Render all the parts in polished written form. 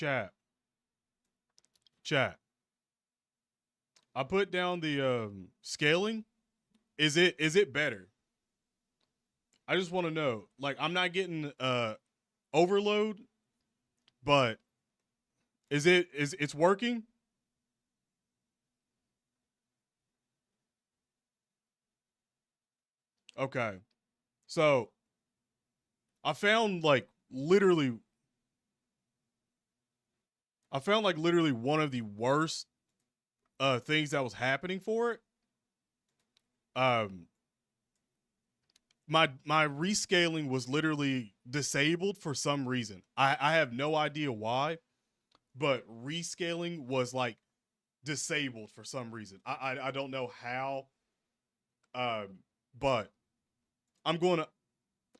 Chat. Chat. I put down the scaling. Is it better? I just want to know. Like, I'm not getting overload, but it's working? Okay. So I found like literally one of the worst things that was happening for it. Um my rescaling was literally disabled for some reason. I have no idea why, but rescaling was like disabled for some reason. I don't know how. But I'm going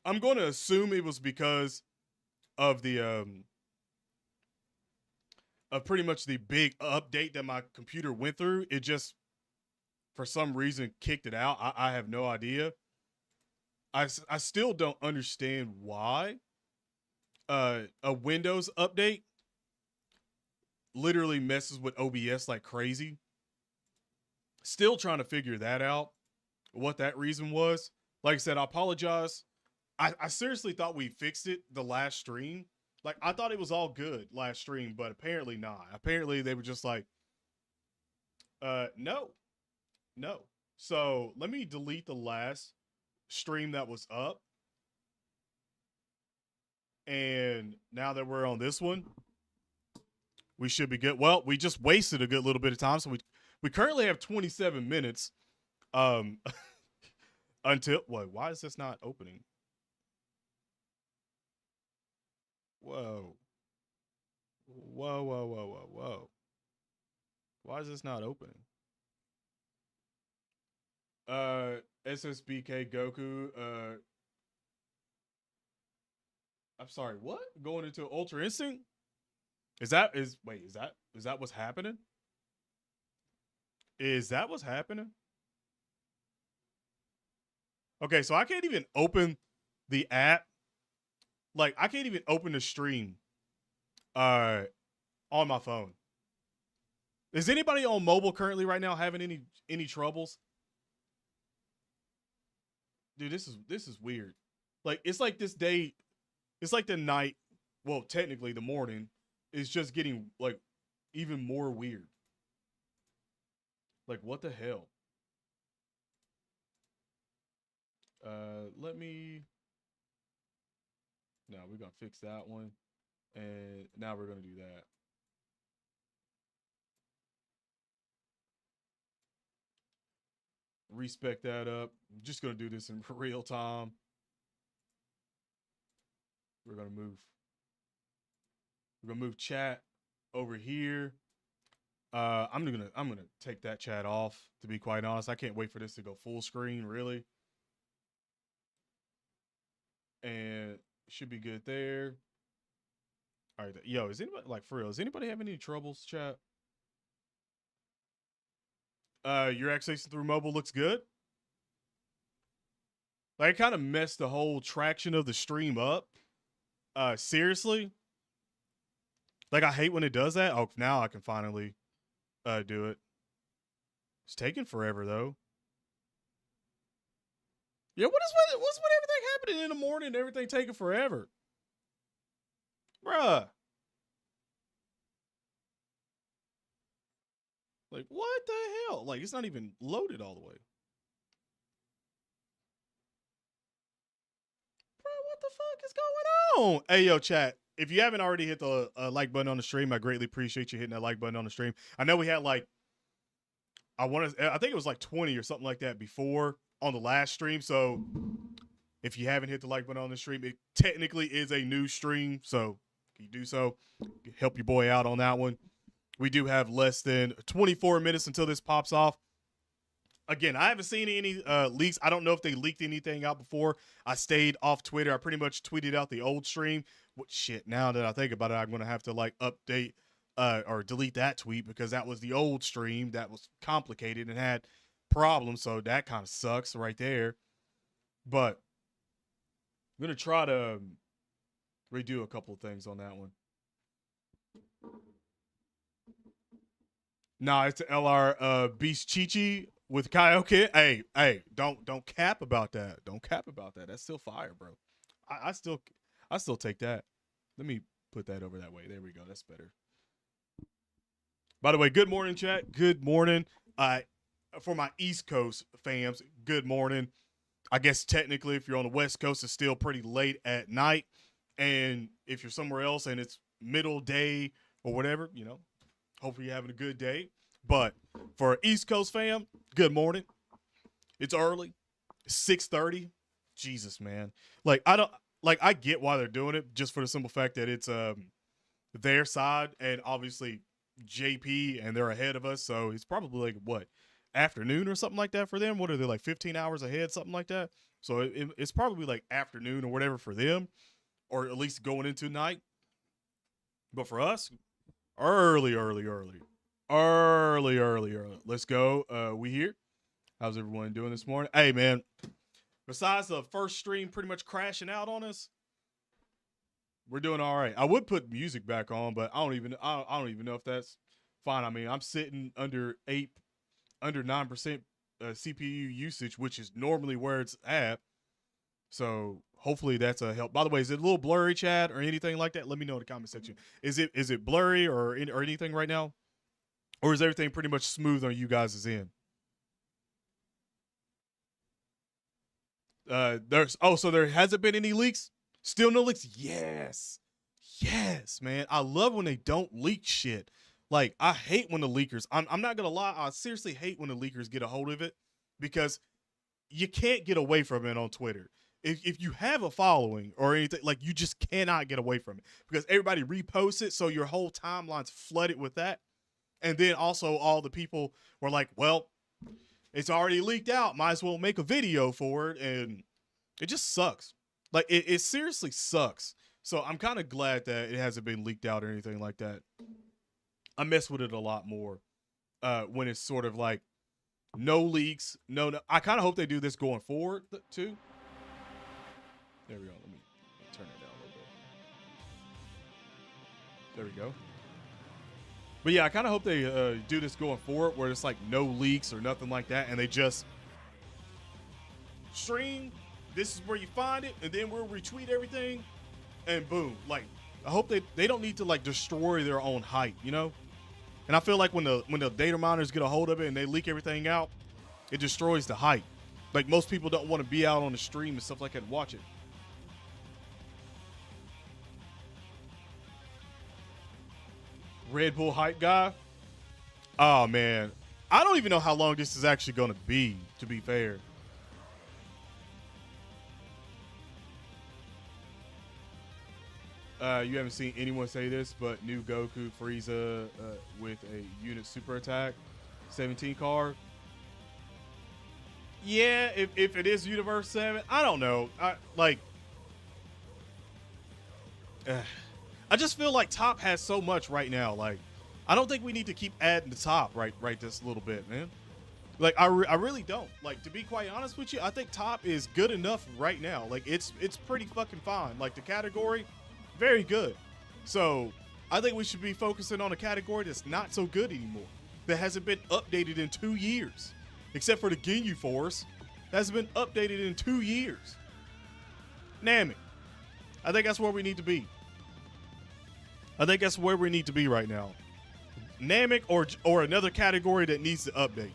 to assume it was because of the of pretty much the big update that my computer went through. It just for some reason kicked it out. I have no idea. I still don't understand why a Windows update literally messes with OBS like crazy. Still trying to figure that out, what that reason was. Like I said, I apologize. I seriously thought we fixed it the last stream. Like, I thought it was all good last stream, but apparently not. Apparently they were just like, no. So let me delete the last stream that was up. And now that we're on this one, we should be good. Well, we just wasted a good little bit of time. So we currently have 27 minutes. Until what? Why is this not opening? Whoa. Why is this not opening? SSBK Goku. I'm sorry. What? Going into Ultra Instinct? Is that what's happening? Is that what's happening? Okay, so I can't even open the app. Like, I can't even open the stream on my phone. Is anybody on mobile currently right now having any troubles? Dude, this is weird. Like, it's like this day, it's like the night, well, technically the morning is just getting like even more weird. Like, what the hell? Let me. No, we're gonna fix that one, and now we're gonna do that. Respec that up. I'm just gonna do this in real time. We're gonna move. We're gonna move chat over here. I'm gonna take that chat off. To be quite honest, I can't wait for this to go full screen. Really, and should be good there. All right, yo, is anybody like for real? Is anybody having any troubles, chat? Your accessing through mobile looks good. Like, it kind of messed the whole traction of the stream up. Seriously, like I hate when it does that. Oh, now I can finally do it. It's taking forever though. Yeah, what's with everything happening in the morning and everything taking forever? Bruh. Like, what the hell? Like, it's not even loaded all the way. Bro, what the fuck is going on? Hey, yo, chat. If you haven't already hit the like button on the stream, I greatly appreciate you hitting that like button on the stream. I know we had like, I think it was like 20 or something like that before on the last stream. So if you haven't hit the like button on the stream, it technically is a new stream. So can you do so? Help your boy out on that one. We do have less than 24 minutes until this pops off. Again, I haven't seen any leaks. I don't know if they leaked anything out before. I stayed off Twitter. I pretty much tweeted out the old stream. Shit, now that I think about it, I'm going to have to like update or delete that tweet because that was the old stream that was complicated and had problems. So that kind of sucks right there. But I'm going to try to redo a couple of things on that one. Nah, it's LR Beast Chi with Kaioken. Hey, don't cap about that. Don't cap about that. That's still fire, bro. I still take that. Let me put that over that way. There we go. That's better. By the way, good morning, chat. Good morning. For my East Coast fams, good morning. I guess technically, if you're on the West Coast, it's still pretty late at night. And if you're somewhere else and it's middle day or whatever, hopefully you're having a good day. But for East Coast fam, good morning. It's early. It's 6:30. Jesus, man. I get why they're doing it, just for the simple fact that it's their side, and obviously JP and they're ahead of us, so it's probably like what, afternoon or something like that for them. What are they, like 15 hours ahead, something like that? So it's probably like afternoon or whatever for them, or at least going into night. But for us, early. Let's go. We here. How's everyone doing this morning? Hey, man. Besides the first stream pretty much crashing out on us, we're doing all right. I would put music back on, but I don't even know if that's fine. I mean, I'm sitting under 9% CPU usage, which is normally where it's at. So hopefully that's a help. By the way, is it a little blurry, chat, or anything like that? Let me know in the comment section. Is it blurry or anything right now, or is everything pretty much smooth on you guys' end? So there hasn't been any leaks. Still no leaks? Yes, man. I love when they don't leak shit. Like, I hate when the leakers, I'm not gonna lie, I seriously hate when the leakers get a hold of it, because you can't get away from it on Twitter. If you have a following or anything, like, you just cannot get away from it, because everybody reposts it, so your whole timeline's flooded with that. And then also all the people were like, well, it's already leaked out, might as well make a video for it, and it just sucks. Like, it seriously sucks. So I'm kind of glad that it hasn't been leaked out or anything like that. I mess with it a lot more when it's sort of like no leaks. No. I kind of hope they do this going forward too. There we go. Let me turn it down a little bit. There we go. But yeah, I kind of hope they do this going forward, where it's like no leaks or nothing like that, and they just stream. This is where you find it, and then we'll retweet everything, and boom. Like, I hope they don't need to like destroy their own hype, And I feel like when the data miners get a hold of it and they leak everything out, it destroys the hype. Like, most people don't want to be out on the stream and stuff like that and watch it. Red Bull hype guy. Oh man, I don't even know how long this is actually going to be. To be fair. You haven't seen anyone say this, but new Goku Frieza with a unit super attack 17 card. Yeah, if it is Universe 7, I don't know. I just feel like Top has so much right now. Like, I don't think we need to keep adding the Top right this little bit, man. Like, I really don't. Like, to be quite honest with you, I think Top is good enough right now. Like, it's pretty fucking fine. Like, the category, very good. So I think we should be focusing on a category that's not so good anymore, that hasn't been updated in 2 years, except for the Ginyu Force. That hasn't been updated in 2 years. Namek. I think that's where we need to be. I think that's where we need to be right now. Namek or another category that needs to update.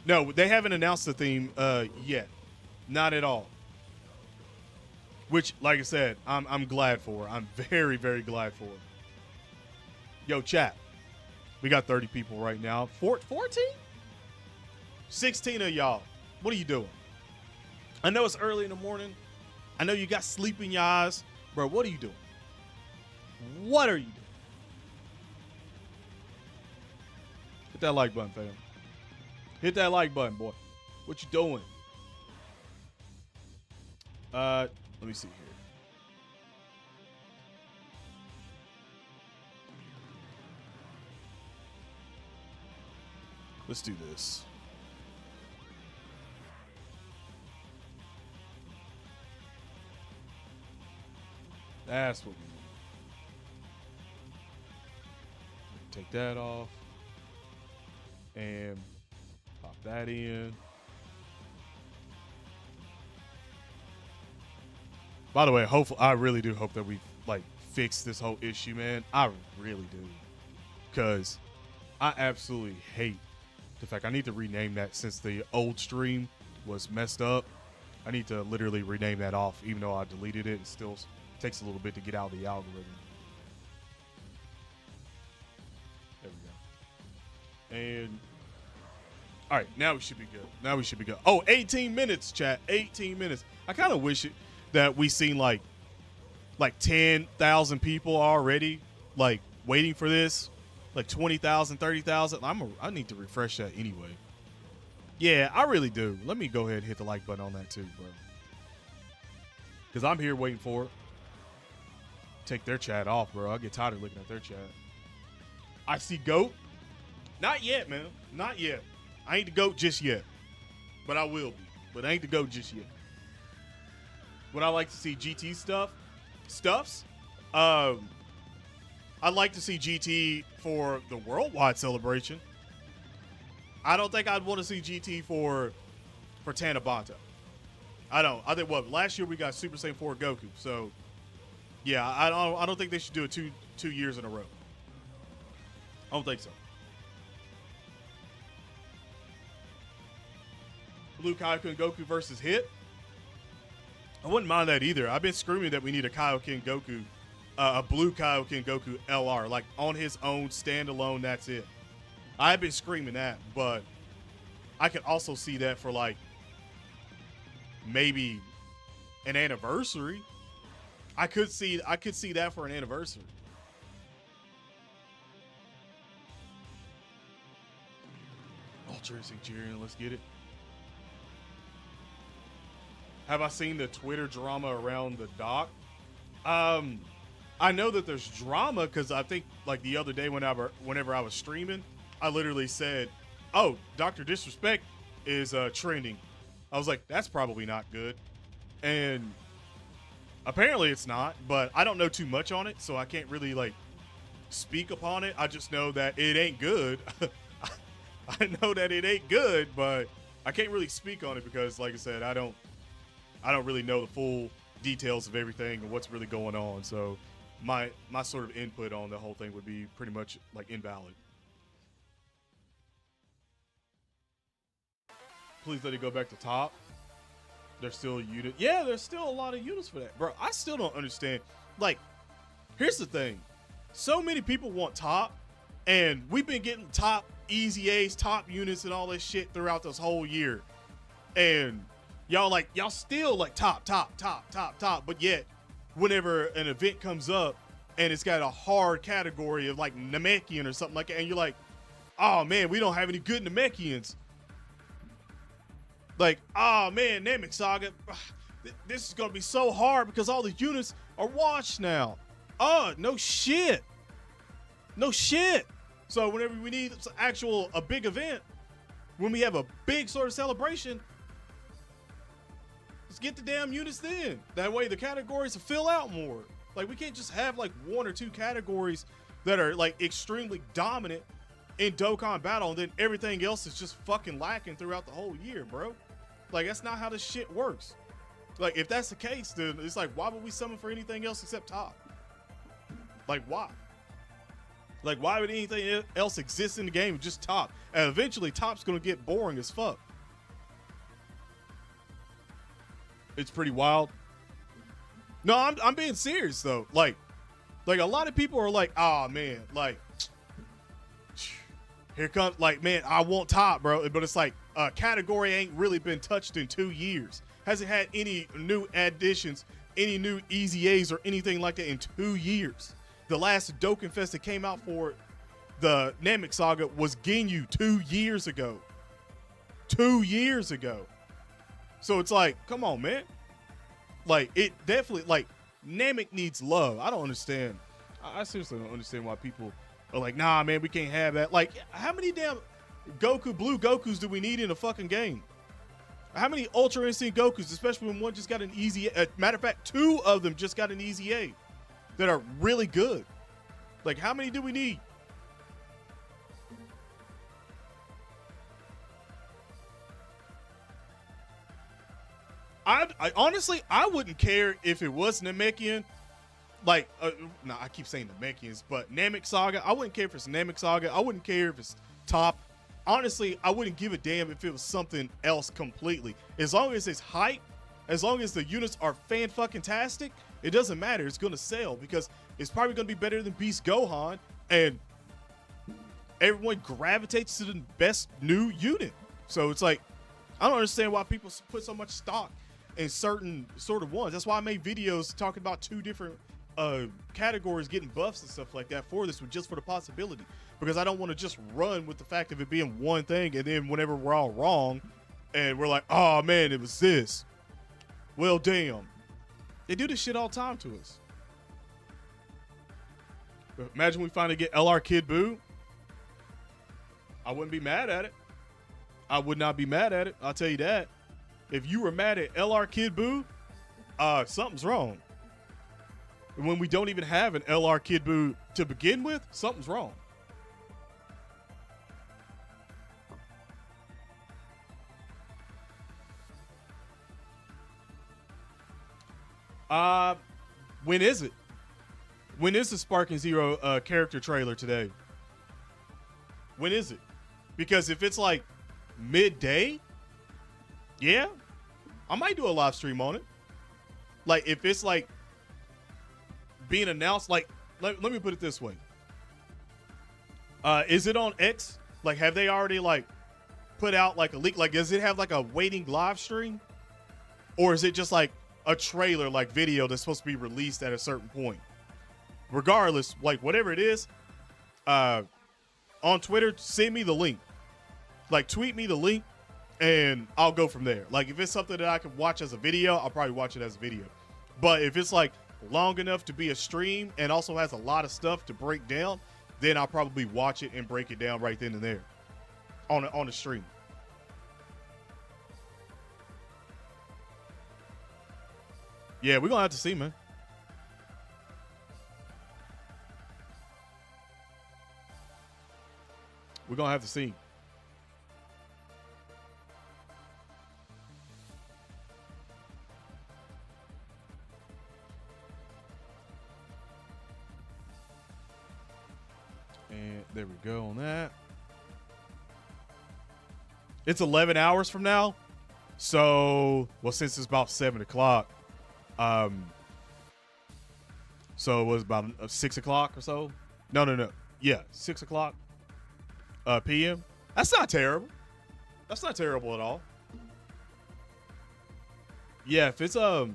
No, they haven't announced the theme yet. Not at all. Which, like I said, I'm glad for. I'm very, very glad for. Yo, chat. We got 30 people right now. 14? 16 of y'all. What are you doing? I know it's early in the morning. I know you got sleep in your eyes. Bro, what are you doing? What are you doing? Hit that like button, fam. Hit that like button, boy. What you doing? Let me see here. Let's do this. That's what we need. Take that off. And pop that in. By the way, hopefully, I really do hope that we like fix this whole issue, man. I really do. Because I absolutely hate the fact I need to rename that since the old stream was messed up. I need to literally rename that off, even though I deleted it. It still takes a little bit to get out of the algorithm. There we go. And all right, now we should be good. Now we should be good. Oh, 18 minutes, chat. 18 minutes. I kind of wish that we seen like 10,000 people already like waiting for this. Like 20,000, 30,000. I need to refresh that anyway. Yeah, I really do. Let me go ahead and hit the like button on that too, bro. Because I'm here waiting for it. Take their chat off, bro. I get tired of looking at their chat. I see GOAT. Not yet, man. Not yet. I ain't the GOAT just yet. But I will be. But I ain't the GOAT just yet. Would I like to see GT stuffs? I'd like to see GT for the worldwide celebration. I don't think I'd want to see GT for Tanabata. I don't. I think what last year we got Super Saiyan 4 Goku. So yeah, I don't think they should do it two years in a row. I don't think so. Blue Kaioken Goku versus Hit. I wouldn't mind that either. I've been screaming that we need a Kaioken Goku, a blue Kaioken Goku LR, like on his own, standalone. That's it. I've been screaming that, but I could also see that for like maybe an anniversary. I could see that for an anniversary. Ultra Instinct Jiren, let's get it. Have I seen the Twitter drama around the doc? I know that there's drama because I think like the other day whenever I was streaming, I literally said, "Oh, Dr. Disrespect is trending." I was like, "That's probably not good," and apparently it's not. But I don't know too much on it, so I can't really like speak upon it. I just know that it ain't good. I know that it ain't good, but I can't really speak on it because, like I said, I don't really know the full details of everything and what's really going on. So my sort of input on the whole thing would be pretty much like invalid. Please let it go back to top. There's still a unit. Yeah, there's still a lot of units for that. Bro, I still don't understand. Like, here's the thing. So many people want top, and we've been getting top easy A's, top units, and all this shit throughout this whole year. And y'all still like top. But yet, whenever an event comes up and it's got a hard category of like Namekian or something like that, and you're like, oh man, we don't have any good Namekians. Like, oh man, Namek Saga, this is gonna be so hard because all the units are washed now. Oh, no shit. No shit. So whenever we need a big event, when we have a big sort of celebration, let's get the damn units then. That way the categories will fill out more. Like, we can't just have like one or two categories that are like extremely dominant in Dokkan Battle and then everything else is just fucking lacking throughout the whole year, bro. Like, that's not how this shit works. Like, if that's the case, then it's like, why would we summon for anything else except top? Like, why? Like, why would anything else exist in the game with just top? And eventually top's gonna get boring as fuck. It's pretty wild. No, I'm being serious though. Like a lot of people are like, oh man, like here comes, like, man, I want top, bro. But it's like category ain't really been touched in 2 years. Hasn't had any new additions, any new easy A's or anything like that in 2 years. The last Dokkan Fest that came out for the Namek Saga was Ginyu 2 years ago. 2 years ago. So it's like, come on, man. Like, it definitely, like, Namek needs love. I don't understand. I seriously don't understand why people are like, nah, man, we can't have that. Like, how many damn blue Gokus do we need in a fucking game? How many Ultra Instinct Gokus, especially when one just got an easy A? Matter of fact, 2 of them just got an easy A that are really good. Like, how many do we need? I wouldn't care if it was Namekian. Like, no, I keep saying Namekians, but Namek Saga. I wouldn't care if it's Namek Saga. I wouldn't care if it's Top. Honestly, I wouldn't give a damn if it was something else completely. As long as it's hype, as long as the units are fan-fucking-tastic, it doesn't matter. It's going to sell because it's probably going to be better than Beast Gohan, and everyone gravitates to the best new unit. So it's like, I don't understand why people put so much stock in certain sort of ones. That's why I made videos talking about 2 different categories getting buffs and stuff like that for this, just for the possibility, because I don't want to just run with the fact of it being one thing, and then whenever we're all wrong and we're like, oh man, it was this. Well, damn, they do this shit all the time to us. But imagine we finally get LR Kid Buu. I wouldn't be mad at it. I would not be mad at it. I'll tell you that. If you were mad at LR Kid Buu, something's wrong. And when we don't even have an LR Kid Buu to begin with, something's wrong. When is it? When is the Sparking Zero character trailer today? When is it? Because if it's like midday, yeah, I might do a live stream on it. Like if it's like being announced, like let me put it this way. Is it on X? Like have they already like put out like a leak? Like does it have like a waiting live stream? Or is it just like a trailer like video that's supposed to be released at a certain point? Regardless, like whatever it is, on Twitter, send me the link. Like tweet me the link and I'll go from there. Like if it's something that I can watch as a video, I'll probably watch it as a video. But if it's like long enough to be a stream and also has a lot of stuff to break down, then I'll probably watch it and break it down right then and there on the stream. Yeah, we're gonna have to see, man. We're gonna have to see. And there we go on that. It's 11 hours from now. So, well, since it's about 7 o'clock, so it was about 6 o'clock or so. No. Yeah, 6 o'clock p.m. That's not terrible. That's not terrible at all. Yeah, if it's if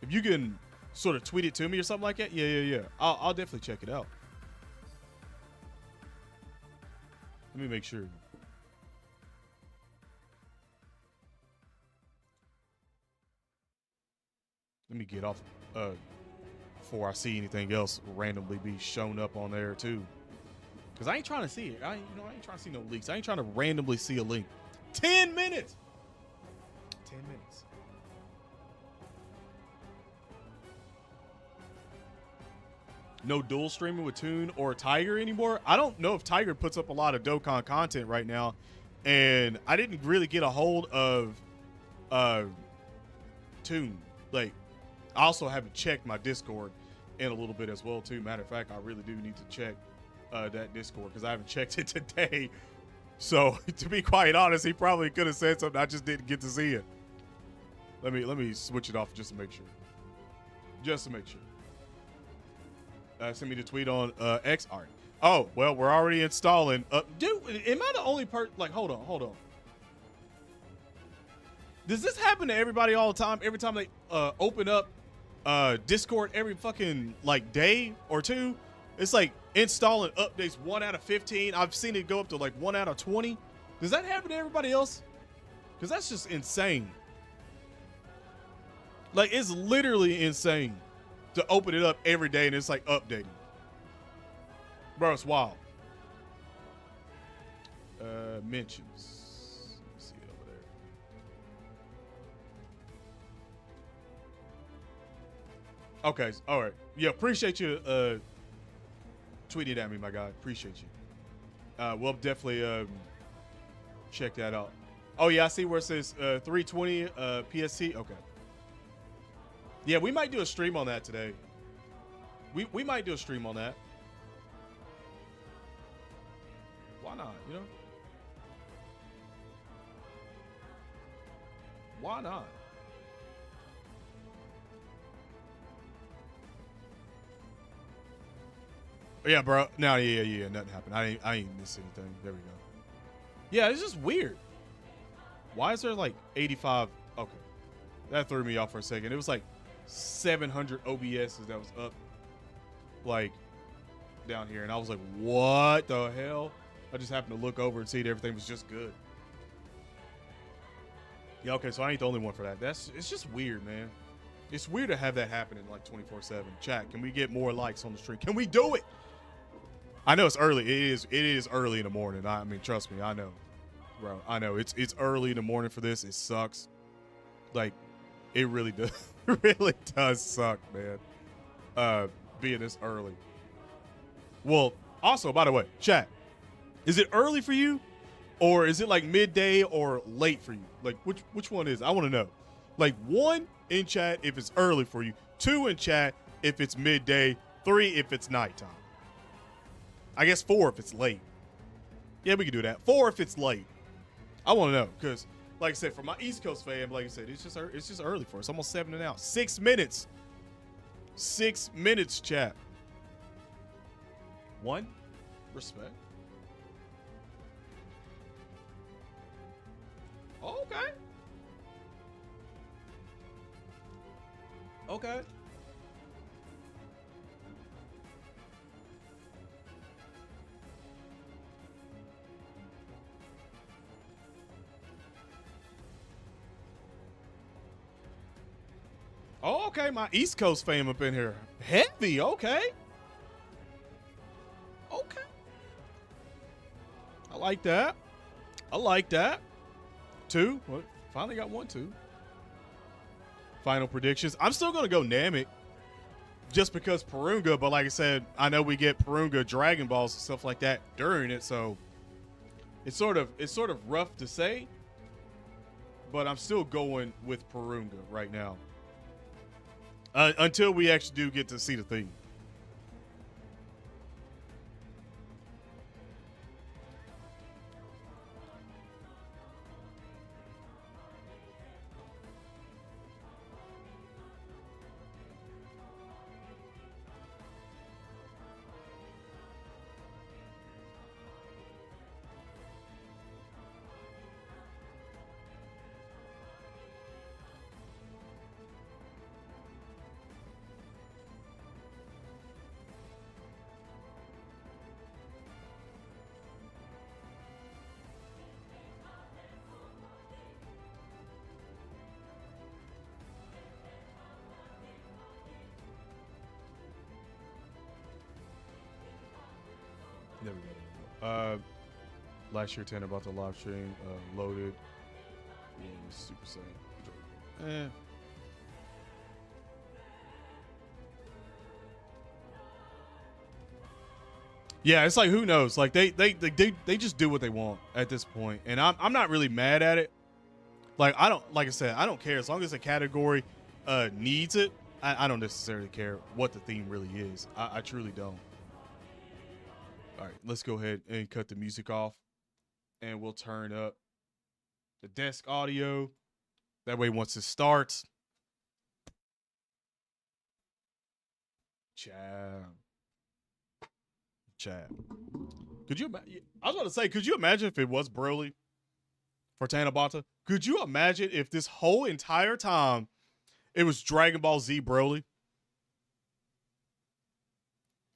you can sort of tweet it to me or something like that, yeah. I'll definitely check it out. Let me make sure. Let me get off before I see anything else randomly be shown up on there too. Cause I ain't trying to see it. I ain't trying to see no leaks. I ain't trying to randomly see a link. 10 minutes. 10 minutes. No dual streaming with Toon or Tiger anymore. I don't know if Tiger puts up a lot of Dokkan content right now, and I didn't really get a hold of Toon. Like, I also haven't checked my Discord in a little bit as well too. Matter of fact, I really do need to check that Discord because I haven't checked it today. So to be quite honest, he probably could have said something. I just didn't get to see it. Let me switch it off just to make sure. Just to make sure. Send me the tweet on X. All right. Oh, well, we're already installing. Dude, am I the only person? Like, hold on. Does this happen to everybody all the time? Every time they open up Discord every fucking like day or two, it's like installing updates 1 out of 15. I've seen it go up to like 1 out of 20. Does that happen to everybody else? Because that's just insane. Like, it's literally insane to open it up every day and it's like updating. Bro, it's wild. Mentions. Let me see it over there. Okay, all right. Yeah, appreciate you tweeting at me, my guy. Appreciate you. We'll definitely check that out. Oh yeah, I see where it says 320 PST. Okay. Yeah, we might do a stream on that today. We might do a stream on that. Why not? You know? Why not? Yeah, bro. No, yeah. Nothing happened. I ain't miss anything. There we go. Yeah, it's just weird. Why is there like 85? Okay, that threw me off for a second. It was like 700 OBSs that was up, like down here, and I was like, what the hell? I just happened to look over and see that everything was just good. Yeah, okay, so I ain't the only one for that. It's just weird, man. It's weird to have that happening like 24/7. Chat, can we get more likes on the stream? Can we do it? I know it's early. It is early in the morning. I mean, trust me, I know. Bro, I know it's early in the morning for this. It sucks. Like, it really does. Really does suck, man. Being this early. Well, also, by the way, chat, is it early for you, or is it like midday or late for you? Like, which one is? I want to know. Like, 1 in chat if it's early for you. 2 in chat if it's midday. 3 if it's nighttime. I guess 4 if it's late. Yeah, we can do that. 4 if it's late. I want to know, because, like I said, for my East Coast fam, like I said, it's just early for us. Almost 7 now. 6 minutes. 6 minutes, chat. 1. Respect. Okay. Okay. Oh, okay. My East Coast fam up in here. Heavy. Okay. Okay. I like that. I like that. 2. What? Finally got 1, 2. Final predictions. I'm still going to go Namek just because Purunga, but like I said, I know we get Purunga Dragon Balls and stuff like that during it, so it's sort of rough to say, but I'm still going with Purunga right now. Until we actually do get to see the theme. There we go. Last year, Tanabata live stream loaded. Yeah, Super Saiyan. Yeah, it's like, who knows? Like, they just do what they want at this point, and I'm not really mad at it. Like, like I said, I don't care as long as the category needs it. I don't necessarily care what the theme really is. I truly don't. All right, let's go ahead and cut the music off, and we'll turn up the desk audio. That way, once it starts, Chad. Could you? I was about to say, could you imagine if it was Broly for Tanabata? Could you imagine if this whole entire time it was Dragon Ball Z Broly?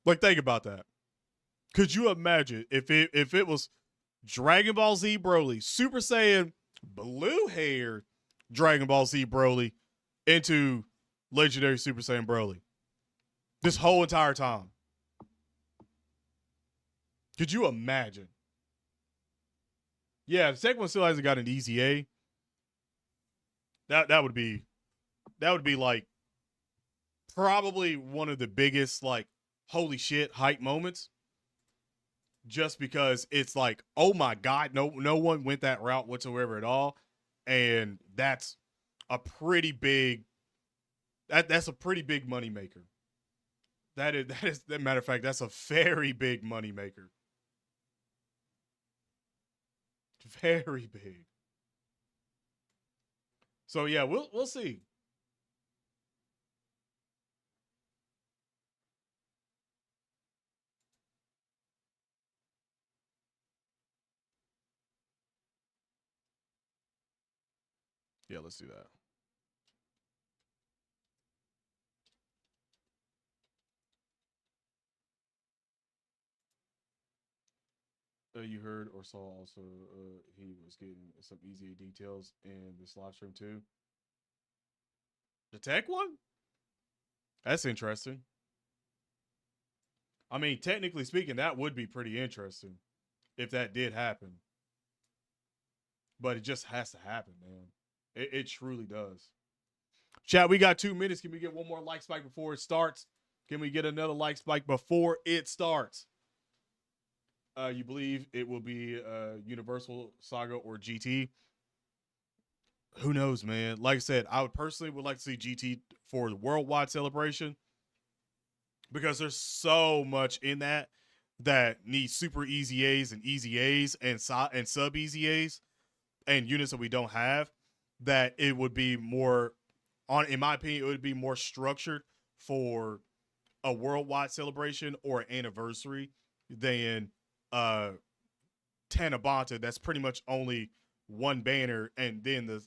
Like, think about that. Could you imagine if it was Dragon Ball Z Broly, Super Saiyan blue hair Dragon Ball Z Broly into Legendary Super Saiyan Broly this whole entire time? Could you imagine? Yeah, the second one still hasn't got an easy A. That would be like probably one of the biggest, like, holy shit hype moments. just because it's like, oh my God, no one went that route whatsoever at all. And that's a pretty big, that's a pretty big moneymaker. That matter of fact, that's a very big moneymaker. Very big. So yeah, we'll see. Yeah, let's do that. You heard or saw also he was getting some easy details in this live stream too. The tech one? That's interesting. I mean, technically speaking, that would be pretty interesting if that did happen. But it just has to happen, man. It truly does. Chat, we got 2 minutes. Can we get one more like spike before it starts? Can we get another like spike before it starts? You believe it will be Universal Saga or GT? Who knows, man? Like I said, I would personally like to see GT for the worldwide celebration because there's so much in that needs super easy A's and easy A's and sub easy A's and units that we don't have, that it would be more in my opinion, it would be more structured for a worldwide celebration or an anniversary than Tanabata. That's pretty much only one banner, and then the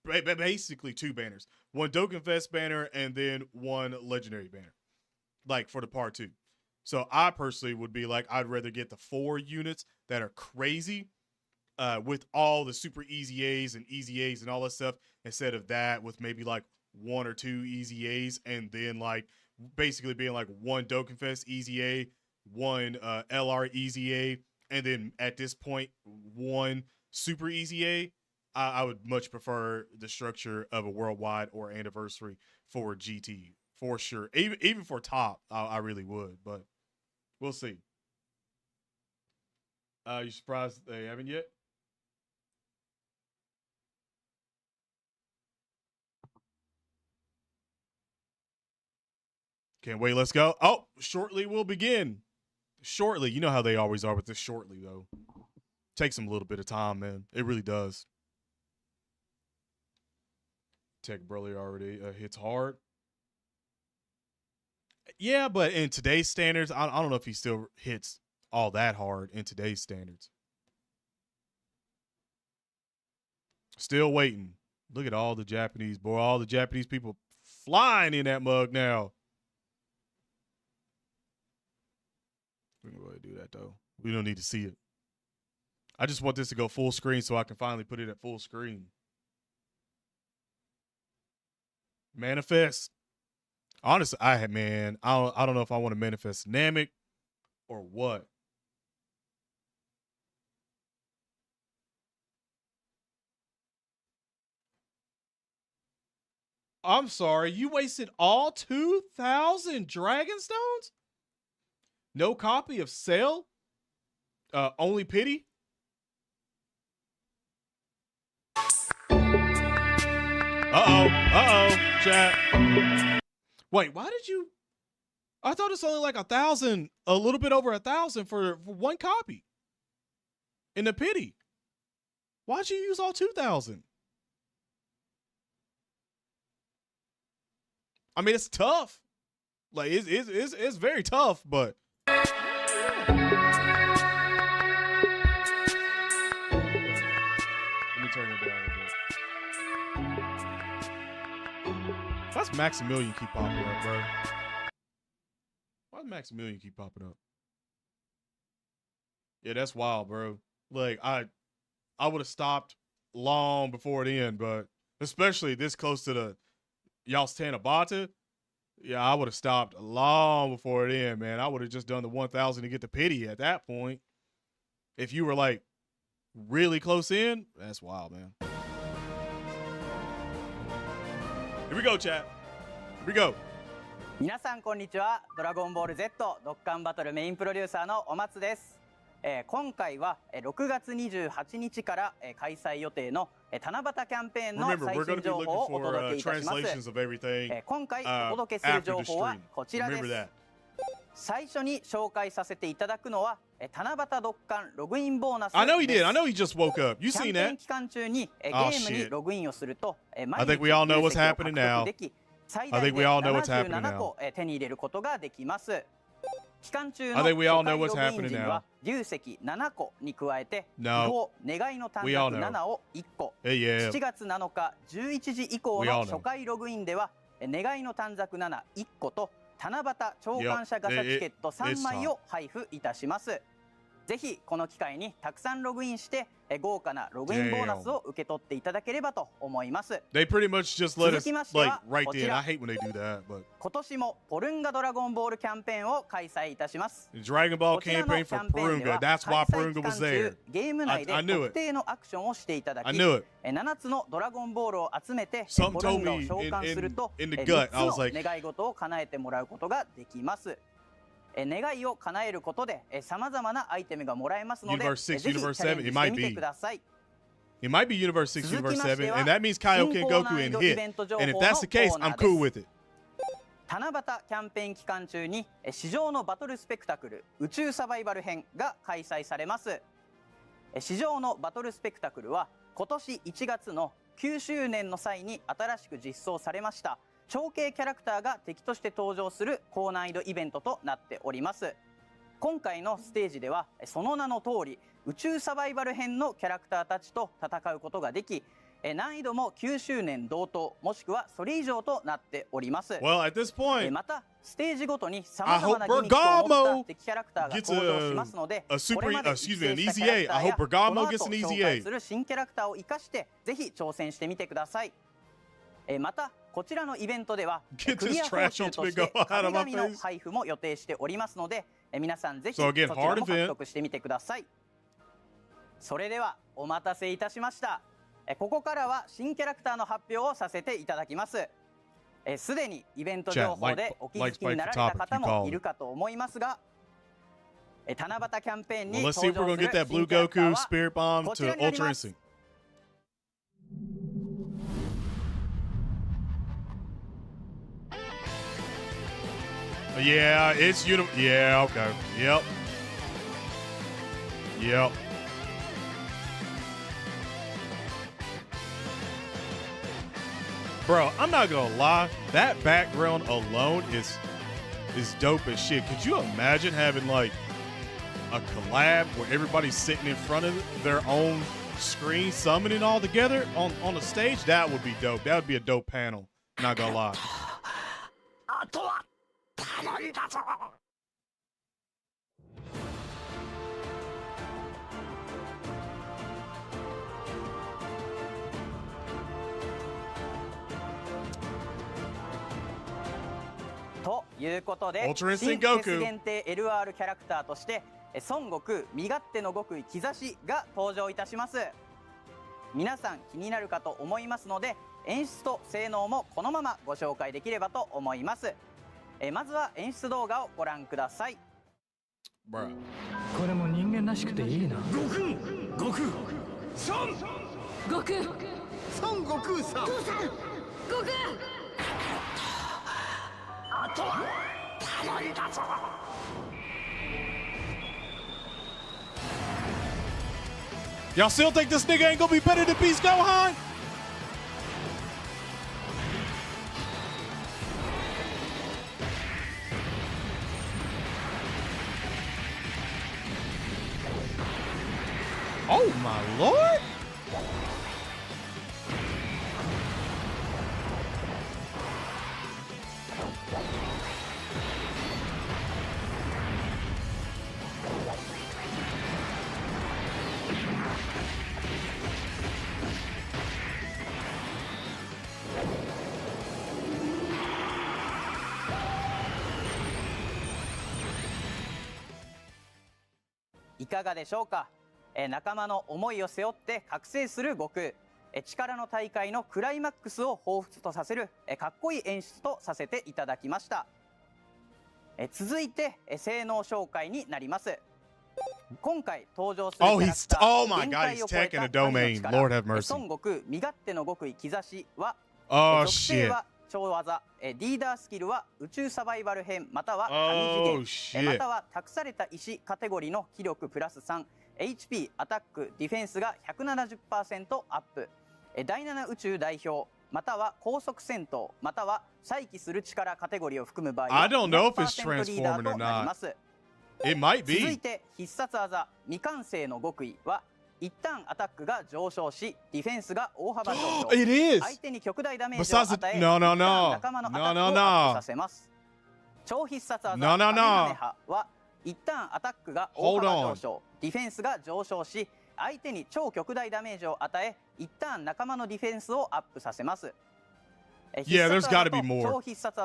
basically 2 banners, one Dokkan Fest banner and then one legendary banner, like for the part 2. So I personally would be like, I'd rather get the 4 units that are crazy with all the super easy A's and easy A's and all that stuff, instead of that with maybe like 1 or 2 easy A's, and then like basically being like 1 Dokkan Fest easy A, 1 LR easy A, and then at this point 1 super easy A. I would much prefer the structure of a worldwide or anniversary for GT for sure. Even for top, I really would, but we'll see. You surprised they haven't yet? Can't wait. Let's go. Oh, shortly we'll begin. Shortly. You know how they always are with this shortly, though. Takes them a little bit of time, man. It really does. Tech Broly already hits hard. Yeah, but in today's standards, I don't know if he still hits all that hard in today's standards. Still waiting. Look at all the Japanese, boy. All the Japanese people flying in that mug now. We can go ahead and do that, though. We don't need to see it. I just want this to go full screen so I can finally put it at full screen. Manifest. Honestly, I don't know if I want to manifest Namek or what. I'm sorry, you wasted all 2,000 Dragon Stones? No copy of Cell? Only Pity? Uh-oh, chat. Wait, why did you... I thought it's only like 1,000, a little bit over 1,000 for 1 copy. In the Pity. Why'd you use all 2,000? I mean, it's tough. Like, it's very tough, but... Let me turn it down a bit. Why's Maximilian keep popping up, bro? Why's Maximilian keep popping up? Yeah, that's wild, bro. Like, I would have stopped long before the end, but especially this close to the y'all's Tanabata, yeah, I would have stopped long before the end, man. I would have just done the 1,000 to get the Pity at that point. If you were like really close in, that's wild, man. Here we go, chat. Here we go. 皆さんこんにちは。ドラゴンボール Z ドッカンバトルメインプロデューサーのお松です。今回は6月28日から開催予定の七夕キャンペーンの最新情報をお届けいたします。今回お届けする情報はこちらです。最初に紹介させていただくのは七夕ドッカンログインボーナスです。キャンペーン期間中にゲームにログインをすると毎日有績を獲得でき、最大で77個手に入れることができます。期間中の初回ログイン時には流石7個に加えて秘宝願いの短冊7を1個、7月7日11時以降の初回ログインでは願いの短冊7、1個と七夕長官者ガチャチケット3枚を配布いたします。ぜひこの機会にたくさんログインして豪華なログインボーナスを受け取っていただければと思います。続きましてはこちら、今年もポルンガドラゴンボールキャンペーンを開催いたします。こちらのキャンペーンでは開催期間中ゲーム内で特定のアクションをしていただき、7つのドラゴンボールを集めてポルンガを召喚すると3つの願い事を叶えてもらうことができます。願いを叶えることでさまざまなアイテムがもらえますので、ぜひチャレンジしてみてください。It might be Universe 6, Universe 7, and that means Kaioken Goku in hit. And if that's the case, I'm cool with it. 七夕キャンペーン期間中に市場のバトルスペクタクル宇宙サバイバル編が開催されます。市場のバトルスペクタクルは今年1月の9周年の際に新しく実装されました長径キャラクターが敵として登場する高難易度イベントとなっております。今回のステージではその名の通り宇宙サバイバル編のキャラクターたちと戦うことができ、難易度も9周年同等もしくはそれ以上となっております。またステージごとにさまざまなギミックを持った敵キャラクターが登場しますので、これまで育成したキャラクターやこの後紹介する新キャラクターを生かしてぜひ挑戦してみてください。またこちらのイベントではクリア報酬として神々の配布も予定しておりますので、皆さんぜひそちらも獲得してみてください。それではお待たせいたしました。ここからは新キャラクターの発表をさせていただきます。すでにイベント情報でお気づきになられた方もいるかと思いますが、七夕キャンペーンに登場する新キャラクターはこちらになります。Yeah, it's Yeah, okay. Yep. Yep. Bro, I'm not gonna lie. That background alone is dope as shit. Could you imagine having like a collab where everybody's sitting in front of their own screen, summoning all together on the stage? That would be dope. That would be a dope panel. Not gonna lie. To いうことで新 S 限定 LR キャラクターとして孫悟空身勝手の極意兆しが登場いたします。皆さん気になるかと思いますので演出と性能もこのままご紹介できればと思います。まずは演出動画をご覧ください。これも人間らしくていいな。悟空孫悟空孫悟空さん悟空あとは頼りだぞ。Y'all still think this nigga ain't gonna be better than Beast Gohan? Oh my lord!「いかがでしょうか。仲間の思いを背負って覚醒する悟空、力の大会のクライマックスを彷彿とさせるかっこいい演出とさせていただきました。続いて性能紹介になります。今回登場する Oh, キャラクター oh my God, he's taking a domain. Lord have mercy. 孫悟空身勝手の極意兆しは、 Oh 属性 shit. は超技、リーダースキルは宇宙サバイバル編または Oh 神次元、ま shit. たは託された石カテゴリーの気力プラス3、 HP アタックディフェンスが 170% アップ、第7宇宙代表または高速戦闘または再起する力カテゴリーを含む場合は I don't know if it's 200% リーダー transforming or となりま not. す。 It might 続い be. て必殺技未完成の極意は、一旦アタックが上昇しディフェンスが大幅上昇、 It is. 相手に極大ダメージを Besides 与 the え、 no no 一旦 no 仲間のアタッ no ク no をアップ no. させます。超必殺技 No, no, no. カメハメハは一旦アタックが大幅上昇、ディフェンスが上昇し相手に超極大ダメージを与え、一旦仲間のディフェンスをアップさせます。 Yeah, there's gotta be more.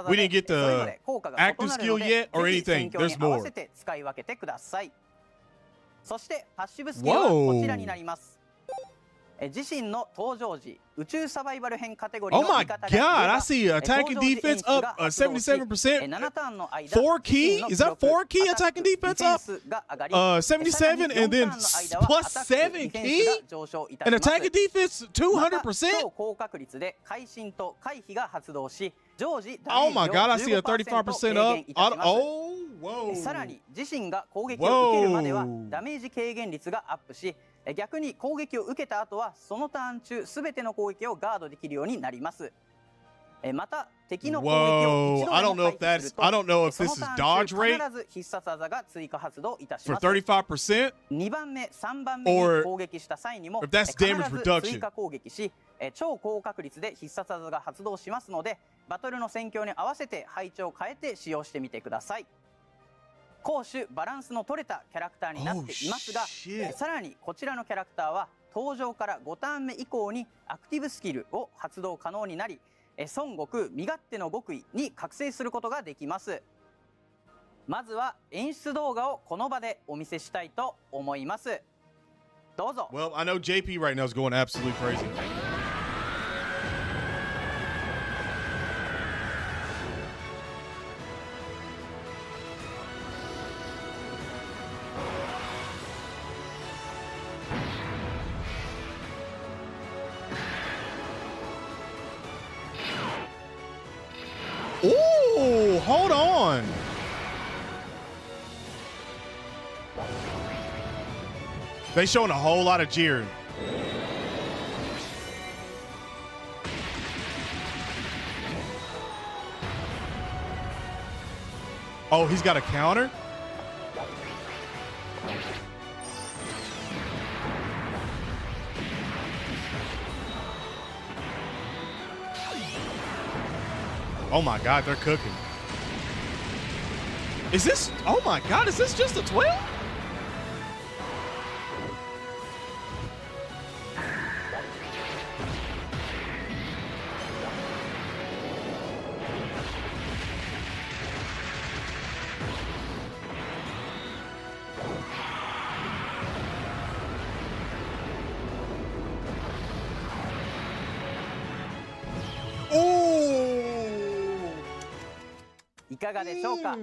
We didn't get the active skill yet or anything. There's more. 合わせて使い分けてください。そしてパッシブスキルはこちらになります。自身の登場時宇宙サバイバル編カテゴリー Oh の my 味方が God, I see attacking defense up 77%. 7ターンの間 4 key? Is that 4 key attacking defense up? 77 and then plus 7 key? And attacking defense 200%? 超高確率で会心と回避が発動し常時ダ Oh メー my ジを God, I see a 15% 軽 35% 減 up. いたします。 Oh, whoa. さらに自身が攻撃を受けるまではダメージ軽減率がアップし、逆に攻撃を受けた後はそのターン中すべての攻撃をガードできるようになります。また敵の攻撃を Whoa. I don't know if 一度でも回避 that's, すると I don't know if そ this の is ターン dodge 中 rate 必ず必殺技が追加発動いたし for ます。 35%. 2番目3番目に Or 攻撃した際にも if that's 必 damage ず reduction. 追加攻撃し超高確率で必殺技が発動しますのでバトルの戦況に合わせて配置を変えて使用してみてください。攻守バランスの取れたキャラクターになっていますが、 Oh, shit. さらにこちらのキャラクターは登場から5ターン目以降にアクティブスキルを発動可能になり孫悟空身勝手の極意に覚醒することができます。まずは演出動画をこの場でお見せしたいと思います。どうぞ。 Well, I know JP right now is going absolutely crazy. Ooh, hold on. They showing a whole lot of Jiren. Oh, he's got a counter? Oh my God, they're cooking. Is this, oh my God, is this just a 12? Oh! いかがでしょうか。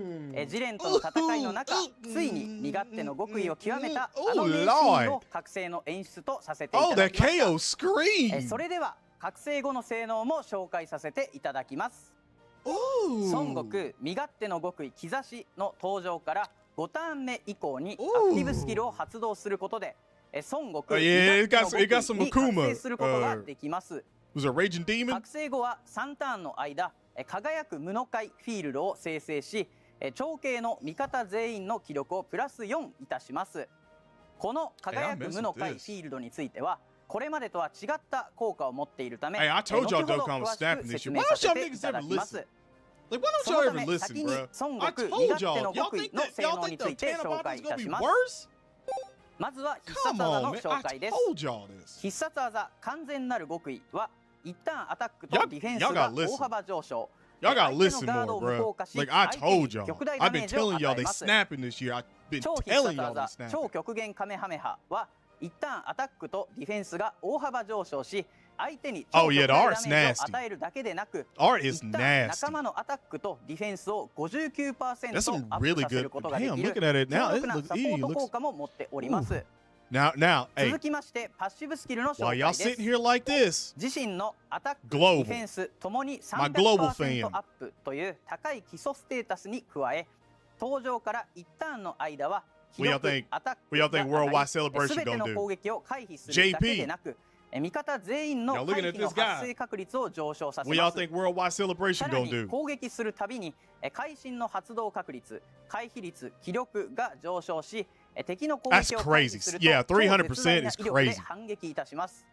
ジレンとの戦いの中ついに身勝手の極意を極めたあの名シーンを覚醒の演出とさせてい Oh, ただ that きました。 KO scream! それでは覚醒後の性能も紹介させていただきます。 Ooh. 孫悟空身勝手の極意兆しの登場から5ターン目以降にアクティブスキルを発動することで孫悟空 Yeah, 身勝手の it got some 極意に Akuma, 覚醒することができます。 Was it a raging demon? 覚醒後は3ターンの間輝く無の界フィールドを生成し長兄の味方全員の記録をプラス4いたします。この輝く無の界フィールドについてはこれまでとは違った効果を持っているため Hey, I told y'all 後ほど Dokkan was 詳し snapping く this 説 year. 明 Why さ don't せ y'all てい niggas ただ ever きま listen? す。 Like, why そ don't の y'all た ever め listen, 先に bro? 孫 I 悟空 told 身勝手 y'all. の Y'all 極意 think の that 性 y'all 能に think つい the て紹介 Tanabata's いた gonna し be ます。 worse? まずは必殺 Come 技 on, の man. 紹 I 介です。 told y'all this. 必殺技完全なる極意は一旦アタックと Y'all- ディフェンス y'all が gotta listen. 大幅上昇。 Y'all gotta 相手の listen ガー more, ドを無 bro. 効化し Like, I 相手に told y'all. 極大ダ I've メ been ージを telling y'all 与え they ます。 snapping this year. I've been 超必 telling 殺 y'all they 技 snapping. 超極限カメハメハは一旦アタックとディフェンスが大幅上昇し相手に Oh, 超 yeah, 特 the 大 art's ダメージ nasty. を与えるだけでなく、 Art 一 is 旦 nasty. 仲間のアタックとディフェンスを 59% That's some アップ really させ good. ることがで Damn, きる looking at it 強 now, 力 it な looks サポ easy. ート Looks 効果も持っております。 now, hey, 続きましてパッシブスキルの紹 while 介 y'all です。 sitting here like this, 自身のアタック、デ Global ィフェンスともに My global 300% fam アップという高い基礎ステータスに加え、登場から一ターンの間は記 What y'all 録 think? アタック What y'all が think 上が Worldwide り、 Celebration 全て gonna の do? 攻撃を回避するだけでなく、味方全員の Y'all 回 looking at 避の this guy. 発生確率を上昇させ What ま y'all す。 think Worldwide さ Celebration ら gonna に do? 攻撃するたびに会心の発動確率、回避率、気力が上昇し、敵の攻撃を回避すると That's crazy. Yeah, 300% 超絶大な is 威力で crazy. 反撃いたします。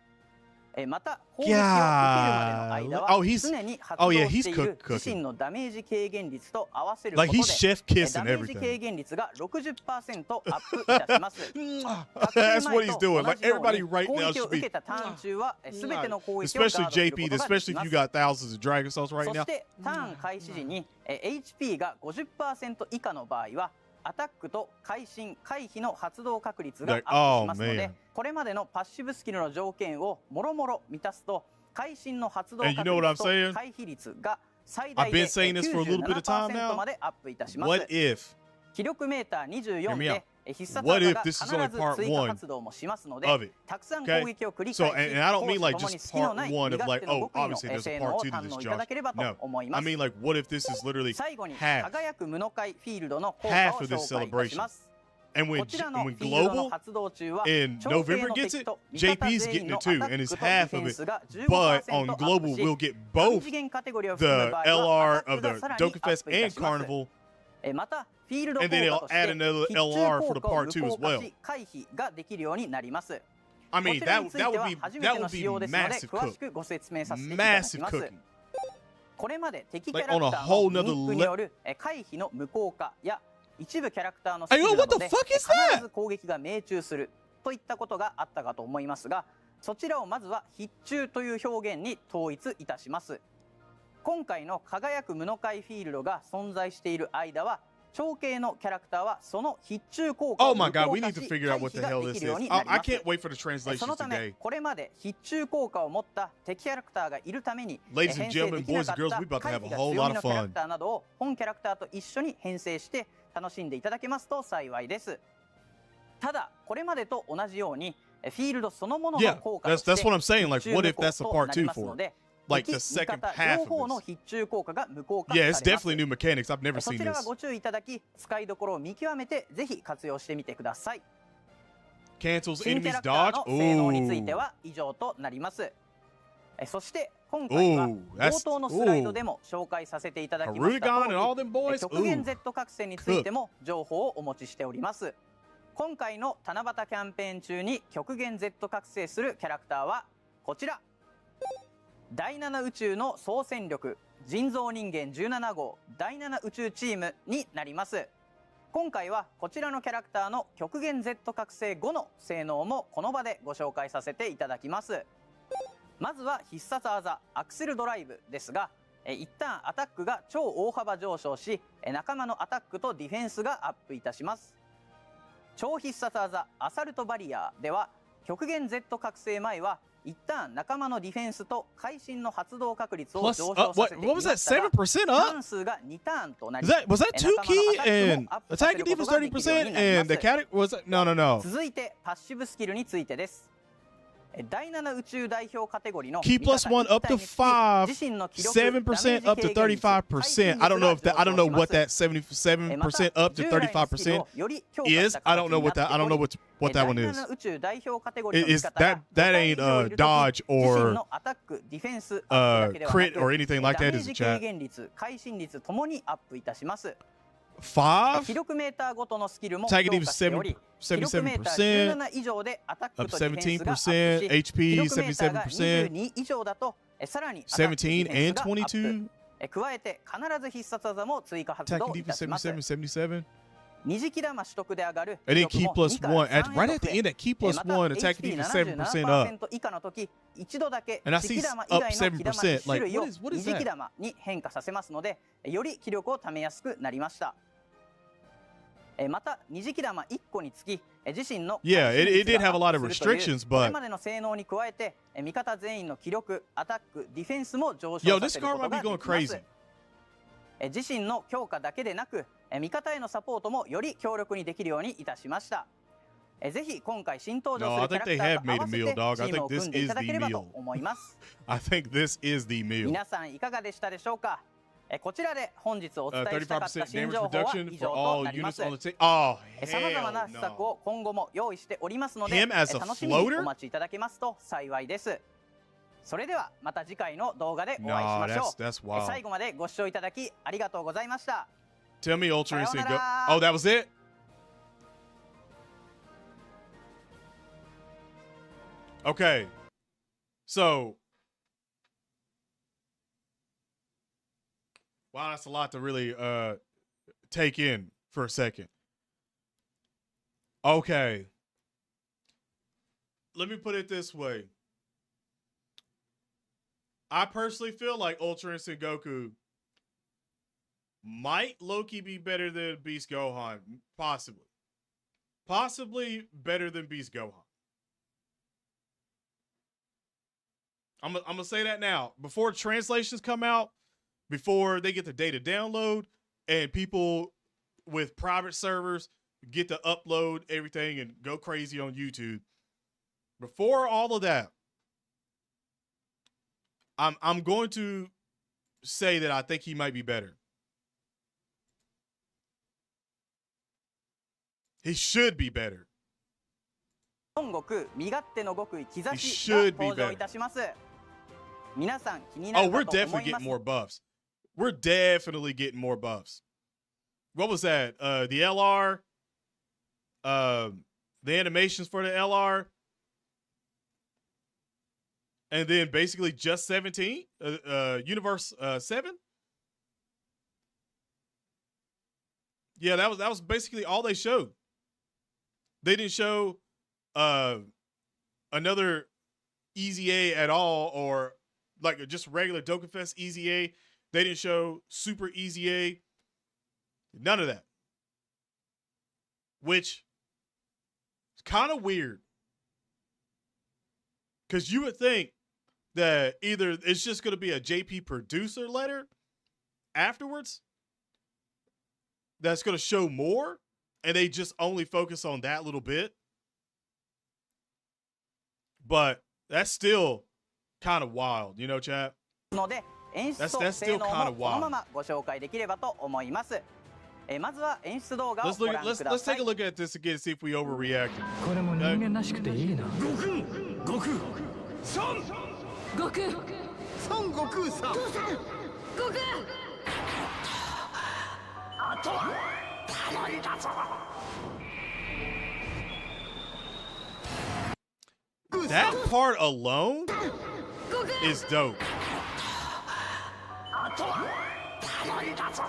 また攻撃を受けるまでの間 Oh, は he's- 常に発 oh, 動 yeah, してい he's る cooking. 自身のダメージ軽減率と合わせるこ Like と he's で chef kiss ダ and メージ everything. 軽減率が 60% アップいたします。 That's what he's doing. 同 Like じように everybody right 攻 now 撃を should 受 be. けたターン中は全ての攻撃をガー Especially ドするこ JP, とがで especially き if ま you す。 got thousands of Dragon Souls right そ now. してターン開始時にHP が 50% 以下の場合はアタックと会心回避の発動確率がアップしますの Oh, で man. これまでのパッシブスキルの条件をもろもろ満たすと会心の発動 And 確 you know what I'm 率と saying? 回避率が最大 I've で been saying this for a little bit of time now. 97% までアップいたしま What す。 if 気力メーター Hear 24 me out. で必殺 What 技 if が this 必 is only ず part 追加 one 発動もしますの of で it? たくさん Okay? 攻撃を繰り So, 返し and I don't 攻 mean 守 like ともに just 隙の part ない one 身 of 勝 like, 手な oh, 極意の obviously there's a 性 part 能を two to 堪 this 能いただ Josh. ければと No. 思いま I す。 mean like, what if this is literally 最後に half? 輝く無の界フィールドの効 half 果を of this 紹介いたします。 And こ when ちらのフ when ィールドの Global 発動中は in 超 November 低の gets 敵 it, と味方 JP's 全員 getting の it ア too, タ and ッ it's クとディ half フェ of ン it. スが But 15% on アップ Global, し we'll get 3 both 次元カテゴリーを含む the 場合はア LR タッ of ク the がさらにアッ Dokkan プ Fest いた and します。 Carnival, またフィールド効 and then 果 they'll とし add て another 必中 LR for 効 the 果を part 無 two as 効化 well. し回避ができるようになります。 I こ mean ちら that につい that て would は be 初め that ての would 仕 be 様ですので massive 詳 cook, しくご説明させていただき massive ます。 cooking. これまで敵キャ Like ラク on タ a ー whole の nother ギミックによる回避の無効化や一部キャラクターのスキ Hey, ル yo, な what ど the で fuck is 必 that? ず攻撃が命中するといったことがあったかと思いますが、そちらをまずは必中という表現に統一いたします。今回の輝く無の界フィールドが存在している間は長径のキャラクターはその必中効果 Oh を my 無 God, 効 we 化 need to し figure 回 out what 避 the が hell でき this るよう is. になり I ます。 can't wait for the そ translations のため today. これまで必中効果を持った敵キャラクターがいるために Ladies 編 and 成 gentlemen, できな boys か and っ girls, た we about to 回 have 避 a が whole 強 lot み of のキャラ fun. クターなどを本キャラクターと一緒に編成して楽しんでいただけますと幸いです。ただこれまでと同じようにフィールドそのものの Yeah, 効果として that's what I'm saying. Like, 必 what 中 if 無効 that's a と part なり two ます for の it? で Like 敵 the 味 second 方 half 両 of 方の this. 必中効果が無効化 Yeah, さ it's れます。 definitely new mechanics. I've never そ seen ちらは this. ご注意いただき使いどころを見極めてぜひ活用してみてください。 Cancels 新キャ enemies ラクタ dodge. ーの性能について Ooh. は以上となります。そして今回は Ooh, that's 冒頭のスライドでも紹介させていただきました Harugan 通 and all them boys. り極限 Ooh. Z 覚醒についても情報をお持ちしております。今回の七夕キャンペーン中に極限 Z 覚醒するキャラクターはこちら、第7宇宙の総戦力人造人間17号第7宇宙チームになります。今回はこちらのキャラクターの極限 Z 覚醒後の性能もこの場でご紹介させていただきます。まずは必殺技アクセルドライブですが、一旦アタックが超大幅上昇し仲間のアタックとディフェンスがアップいたします。超必殺技アサルトバリアでは極限 Z 覚醒前は一旦仲間のディフェンスと会心の発動確率を Plus, 上昇させてい what ま was that? したが 7% タ up? ーン数が2ターンとなり Was that two 仲間の key アタック and もアップさせ attacking ること defense ができるよう 30% になりま and the す。 cat was no. 続いてパッシブスキルについてです。第7宇宙代表カテゴリーの Key plus one up to 5, 7% up to 35%. I don't know if that. I don't know what that 77% up to 35% is. I don't know what that. I don't know what that one is. 宇宙代表カテゴリーの Is that ain't dodge or crit or anything like that, is it, chat? 軽減率、会心率ともにアップいたします。 5? 気力メーターごとのスキルも Target 強化しており、気力メーター17以上でアタック Up とディフェンスがアップし、 17%, 気 HP 力メーターが 77%, 22以上だとさらにアタックとディ 17フェンス and がアップ。 22. 加えて必ず必殺技も追加発動 Attacking いた defense します。 77. 二次気玉取得で上がる And 威 then 力 key も plus 2から one. 3 Right へ at と the 増え end, that key plus また one attacking defense 7% up. 77% 以下の時一度だけ And I 地 see 気玉以 up 外の気玉1 7%. 種 Like 類を what is 二次 that? 気玉に変化させますのでより気力をためやすくなりました。また二次玉1個につき自身の Yeah, it did have a lot of 回避率がアップするという restrictions, これ but までの性能に加えて味方全員の気力、アタック、ディフェンスも上 yo, 昇さ this せる card こと might be がで going きます crazy. 自身の強化だけでなく味方へのサポートもより強力にできるようにいたしました。ぜひ今回新登場するキャラクターと合わせてチームを組んでいただければと思います。I think this is the meal. 皆さんいかがでしたでしょうか。こちらで本日お伝えしたかった新 35% 情 damage 報は以 reduction 上 for と all なりま units す。 on the team. Oh, さまざま hell な施策 no. を今後も用意しておりますので Him as a 楽しみに floater? お待ちいただけますと幸いです。それではまた次回の動画でお会いし Nah, ましょ that's う。 wild. 最後までご視聴いただきありがとうございました。 Tell me Ultra Instinct. Go. Sayonara. Oh, that was it? Okay. So. Wow, that's a lot to really take in for a second. Okay. Let me put it this way. I personally feel like Ultra Instinct Goku might low-key be better than Beast Gohan. Possibly. Possibly better than Beast Gohan. I'm gonna say that now. Before translations come out, before they get the data download, and people with private servers get to upload everything and go crazy on YouTube. Before all of that, I'm going to say that I think he might be better. He should be better. 孫悟空身勝手の極意兆 He しが should be 登場 better. いたします。皆さん気にな Oh, る we're かと思 definitely いま getting す。 more buffs. We're definitely getting more buffs. What was that? The LR, the animations for the LR, and then basically just 17, Universe 7. Yeah, that was basically all they showed. They didn't show another Easy A at all, or like just regular Dokkan Fest Easy A. They didn't show Super Easy A. None of that. Which is kind of weird. Because you would think that either it's just going to be a JP producer letter afterwards that's going to show more, and they just only focus on that little bit. But that's still kind of wild, you know, chat? ので演出と That's 性 still 能 kind も of そのま wild. まご紹介できればと思います。まずは演出動画を Let's ご look 覧 at くだ let's さ take い a。look at this again, see if we overreacted. これも人間らしくていいな。悟空悟空孫悟空孫悟空さん父さん悟空あとは頼んだぞ That part alone 悟空 is dope. あとは頼んだぞ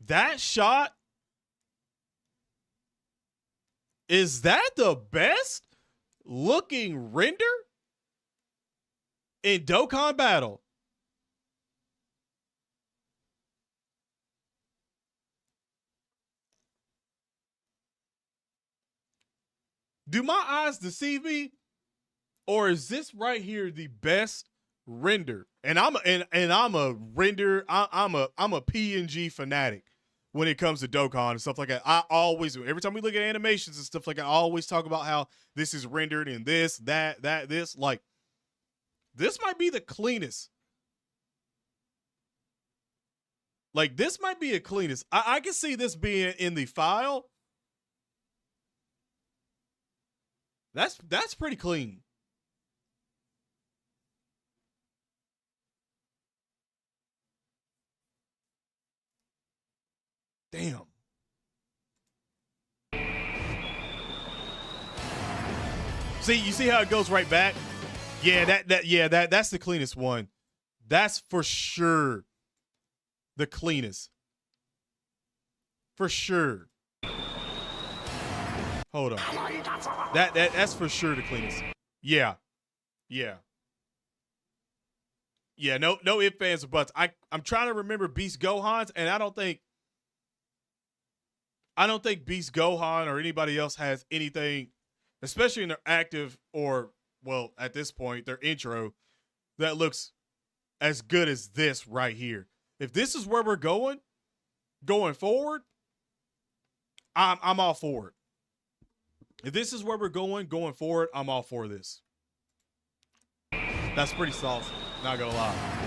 That shot, is that the best looking render in Dokkan Battle? Do my eyes deceive me, or is this right here the best render? And I'm a render. I'm a PNG fanatic when it comes to Dokkan and stuff like that. I always, every time we look at animations and stuff like that, I always talk about how this is rendered in this, that, this. Like, this might be the cleanest. Like, this might be the cleanest. I can see this being in the file. That's pretty clean. Damn. See, you see how it goes right back? Yeah, that's the cleanest one. That's for sure the cleanest. For sure. Hold on. That's for sure the cleanest. Yeah. Yeah. Yeah, no ifs, ands, or buts. I'm trying to remember Beast Gohan's, and I don't think I don't think Beast Gohan or anybody else has anything, especially in their active or, well, at this point, their intro, that looks as good as this right here. If this is where we're going forward, I'm all for it. If this is where we're going forward, I'm all for this. That's pretty saucy, not gonna lie.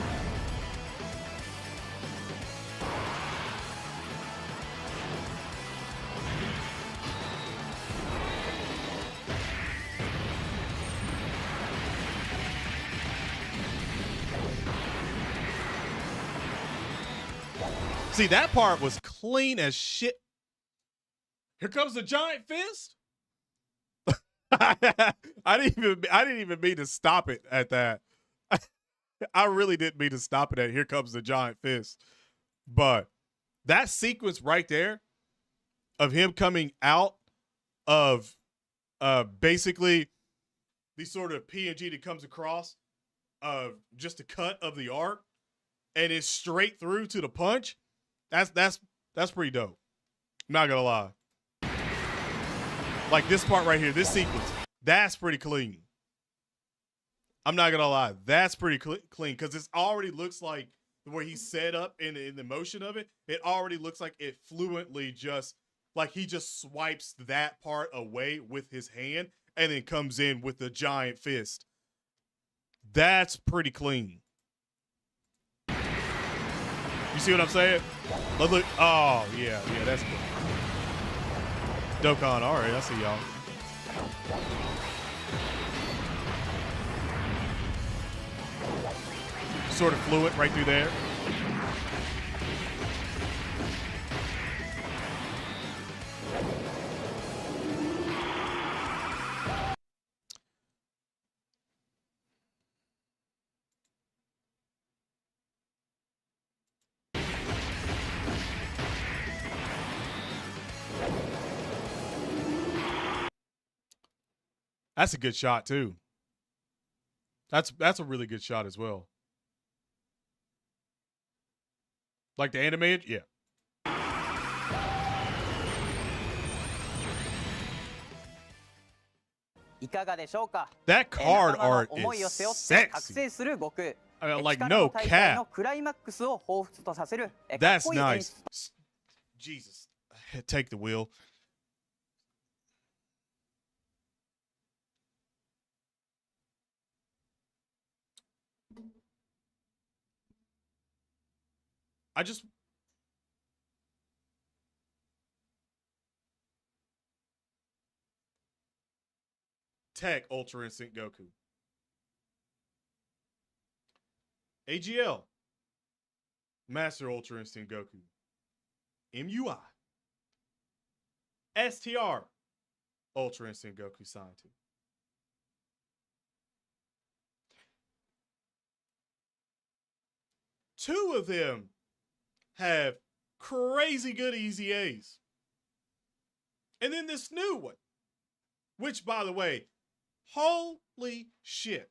See, that part was clean as shit. Here comes the giant fist. I didn't even mean to stop it at that. I really didn't mean to stop it at here comes the giant fist. But that sequence right there of him coming out of basically the sort of PNG that comes across of just a cut of the art and it's straight through to the punch. That's pretty dope. I'm not gonna lie. Like this part right here, this sequence, that's pretty clean. I'm not gonna lie, that's pretty clean because it already looks like the way he's set up in the motion of it. It already looks like it fluently just like he just swipes that part away with his hand and then comes in with the giant fist. That's pretty clean. You see what I'm saying? Look. Oh, yeah, that's good. Dokkan, all right, I see y'all. Sort of fluid right through there. That's a good shot too. That's a really good shot as well. Like the animated, yeah. That card art is sexy. Like no cap. That's nice. Jesus, take the wheel. I just Tech Ultra Instinct Goku. AGL Master Ultra Instinct Goku. MUI STR Ultra Instinct Goku signed to. Two of them have crazy good EZAs. And then this new one, which, by the way, holy shit.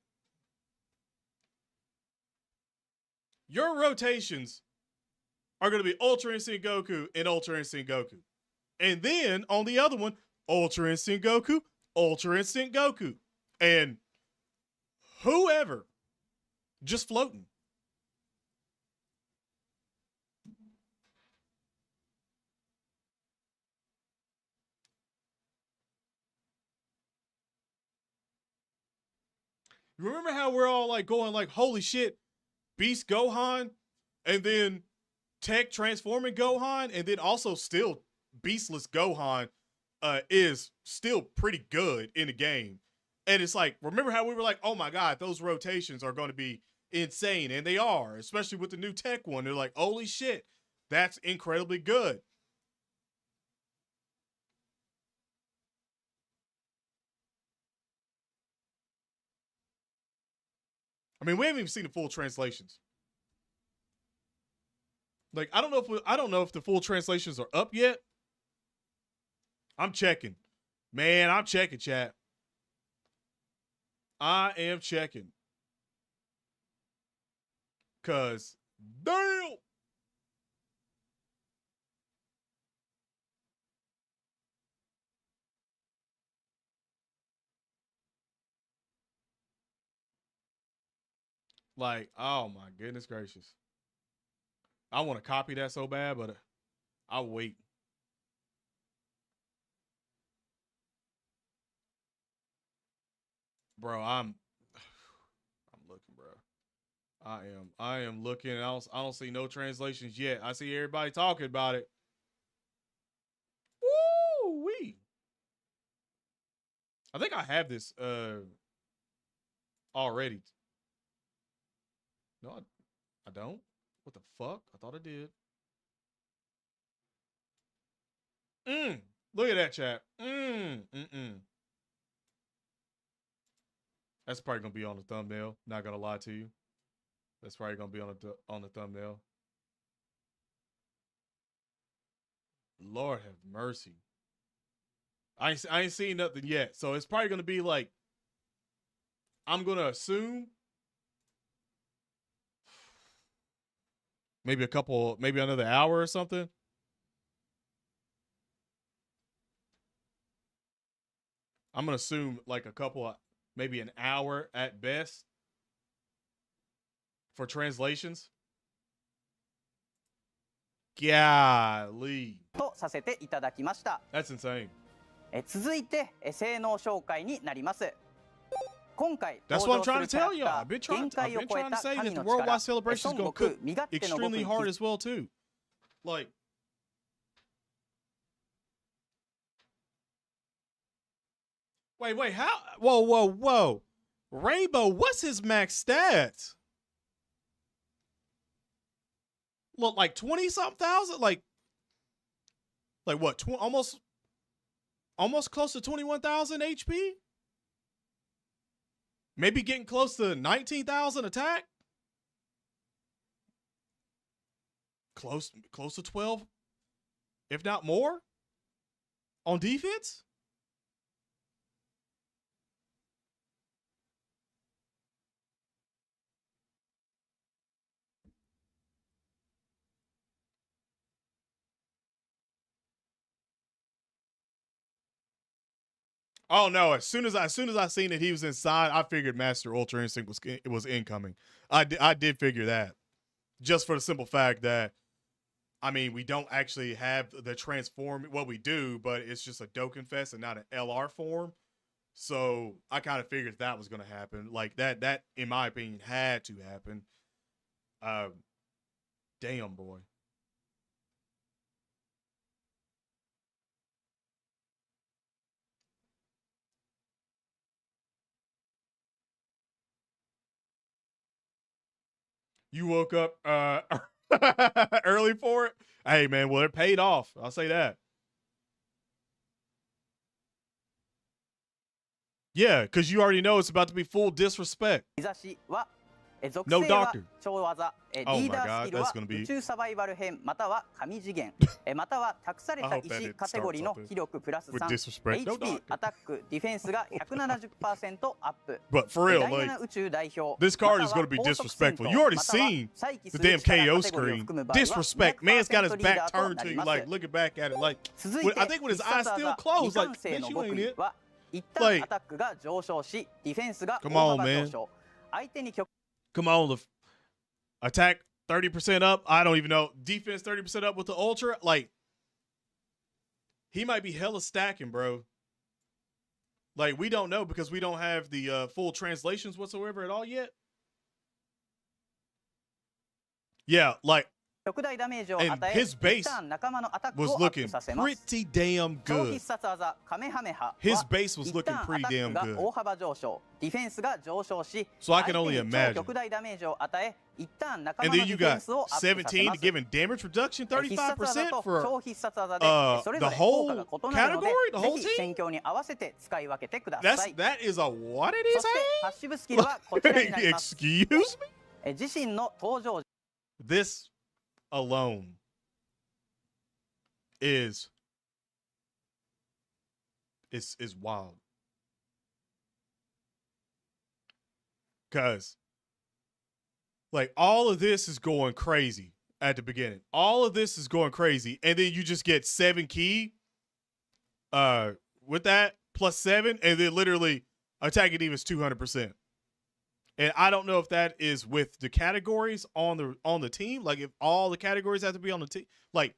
Your rotations are going to be Ultra Instinct Goku and Ultra Instinct Goku. And then on the other one, Ultra Instinct Goku, Ultra Instinct Goku. And whoever, just floating. Remember how we're all like going like, holy shit, Beast Gohan, and then Tech transforming Gohan, and then also still Beastless Gohan is still pretty good in the game. And it's like, remember how we were like, oh my God, those rotations are going to be insane. And they are, especially with the new Tech one. They're like, holy shit, that's incredibly good. I mean, we haven't even seen the full translations. Like, I don't know if the full translations are up yet. I'm checking. Man, I'm checking, chat. I am checking. Cause damn. Like, oh my goodness gracious. I want to copy that so bad, but I'll wait. Bro, I'm looking, bro. I am looking. I don't see no translations yet. I see everybody talking about it. Woo wee. I think I have this already. No, I don't. What the fuck? I thought I did. Look at that, chat. That's probably gonna be on the thumbnail. Not gonna lie to you. That's probably gonna be on the thumbnail. Lord have mercy. I ain't seen nothing yet, so it's probably gonna be like. I'm gonna assume maybe another hour or something. I'm gonna assume like maybe an hour at best for translations. Golly. とさせていただきました。 That's insane. 続いて性能紹介になります。今回 That's 登 what I'm 場す trying る to キャ tell ラ y'all. ク I've ター been 限界を trying 超え to た say 神 that の the worldwide 力 celebration is 孫 gonna 悟 cook 空身勝手の極 extremely 意 hard as well too. Like, wait, how? Whoa. Rainbow, what's his max stats? Look, like 20-something thousand? Like what? Almost close to 21,000 HP? Maybe getting close to 19,000 attack? Close to 12, if not more, on defense? Oh no! As soon as I seen that he was inside, I figured Master Ultra Instinct was incoming. I did figure that, just for the simple fact that, I mean, we don't actually have the transform. Well, we do, but it's just a Dokkan Fest and not an LR form. So I kind of figured that was going to happen. Like that, in my opinion, had to happen. Damn, boy. You woke up early for it? Hey, man, well, it paid off. I'll say that. Yeah, because you already know it's about to be full disrespect. No doctor. Oh my God, that's gonna be. 宇宙サバイバル編または神次元または託された石カテゴリーの気力プラス 3 HP アタックディフェンスが 170% アップ But for real, 第 like 7宇宙代表 this card is going to be disrespectful. You already seen the damn KO screen. Disrespect. Man's got his back turned to you, like looking back at it, like I think with his eyes still closed, like bitch, you ain't it. 一旦アタックが上昇しディフェンスが大 Come on, 幅 man. 上昇相手に極 Come on, attack 30% up. I don't even know. Defense 30% up with the Ultra. Like, he might be hella stacking, bro. Like, we don't know because we don't have the full translations whatsoever at all yet. Yeah, like, 極大ダメージを and 与え his base 一旦仲間のアタック was をアッ looking プさせます pretty damn 超 good. 必殺技カメハメハ His は base was 一 looking 旦ア pretty タッ damn クが good. 大幅上昇ディフェンスが上昇し So I can 相 only 手に超 imagine. 極大ダメージを与え一旦仲 And 間の then デ you ィフェン got スをアップさせま 17 す giving damage reduction 必殺技 35% と for 超必殺技でそれぞれ the 効果が whole 異なるので category, the ぜ whole ひ team. 戦況に合わせて使い分けてください That is a what it そ is, してパッシブスキルはこちらになります Excuse me? 自身の登場 This alone is wild. Cause like all of this is going crazy at the beginning. All of this is going crazy, and then you just get 7 key with that plus 7, and then literally attacking even 200%. And I don't know if that is with the categories on the team. Like if all the categories have to be on the team, like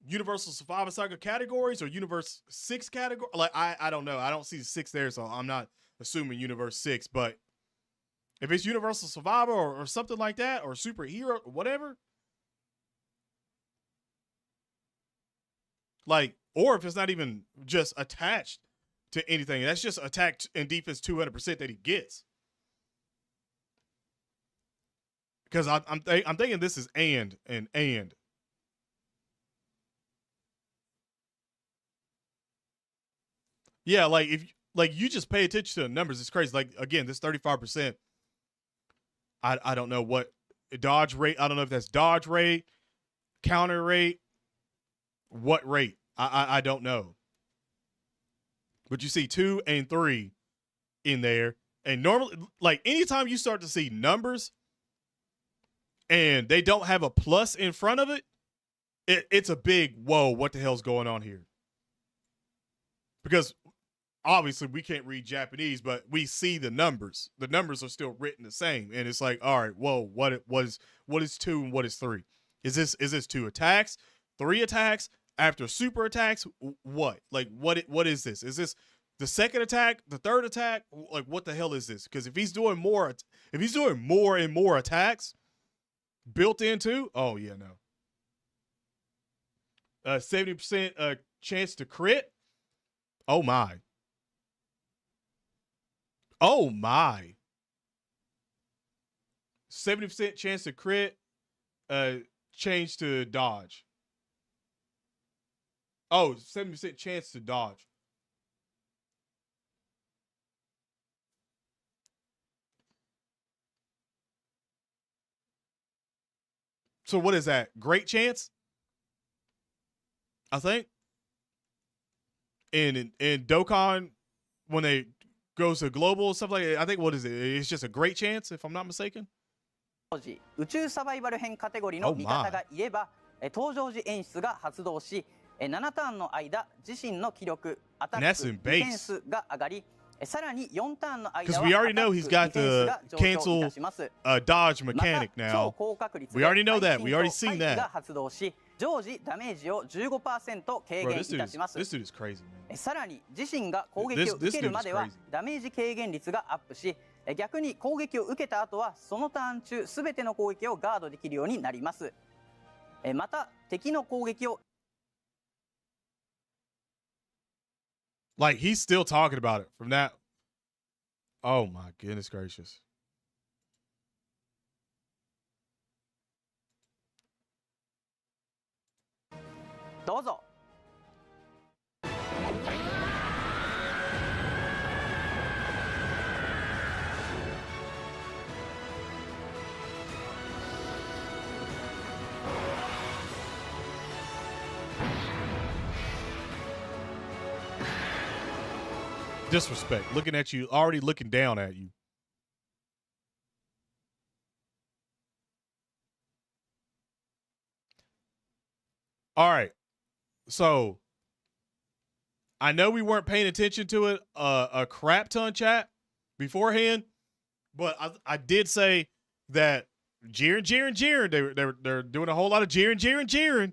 Universal Survivor Saga categories or Universe 6 category. Like I don't know. I don't see the 6 there, so I'm not assuming Universe 6. But if it's Universal Survivor or something like that, or superhero, or whatever, like, or if it's not even just attached to anything, that's just attack and defense 200% that he gets. Because I'm thinking this is and. Yeah, like if you just pay attention to the numbers, it's crazy. Like again, this 35%. I don't know what dodge rate. I don't know if that's dodge rate, counter rate, what rate. I don't know. But you see 2 and 3 in there, and normally, like anytime you start to see numbers and they don't have a plus in front of it, it's a big whoa. What the hell's going on here? Because obviously we can't read Japanese, but we see the numbers. The numbers are still written the same, and it's like, all right, whoa, what is 2 and what is 3? Is this 2 attacks, 3 attacks after super attacks? What? Like what is this? Is this the second attack, the third attack? Like what the hell is this? Because if he's doing more and more attacks built into, oh yeah, no. 70% chance to crit. Oh my. Oh my. 70% chance to crit, change to dodge. Oh, 70% chance to dodge. So what is that? Great chance? I think. In Dokkan, when they goes to global stuff like that, I think, what is it? It's just a great chance, if I'm not mistaken. 宇宙サバイバル編カテゴリーの味方がいれば、登場時演出が発動し、7ターンの間自身の気力、アタック、ディフェンスが上がり、さらに4ターンの間はアタック、ディフェンスが上昇いたします。 dodge mechanic now. 超高確率で We already know that. 背 We already 筋 seen と回避 that. が発動し、常時ダメージを 15% 軽 Bro, 減いたします。 this dude is crazy, man. さらに自身が攻撃を受けるまではダメージ軽減率がアップし、逆に攻撃を受けた後はそのターン中すべての攻撃をガードできるようになります。また敵の攻撃を Like he's still talking about it from that. Oh my goodness gracious. どうぞ。Disrespect. Looking at you, already looking down at you. All right. So I know we weren't paying attention to it a crap ton, chat, beforehand, but I did say that Jiren. They're doing a whole lot of Jiren.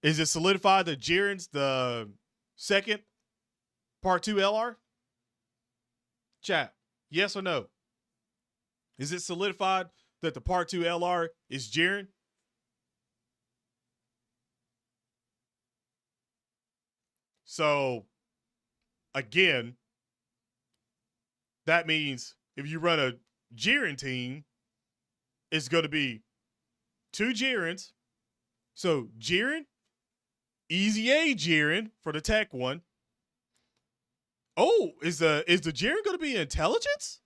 Is it solidified that Jiren's the second Part 2 LR? Chat, yes or no? Is it solidified that the Part 2 LR is Jiren? So, again, that means if you run a Jiren team, it's going to be 2 Jirens. So, Jiren, Easy A Jiren for the tech one. Oh, is the Jiren going to be intelligence?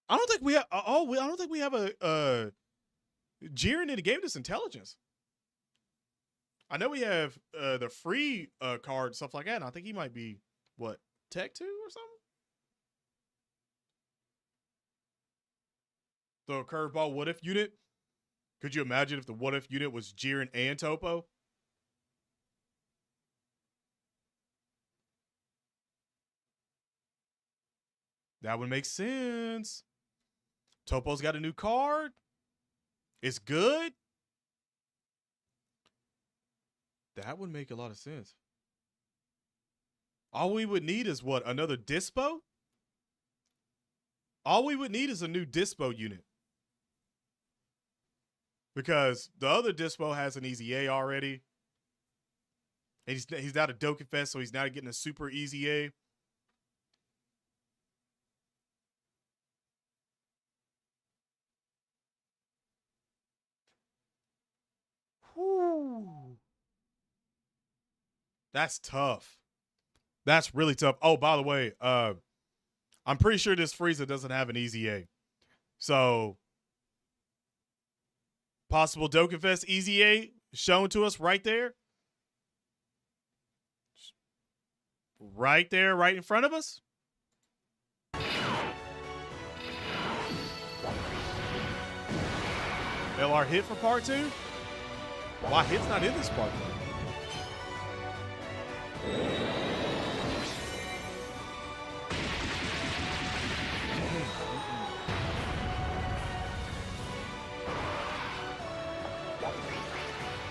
I don't think we have. I don't think we have a Jiren in the game that's intelligence. I know we have the free card and stuff like that. And I think he might be what, Tech 2 or something. The curveball what if unit. Could you imagine if the what if unit was Jiren and Topo? That would make sense. Topo's got a new card. It's good. That would make a lot of sense. All we would need is what? Another dispo? All we would need is a new dispo unit. Because the other dispo has an easy A already. And he's not a Dokkan Fest, so he's not getting a super easy A. Whew. That's tough. That's really tough. Oh, by the way, I'm pretty sure this Frieza doesn't have an easy A. So, possible Dokkan Fest easy A shown to us right there. Right there, right in front of us. LR hit for part 2? Why hit's not in this part 2?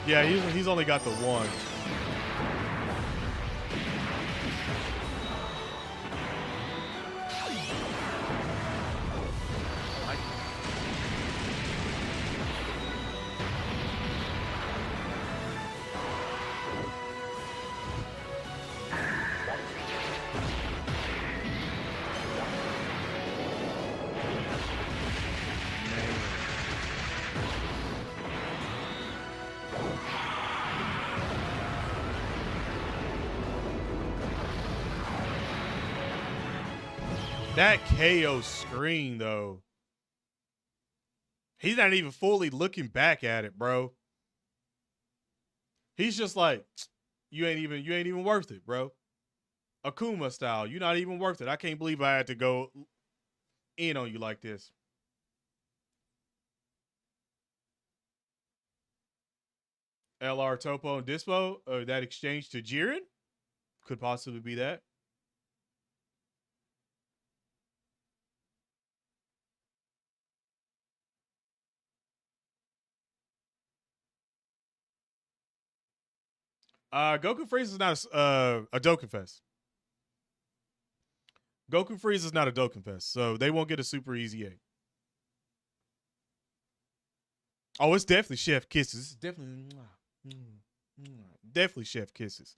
Yeah, he's only got the one. That KO screen, though. He's not even fully looking back at it, bro. He's just like, you ain't even worth it, bro. Akuma style, you're not even worth it. I can't believe I had to go in on you like this. LR Topo and Dispo, that exchange to Jiren could possibly be that. Goku Frieza is not a Dokkan Fest. Goku Frieza is not a Dokkan Fest, so they won't get a super easy A. Oh, it's definitely Chef Kisses. It's definitely Chef Kisses.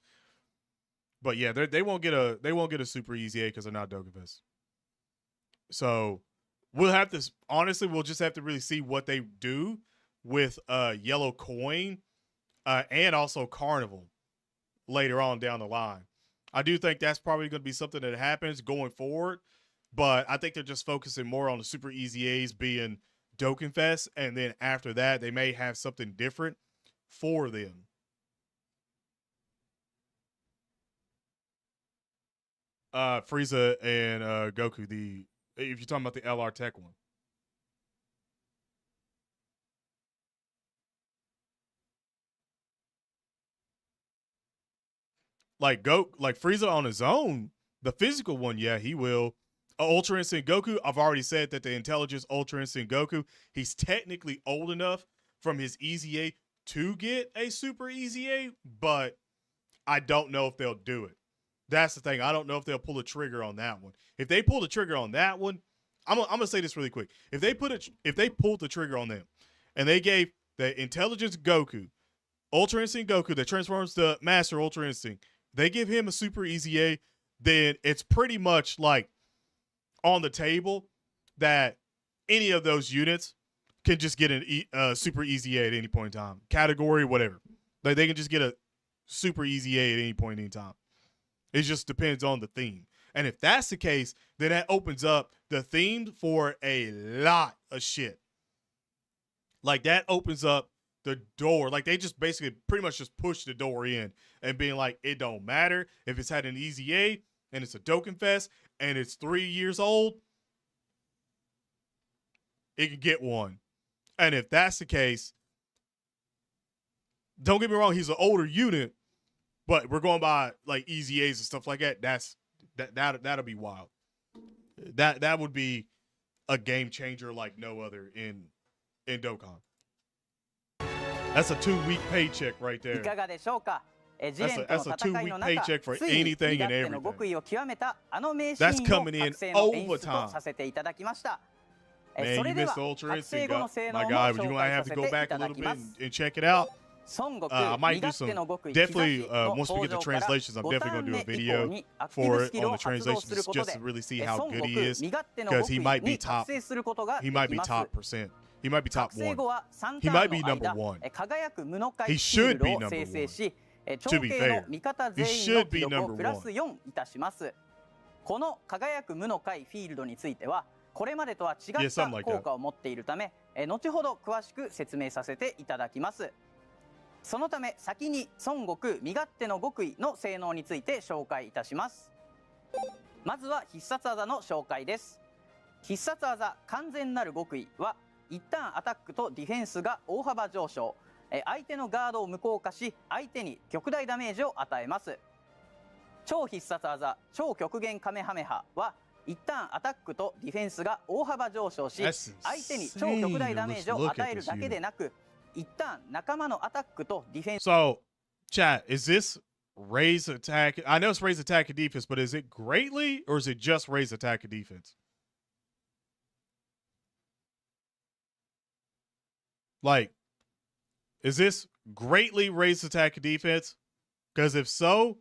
But yeah, they won't get a super easy A because they're not Dokkan Fest. So we'll just have to really see what they do with Yellow Coin and also Carnival later on down the line. I do think that's probably going to be something that happens going forward, but I think they're just focusing more on the super easy A's being Dokkan Fest, and then after that, they may have something different for them. Frieza and Goku, if you're talking about the LR Tech one. Like Frieza on his own, the physical one, yeah, he will. Ultra Instinct Goku, I've already said that the intelligence Ultra Instinct Goku, he's technically old enough from his easy A to get a super easy A, but I don't know if they'll do it. That's the thing. I don't know if they'll pull a trigger on that one. If they pull the trigger on that one, I'm gonna say this really quick. If they pulled the trigger on them and they gave the intelligence Goku, Ultra Instinct Goku that transforms to Master Ultra Instinct, they give him a super easy A, then it's pretty much like on the table that any of those units can just get a super easy A at any point in time. Category, whatever. Like they can just get a super easy A at any point in time. It just depends on the theme. And if that's the case, then that opens up the theme for a lot of shit. Like that opens up the door. Like they just basically pretty much just push the door in and being like, it don't matter if it's had an easy A and it's a Dokkan Fest and it's 3 years old, it can get one. And if that's the case, don't get me wrong, he's an older unit, but we're going by like easy A's and stuff like that. That'll be wild. That would be a game changer like no other in Dokkan. That's a 2-week paycheck right い there. かがでしょうか。ジレンと That's の a 戦い 2-week の中、 paycheck for ついに anything 身 and 勝手の極 everything. 意を極めたあの名シー That's ンを coming in 覚醒の演出 overtime. とさせていただきました。 Man, そ you れで missed は the Ultra 覚醒 Instinct. 後の性能 My も God, 紹 you're gonna 介 have さ to せ go てい back た a だ little き bit ま and す。 check it out. 孫悟 I 空 might 身 do 勝手 some の極意 definitely 東の once we get the 登場から translations. I'm 5 definitely ター gonna ン do 目 a 以降 video にアクティ for ブ it スキル on を the 発動 translations すること just で to really see 孫 how 悟 good he 空 is 身勝手の because 極 he 意 might be に top. 達成することがで He き might be ます。 top percent. He might be top 覚醒 one. 後は3 He タ might ー be ンの number 間 one. 輝く無の He 回シー should ル be ドを生成 number し To 長 be 兄 fair, の味方 he 全員 should の be 記録を number プラス one. 4いたします。この輝く無の回フィールドについてはこれまでとは違 Yeah, った something like that. 効果を持っているため後ほど詳しく説明させていただきます。そのため先に孫悟空身勝手の極意の性能について紹介いたします。まずは必殺技の紹介です。必殺技完全なる極意は一旦アタックとディフェンスが大幅上昇、相手のガードを無効化し相手に極大ダメージを与えます。超必殺技超極限カメハメハは一旦アタックとディフェンスが大幅上昇し That's 相手に超極大ダメージを与えるだけでなく一旦仲間のアタックとディフェンス So, chat, is this raise attack? I know it's raise attack and defense, but is it greatly or is it just raise attack and defense? Like, is this greatly raise attack and defense? Because if so,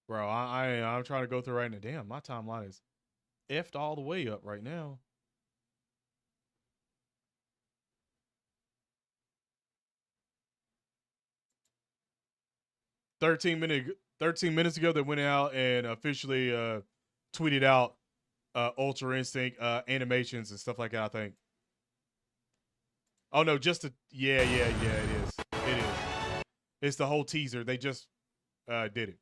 bro, I'm trying to go through right now. Damn, my timeline is effed all the way up right now. Thirteen minutes ago, they went out and officially tweeted out Ultra Instinct animations and stuff like that, I think. Oh no, just a yeah, it is. It is. It's the whole teaser. They just did it.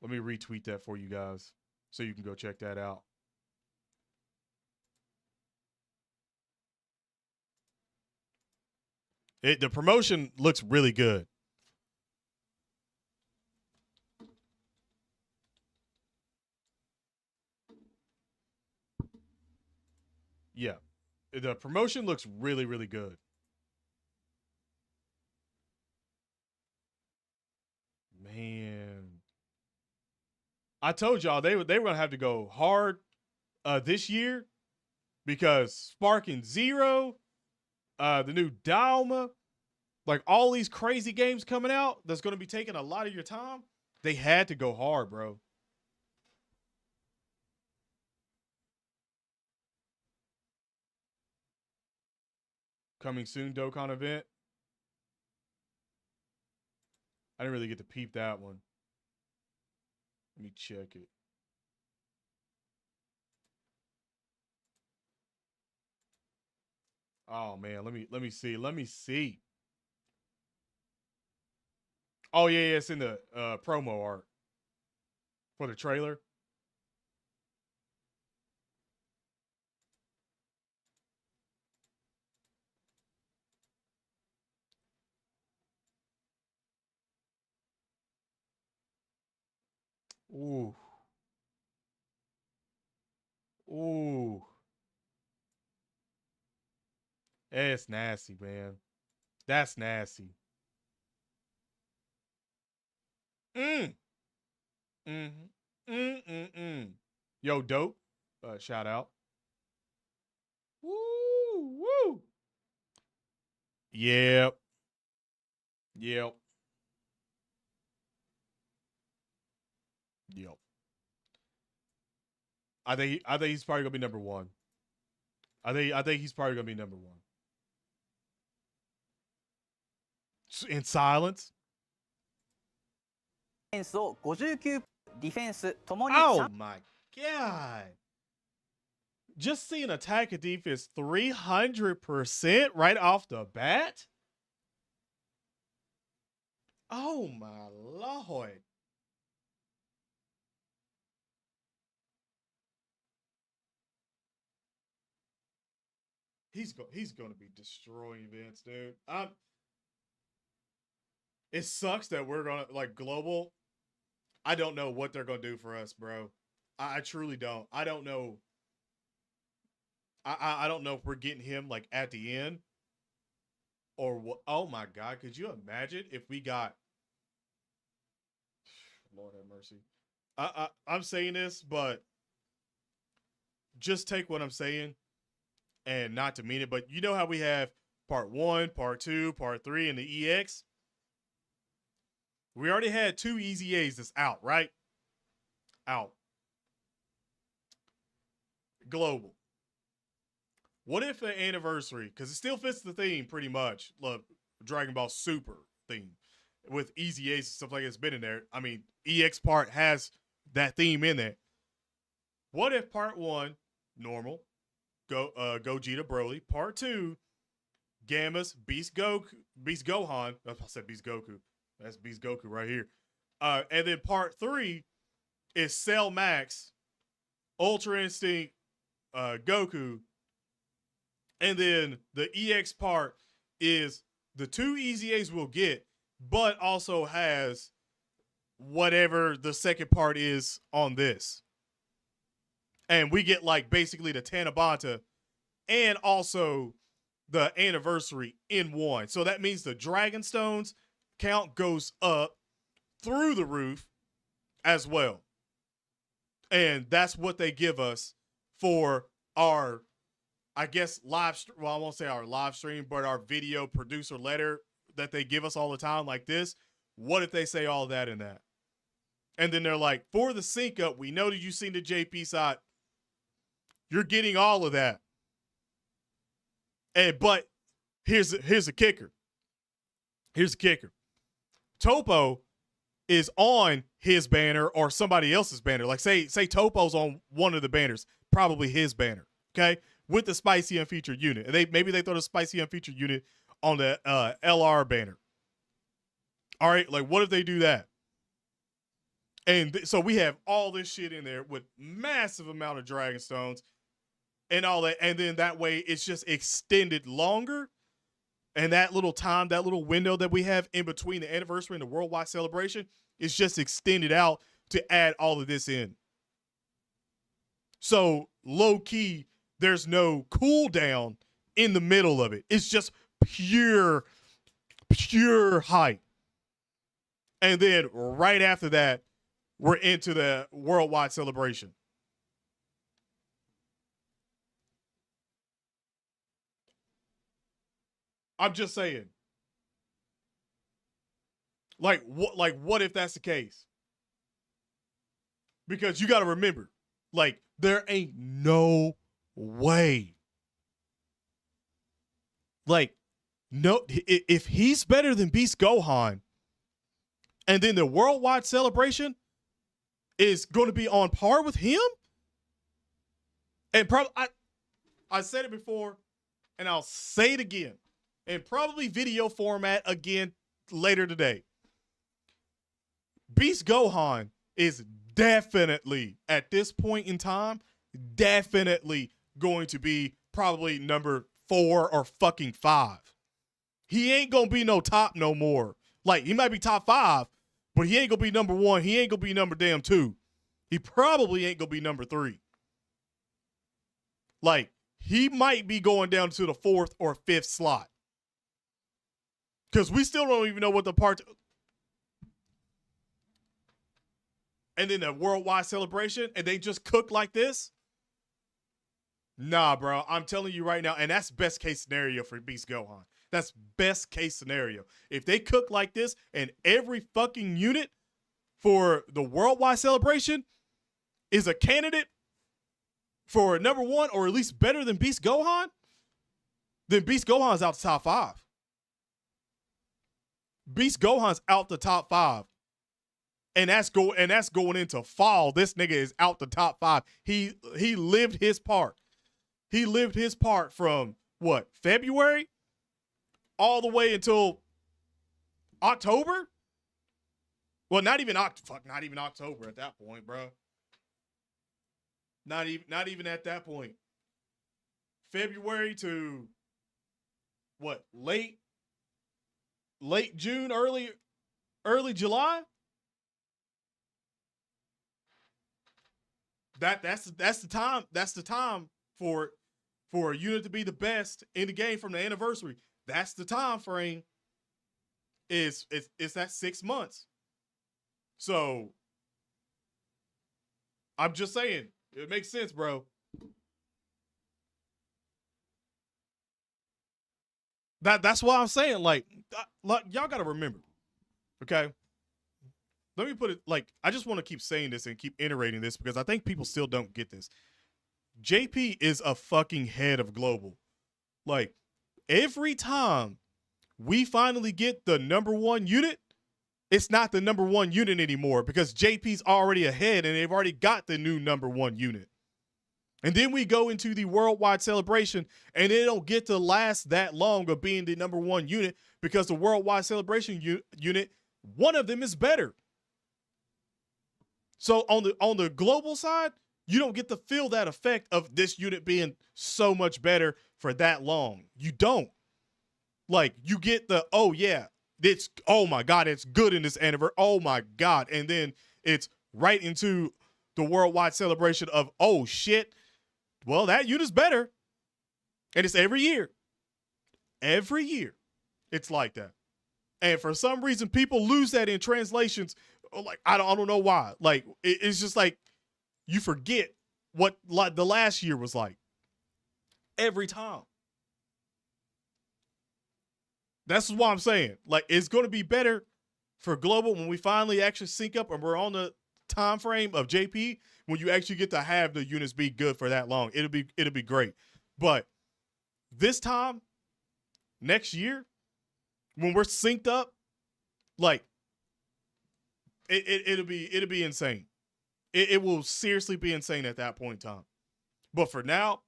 Let me retweet that for you guys so you can go check that out. The promotion looks really good. Yeah. The promotion looks really, really good. Man. I told y'all they were going to have to go hard this year because Sparking Zero, the new Dalma, like all these crazy games coming out that's going to be taking a lot of your time. They had to go hard, bro. Coming soon, Dokkan event. I didn't really get to peep that one. Let me check it. Oh man, let me see. Let me see. Oh yeah, it's in the promo art for the trailer. Ooh. Ooh. It's nasty, man. That's nasty. Yo, dope. Shout out. Woo. Yep. Yep. I think he's probably gonna be number one. I think he's probably gonna be number one. In silence. ディフェンスを59ディフェンスともに Oh my god. Just seeing attack and defense 300% right off the bat? Oh my lord. He's going to be destroying Vince, dude. It sucks that we're gonna like global. I don't know what they're gonna do for us, bro. I truly don't. I don't know. I don't know if we're getting him like at the end or what. Oh my god, could you imagine if we got? Lord have mercy. I'm saying this, but just take what I'm saying and not to mean it. But you know how we have part 1, part 2, part 3, and the EX. We already had 2 Easy A's that's out, right? Out. Global. What if an anniversary, because it still fits the theme pretty much, look, Dragon Ball Super theme, with Easy A's and stuff like it's been in there. I mean, EX part has that theme in there. What if part 1, normal, Gogeta Broly, part 2, Gamma's Beast Gohan. I said Beast Goku. That's Beast Goku right here. And then part 3 is Cell Max, Ultra Instinct, Goku. And then the EX part is the 2 Easy A's we'll get, but also has whatever the second part is on this. And we get like basically the Tanabata and also the anniversary in one. So that means the Dragon Stones count goes up through the roof as well. And that's what they give us for our, I guess, well, I won't say our live stream, but our video producer letter that they give us all the time like this. What if they say all that in that? And then they're like, for the sync up, we know that you've seen the JP side. You're getting all of that. But here's a kicker. Here's the kicker. Topo is on his banner or somebody else's banner. Like say Topo's on one of the banners, probably his banner, okay? With the Spicy Unfeatured unit. And maybe they throw the Spicy Unfeatured unit on the LR banner. All right, like what if they do that? And so we have all this shit in there with massive amount of Dragon Stones and all that. And then that way it's just extended longer. And that little time, that little window that we have in between the anniversary and the worldwide celebration is just extended out to add all of this in. So low key, there's no cooldown in the middle of it. It's just pure hype. And then right after that, we're into the worldwide celebration. I'm just saying. Like what if that's the case? Because you got to remember, like there ain't no way. Like no, if he's better than Beast Gohan, and then the worldwide celebration is going to be on par with him, and probably I said it before, and I'll say it again. And probably video format again later today. Beast Gohan is definitely, at this point in time, definitely going to be probably number 4 or fucking 5. He ain't going to be no top no more. Like, he might be top 5, but he ain't going to be number 1. He ain't going to be number damn 2. He probably ain't going to be number 3. Like, he might be going down to the 4th or 5th slot. Because we still don't even know what the part. And then the worldwide celebration, and they just cook like this? Nah, bro. I'm telling you right now, and that's best case scenario for Beast Gohan. That's best case scenario. If they cook like this, and every fucking unit for the worldwide celebration is a candidate for number 1, or at least better than Beast Gohan, then Beast Gohan's out the top 5. Beast Gohan's out the top 5. And that's going into fall. This nigga is out the top 5. He lived his part. He lived his part from what, February? All the way until October? Well, not even October at that point, bro. Not even at that point. February to what? Late June, early July. That's the time. That's the time for a unit to be the best in the game from the anniversary. That's the time frame. It's that 6 months. So I'm just saying, it makes sense, bro. That's why I'm saying, like y'all gotta remember, okay? Let me put it like, I just want to keep saying this and keep iterating this because I think people still don't get this. JP is a fucking head of global. Like, every time we finally get the number one unit, it's not the number one unit anymore because JP's already ahead and they've already got the new number one unit. And then we go into the worldwide celebration and they don't get to last that long of being the number one unit because the worldwide celebration unit, one of them is better. So on the global side, you don't get to feel that effect of this unit being so much better for that long. You don't. Like, you get the, oh yeah, it's, oh my God, it's good in this anniversary. Oh my God. And then it's right into the worldwide celebration of, oh shit, well, that unit's better. And it's every year. Every year. It's like that. And for some reason, people lose that in translations. Like, I don't know why. Like, it's just like you forget what like the last year was like. Every time. That's what I'm saying. Like, it's going to be better for global when we finally actually sync up and we're on the time frame of JP, when you actually get to have the units be good for that long. It'll be great. But this time next year, when we're synced up, like, it'll be insane. It will seriously be insane at that point in time. But for now,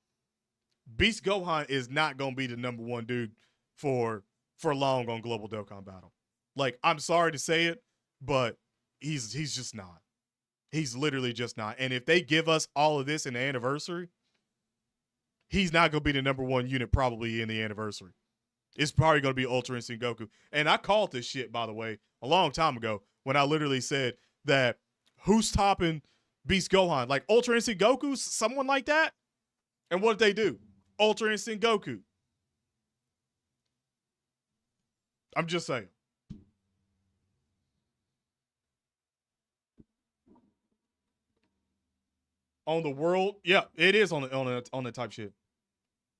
Beast Gohan is not gonna be the number one dude for long on Global Dokkan Battle. Like, I'm sorry to say it, but he's just not. He's literally just not. And if they give us all of this in the anniversary, he's not gonna be the number one unit probably in the anniversary. It's probably gonna be Ultra Instinct Goku. And I called this shit, by the way, a long time ago when I literally said that who's topping Beast Gohan? Like, Ultra Instinct Goku, someone like that? And what did they do? Ultra Instinct Goku. I'm just saying. On the world, yeah, it is on the type shit.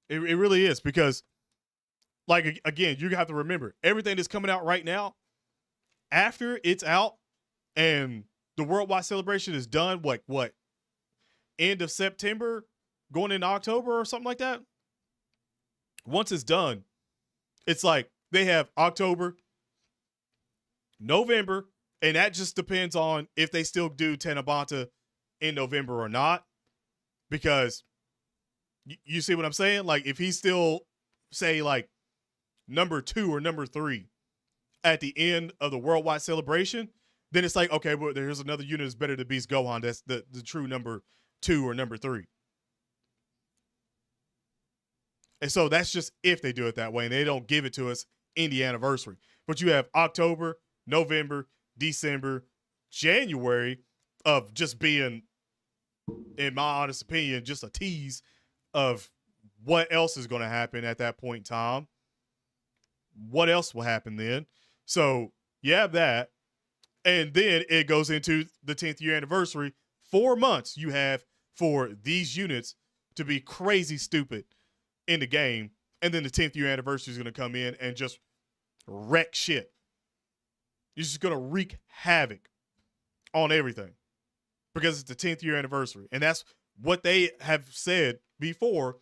It really is, because, like, again, you have to remember, everything that's coming out right now, after it's out and the worldwide celebration is done, what end of September, going into October or something like that. Once it's done, it's like they have October, November, and that just depends on if they still do Tanabata in November or not. Because you see what I'm saying? Like, if he's still, say, like, number 2 or number 3 at the end of the worldwide celebration, then it's like, okay, well, there's another unit that's better than Beast Gohan. That's the true number 2 or number 3. And so that's just if they do it that way, and they don't give it to us in the anniversary. But you have October, November, December, January of just being, in my honest opinion, just a tease of what else is going to happen at that point in time. What else will happen then? So you have that. And then it goes into the 10th year anniversary. 4 months you have for these units to be crazy stupid in the game. And then the 10th year anniversary is going to come in and just wreck shit. You're just going to wreak havoc on everything because it's the 10th year anniversary. And that's what they have said before,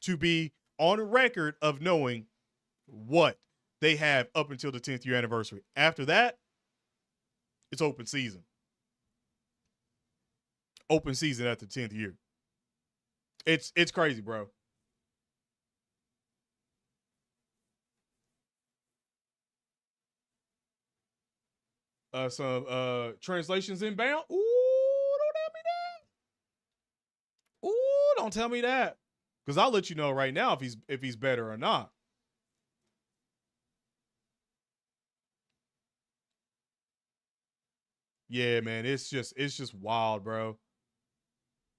to be on record of knowing what they have up until the 10th year anniversary. After that, it's open season. Open season at the 10th year. It's crazy, bro. Some translations inbound. Ooh, don't tell me that. Ooh, don't tell me that. Because I'll let you know right now if he's better or not. Yeah, man, it's just wild, bro.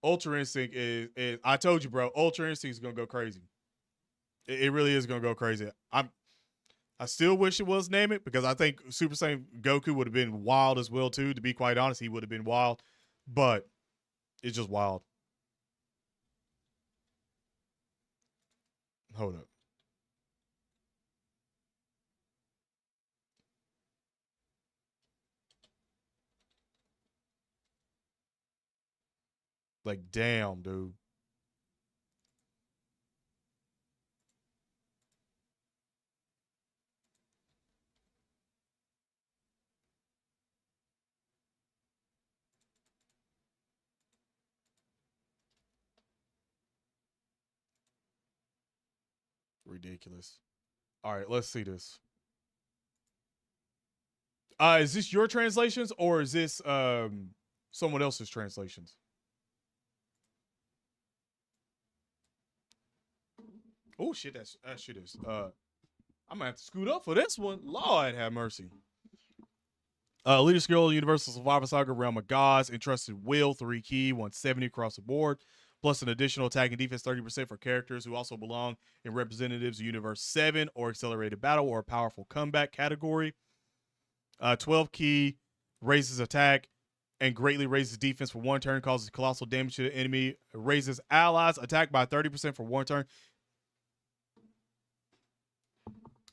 Ultra Instinct is I told you, bro. Ultra Instinct is gonna go crazy. It really is gonna go crazy. I still wish it was Name It, because I think Super Saiyan Goku would have been wild as well too. To be quite honest, he would have been wild, but it's just wild. Hold up. Like, damn, dude. Ridiculous. All right, let's see this. Is this your translations or is this someone else's translations? Oh shit, that shit is. I'm gonna have to scoot up for this one. Lord have mercy. Leader skill, Universal Survivor Saga, Realm of Gods, entrusted will, 3 key, 170 across the board, plus an additional attack and defense 30% for characters who also belong in Representatives Universe 7 or Accelerated Battle or Powerful Comeback category. 12 key, raises attack and greatly raises defense for 1 turn, causes colossal damage to the enemy, raises allies attack by 30% for 1 turn.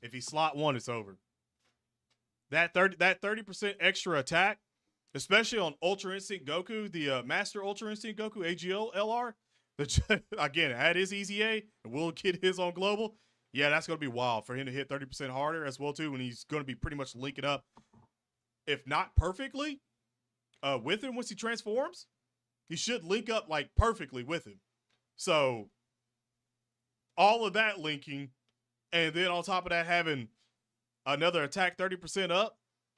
If he slot 1, it's over. That 30% extra attack, especially on Ultra Instinct Goku, the Master Ultra Instinct Goku AGL LR, again, had his EZA and will get his on global. Yeah, that's going to be wild for him to hit 30% harder as well too, when he's going to be pretty much linking up, if not perfectly, with him once he transforms. He should link up like perfectly with him. So all of that linking, and then on top of that having another attack 30% up,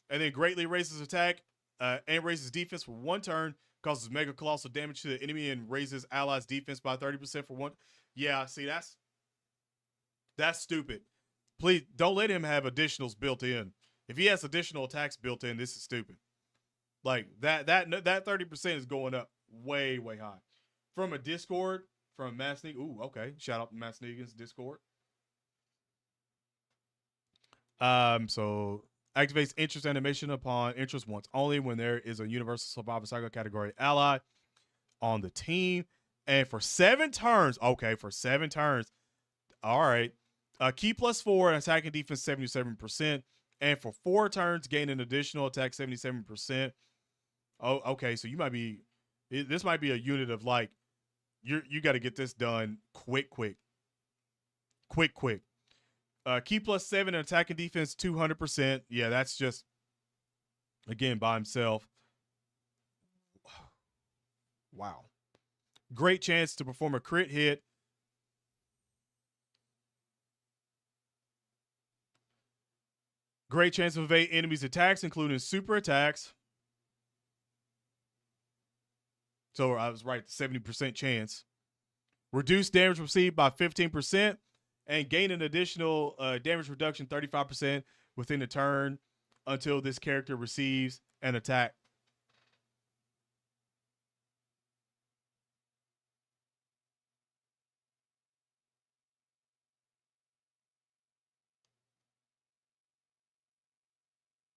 and then greatly raises attack and raises defense for 1 turn, causes mega colossal damage to the enemy, and raises allies defense by 30% for 1. Yeah, see, that's stupid. Please don't let him have additionals built in. If he has additional attacks built in, this is stupid. Like that 30% is going up way high. From a Discord, from Mass Negan. Ooh, okay. Shout out to Mass Negan's Discord. So activates interest animation upon interest once only when there is a Universal Survivor Saga category ally on the team. And for 7 turns, okay, for 7 turns, all right. Key +4 and attack and defense 77%. And for 4 turns, gain an additional attack 77%. Oh, okay. So you might be, this might be a unit of like, you got to get this done quick. Key +7 and attack and defense 200%. Yeah, that's just, again, by himself. Wow. Great chance to perform a crit hit. Great chance to evade enemies' attacks, including super attacks. So I was right, 70% chance. Reduce damage received by 15%. And gain an additional damage reduction 35% within a turn until this character receives an attack.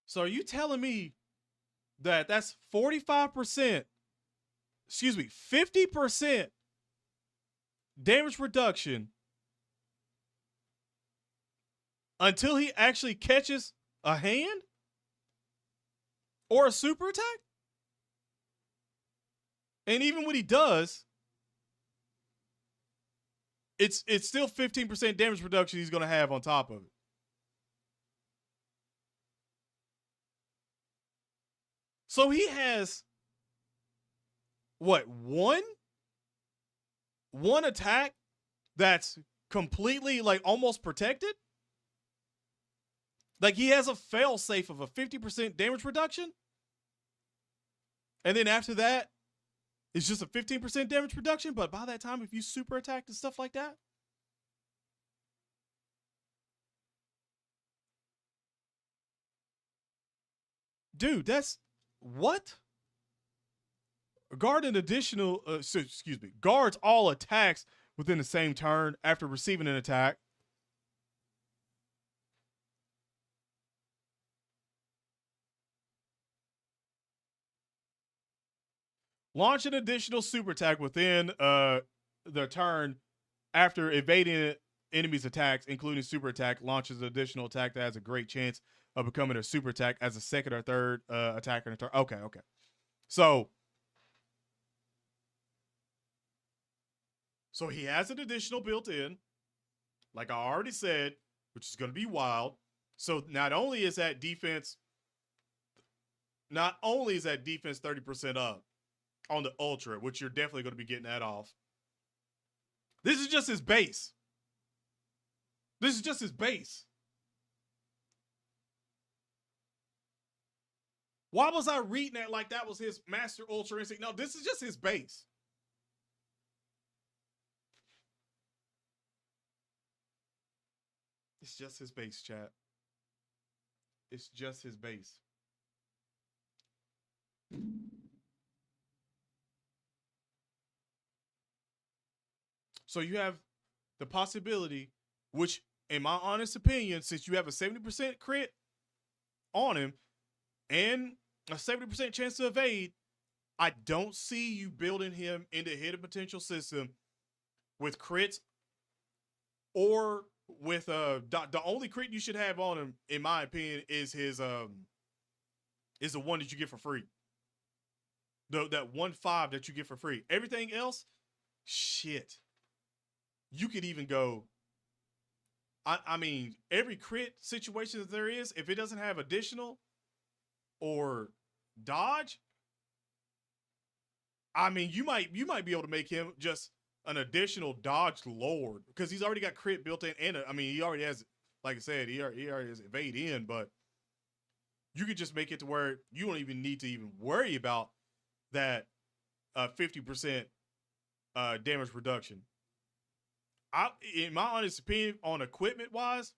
So are you telling me that that's 45%, 50% damage reduction until he actually catches a hand or a super attack? And even when he does, it's still 15% damage reduction he's going to have on top of it. So he has, what, one attack that's completely, like, almost protected? Like, he has a fail safe of a 50% damage reduction. And then after that, it's just a 15% damage reduction. But by that time, if you super attacked and stuff like that, dude, that's what? Guard an additional, guards all attacks within the same turn after receiving an attack. Launch an additional super attack within the turn after evading enemy's attacks, including super attack. Launches an additional attack that has a great chance of becoming a super attack as a second or third attacker in a turn. Okay. So he has an additional built in, like I already said, which is going to be wild. So not only is that defense 30% up on the Ultra, which you're definitely going to be getting that off. This is just his base. Why was I reading that like that was his Master Ultra Instinct? No, this is just his base. It's just his base, chat. It's just his base. So you have the possibility, which in my honest opinion, since you have a 70% crit on him and a 70% chance to evade, I don't see you building him into hidden potential system with crits or with the only crit you should have on him, in my opinion, is his is the one that you get for free. That 1/5 that you get for free. Everything else, shit. You could even go. I mean, every crit situation that there is, if it doesn't have additional or dodge, I mean, you might be able to make him just an additional dodge lord because he's already got crit built in, and I mean, he already has, like I said, he already has evade in, but you could just make it to where you don't even need to even worry about that 50% damage reduction. In my honest opinion, on equipment wise,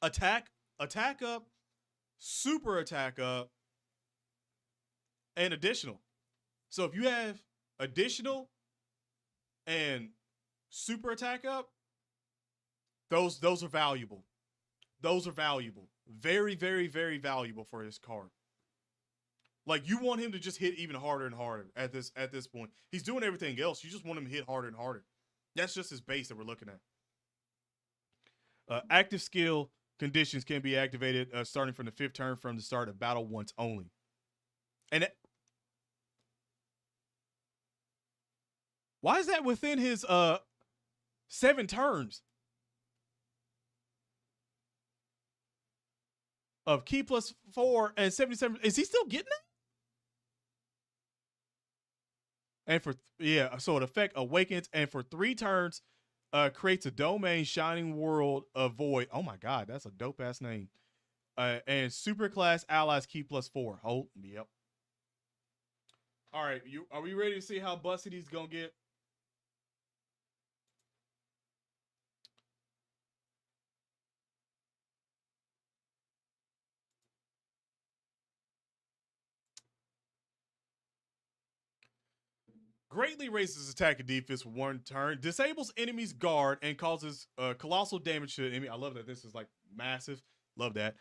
attack up, super attack up, and additional. So if you have additional and super attack up, those are valuable. Those are valuable. Very, very, very valuable for his card. Like, you want him to just hit even harder and harder at this point. He's doing everything else. You just want him to hit harder and harder. That's just his base that we're looking at. Active skill conditions can be activated starting from the 5th turn from the start of battle once only. And why is that within his 7 turns of key +4 and 77? Is he still getting that? And so it effect awakens, and for 3 turns, creates a domain shining world of void. Oh my god, that's a dope ass name. And super class allies key +4. Oh, yep. All right, are we ready to see how busted he's gonna get? Greatly raises attack and defense for 1 turn, disables enemy's guard, and causes colossal damage to the enemy. I love that this is like massive. Love that.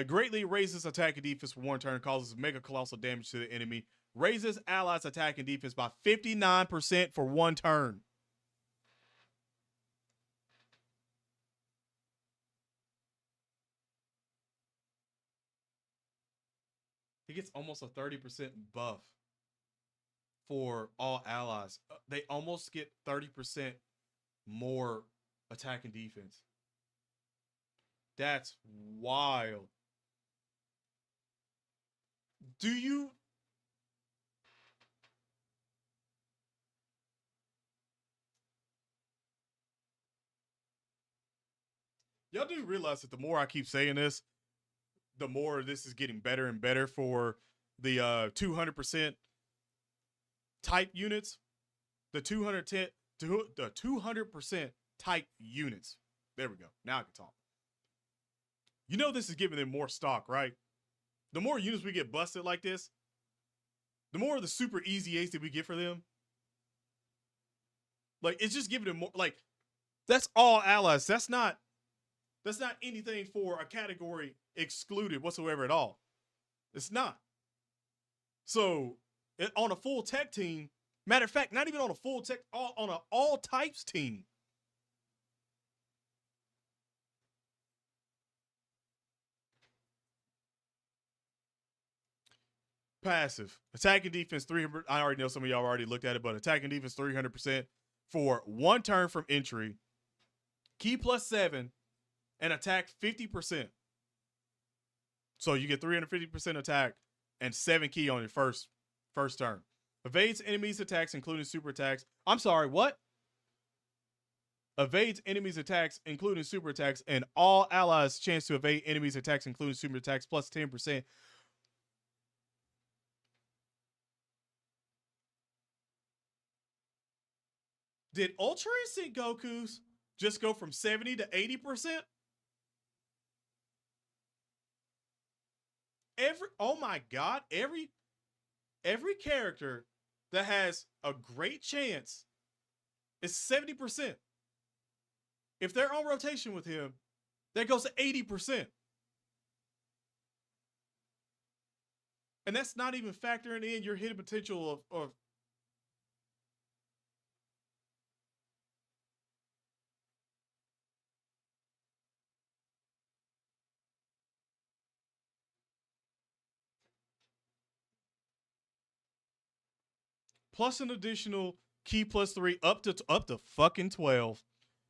Greatly raises attack and defense for 1 turn, causes mega colossal damage to the enemy. Raises allies' attack and defense by 59% for 1 turn. He gets almost a 30% buff for all allies. They almost get 30% more attack and defense. That's wild. Do you... Y'all do realize that the more I keep saying this, the more this is getting better and better for the 200% type units, the 200% type units. There we go. Now I can talk. You know this is giving them more stock, right? The more units we get busted like this, the more of the super easy ace that we get for them. Like, it's just giving them more. Like, that's all allies. That's not anything for a category excluded whatsoever at all. It's not. So on a full tech team, matter of fact, not even on a full tech, on an all types team. Passive. Attack and defense 300. I already know some of y'all already looked at it, but attack and defense 300% for 1 turn from entry. Key +7 and attack 50%. So you get 350% attack and 7 key on your first turn. Evades enemies' attacks, including super attacks. I'm sorry, what? Evades enemies' attacks, including super attacks, and all allies' chance to evade enemies' attacks, including super attacks, plus 10%. Did Ultra Instinct Goku's just go from 70 to 80%? Oh my God, every character that has a great chance is 70%. If they're on rotation with him, that goes to 80%. And that's not even factoring in your hidden potential of plus an additional key +3 up to fucking 12,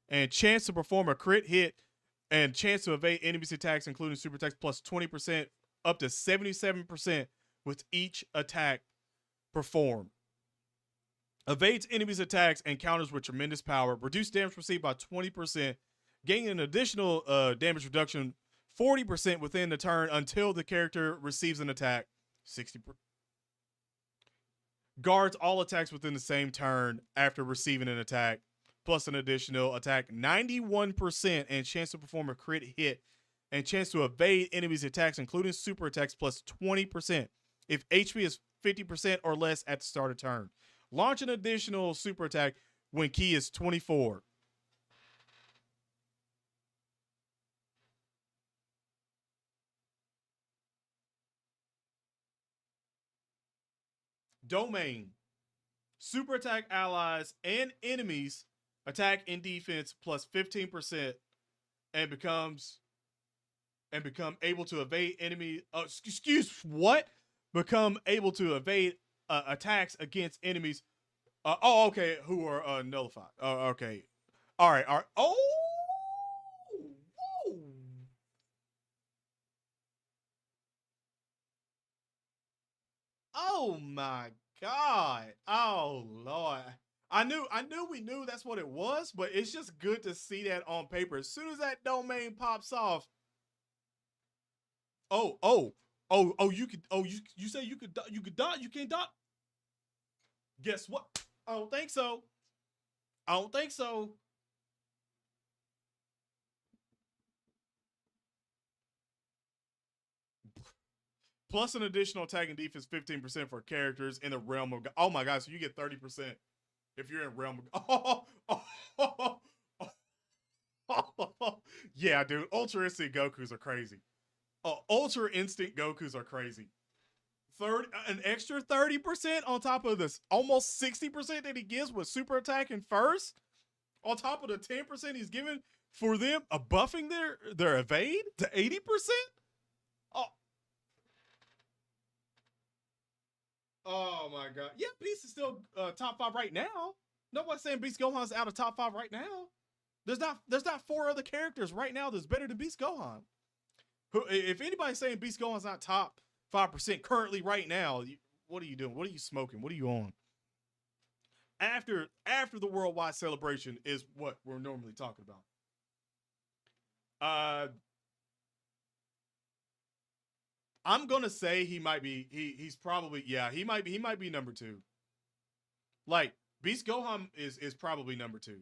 and chance to perform a crit hit and chance to evade enemies' attacks, including super attacks, plus 20% up to 77% with each attack performed. Evades enemies' attacks and counters with tremendous power. Reduce damage received by 20%. Gain an additional damage reduction 40% within the turn until the character receives an attack. 60%. Guards all attacks within the same turn after receiving an attack, plus an additional attack 91% and chance to perform a crit hit and chance to evade enemies' attacks, including super attacks, plus 20% if HP is 50% or less at the start of turn. Launch an additional super attack when key is 24. Domain. Super attack allies and enemies attack and defense plus 15% and become able to evade enemy. Become able to evade attacks against enemies. Okay, who are nullified. Okay, all right. Oh, whoa. Oh my God. Oh Lord. I knew we knew that's what it was, but it's just good to see that on paper. As soon as that domain pops off. You say you could dot, you can't dot? Guess what? I don't think so. Plus an additional attack and defense 15% for characters in the realm of. Oh my God! So you get 30% if you're in realm of. Yeah, dude. Ultra Instinct Gokus are crazy. Ultra Instinct Gokus are crazy. An extra 30% on top of this almost 60% that he gives with super attack and first, on top of the 10% he's given for them buffing their evade to 80%. Oh my God. Yeah, Beast is still top 5 right now. Nobody's saying Beast Gohan's out of top 5 right now. There's not 4 other characters right now that's better than Beast Gohan. If anybody's saying Beast Gohan's not top 5% currently right now, what are you doing? What are you smoking? What are you on? After the worldwide celebration is what we're normally talking about. I'm gonna say he might be. He's probably he might be number 2. Like Beast Gohan is probably number 2.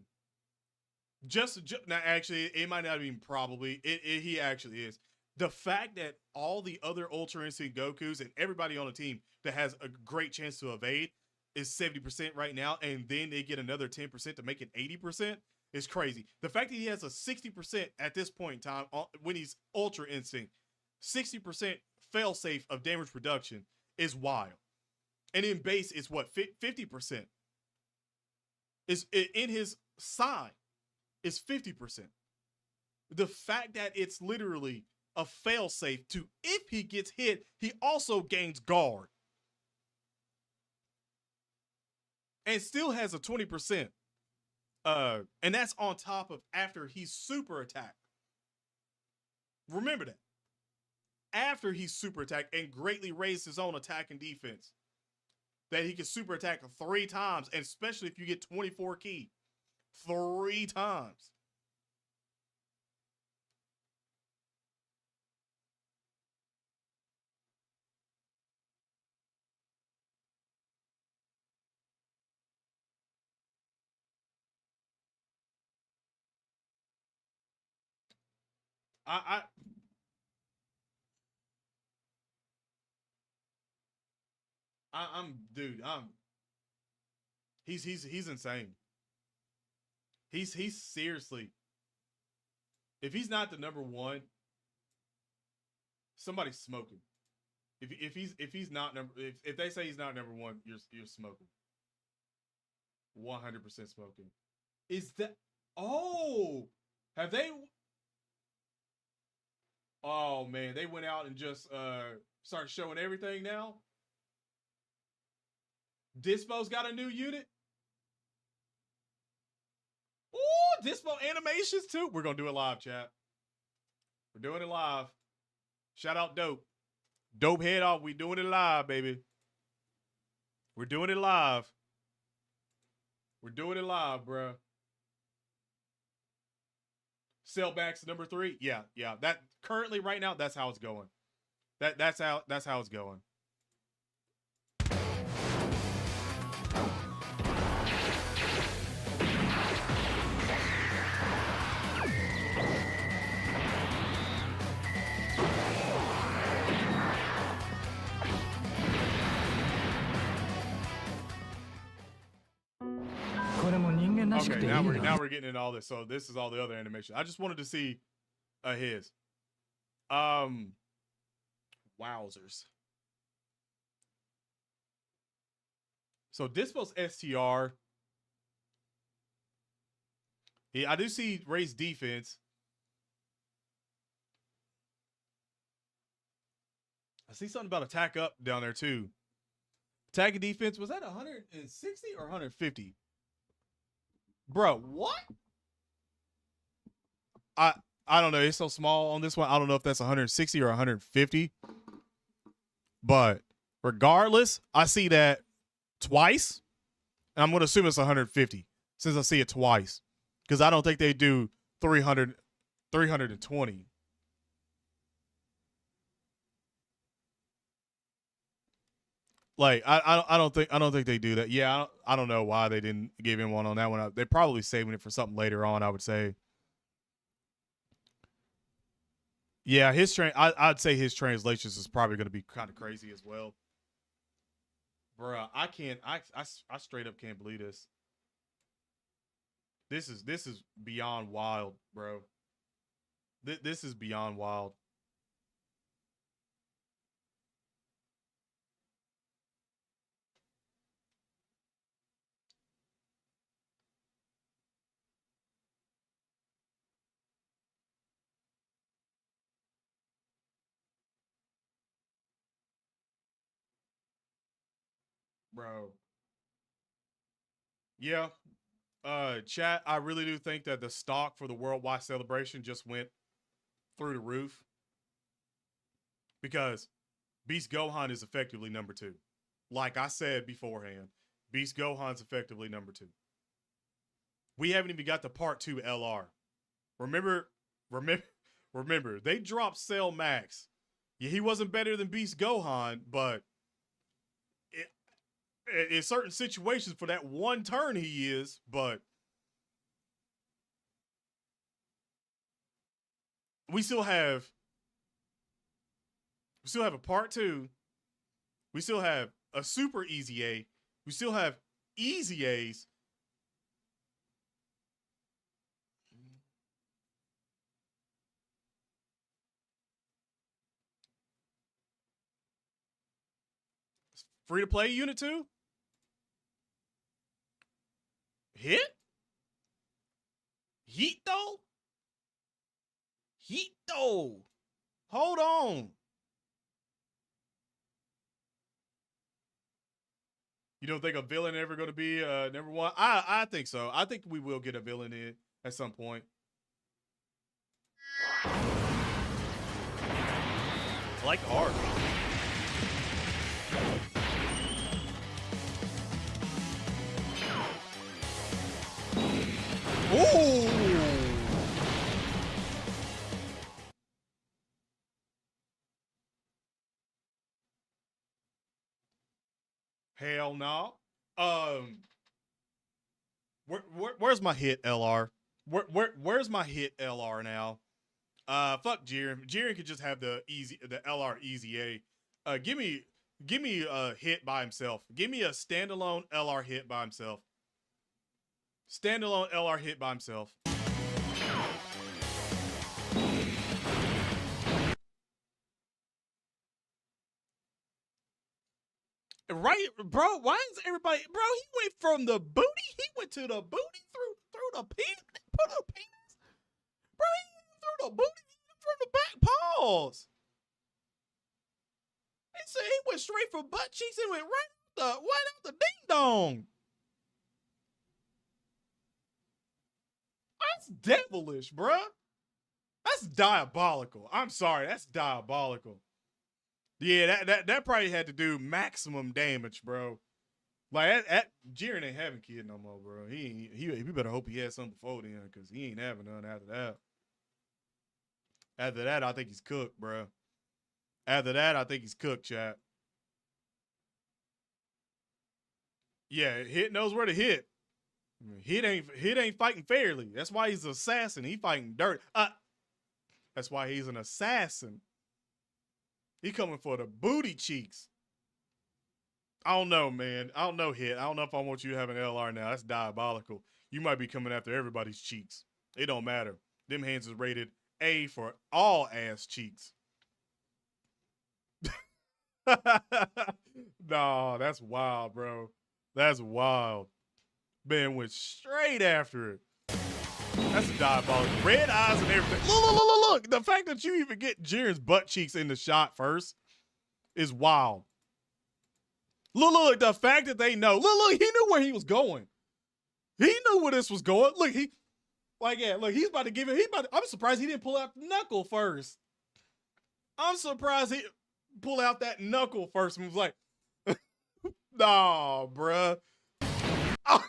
Just now, actually, it might not even probably. He actually is. The fact that all the other Ultra Instinct Gokus and everybody on the team that has a great chance to evade is 70% right now, and then they get another 10% to make it 80% is crazy. The fact that he has a 60% at this point in time when he's Ultra Instinct, 60% failsafe of damage reduction is wild. And in base, it's what, 50%? Is in his side is 50%. The fact that it's literally a failsafe to, if he gets hit, he also gains guard. And still has a 20%. And that's on top of after he's super attacked. Remember that. After he's super attacked and greatly raised his own attack and defense. That he can super attack 3 times, and especially if you get 24 key. 3 times. He's insane. He's seriously, if he's not the number 1, somebody's smoking. If he's not number, if they say he's not number 1, you're smoking. 100% smoking. Is that, oh, have they, oh man, they went out and just started showing everything now. Dispo's got a new unit. Ooh, Dispo animations too. We're gonna do it live, chat. We're doing it live. Shout out Dope. Dope head off. We doing it live, baby. We're doing it live. We're doing it live, bro. Sellbacks number 3. Yeah. That currently right now, that's how it's going. That's how it's going. Okay, now we're getting into all this. So this is all the other animation. I just wanted to see his. Wowzers. So Dispo's STR. I do see raised defense. I see something about attack up down there too. Attack and defense, was that 160 or 150? Bro, what? I don't know. It's so small on this one. I don't know if that's 160 or 150. But regardless, I see that twice. And I'm going to assume it's 150 since I see it twice. Because I don't think they do 320. Like I don't think they do that. Yeah, I don't know why they didn't give him one on that one. They're probably saving it for something later on, I would say. Yeah, I'd say his translations is probably going to be kind of crazy as well. Bruh, I straight up can't believe this. This is beyond wild, bro. This is beyond wild. Bro. Yeah. Chat, I really do think that the stock for the worldwide celebration just went through the roof. Because Beast Gohan is effectively number 2. Like I said beforehand, Beast Gohan's effectively number 2. We haven't even got the part 2 LR. Remember, they dropped Cell Max Yeah, he wasn't better than Beast Gohan, but in certain situations for that one turn he is, but we still have a part 2. We still have a super easy A. We still have easy A's. Free to play unit 2. Hit? Heat though? Heat though. Hold on. You don't think a villain ever going to be number 1? I think so. I think we will get a villain in at some point. I like the art. Ooh. Hell no. Where's my hit LR? Where's my hit LR now? Fuck Jiren. Jiren could just have the LR easy A. Give me a hit by himself. Give me a standalone LR hit by himself. Standalone LR hit by himself. Right, bro? Why is everybody, bro? He went from the booty. He went to the booty through the penis. Put a penis, bro. He went through the booty from the back paws. He said he went straight from butt cheeks and went right out the ding dong. That's devilish, bro. That's diabolical. I'm sorry, that's diabolical. Yeah, that probably had to do maximum damage, bro. Like Jiren ain't having kid no more, bro. He better hope he had something before then, because he ain't having none after that. After that, I think he's cooked, bro. After that, I think he's cooked, chat. Yeah, Hit knows where to hit. Hit ain't fighting fairly. That's why he's an assassin. He fighting dirt. That's why he's an assassin. He coming for the booty cheeks. I don't know, man. I don't know, Hit. I don't know if I want you to have an LR now. That's diabolical. You might be coming after everybody's cheeks. It don't matter. Them hands is rated A for all ass cheeks. No, that's wild, bro. That's wild. Man went straight after it. That's a diabolical. Red eyes and everything. Look. The fact that you even get Jiren's butt cheeks in the shot first is wild. Look, the fact that they know. Look, he knew where he was going. He knew where this was going. Look, he's about to give it. I'm surprised he didn't pull out the knuckle first. I'm surprised he pulled out that knuckle first and was like, nah, bruh. Oh.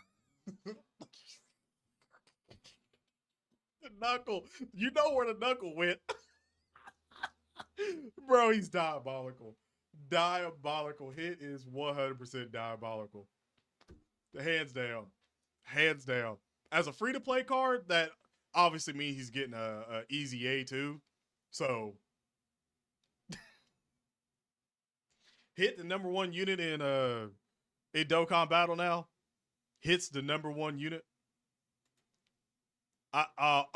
The knuckle. You know where the knuckle went. Bro, he's diabolical. Diabolical. Hit is 100% diabolical. Hands down. Hands down. As a free-to-play card, that obviously means he's getting a easy A too. So Hit the number 1 unit in Dokkan Battle now. Hit's the number 1 unit. The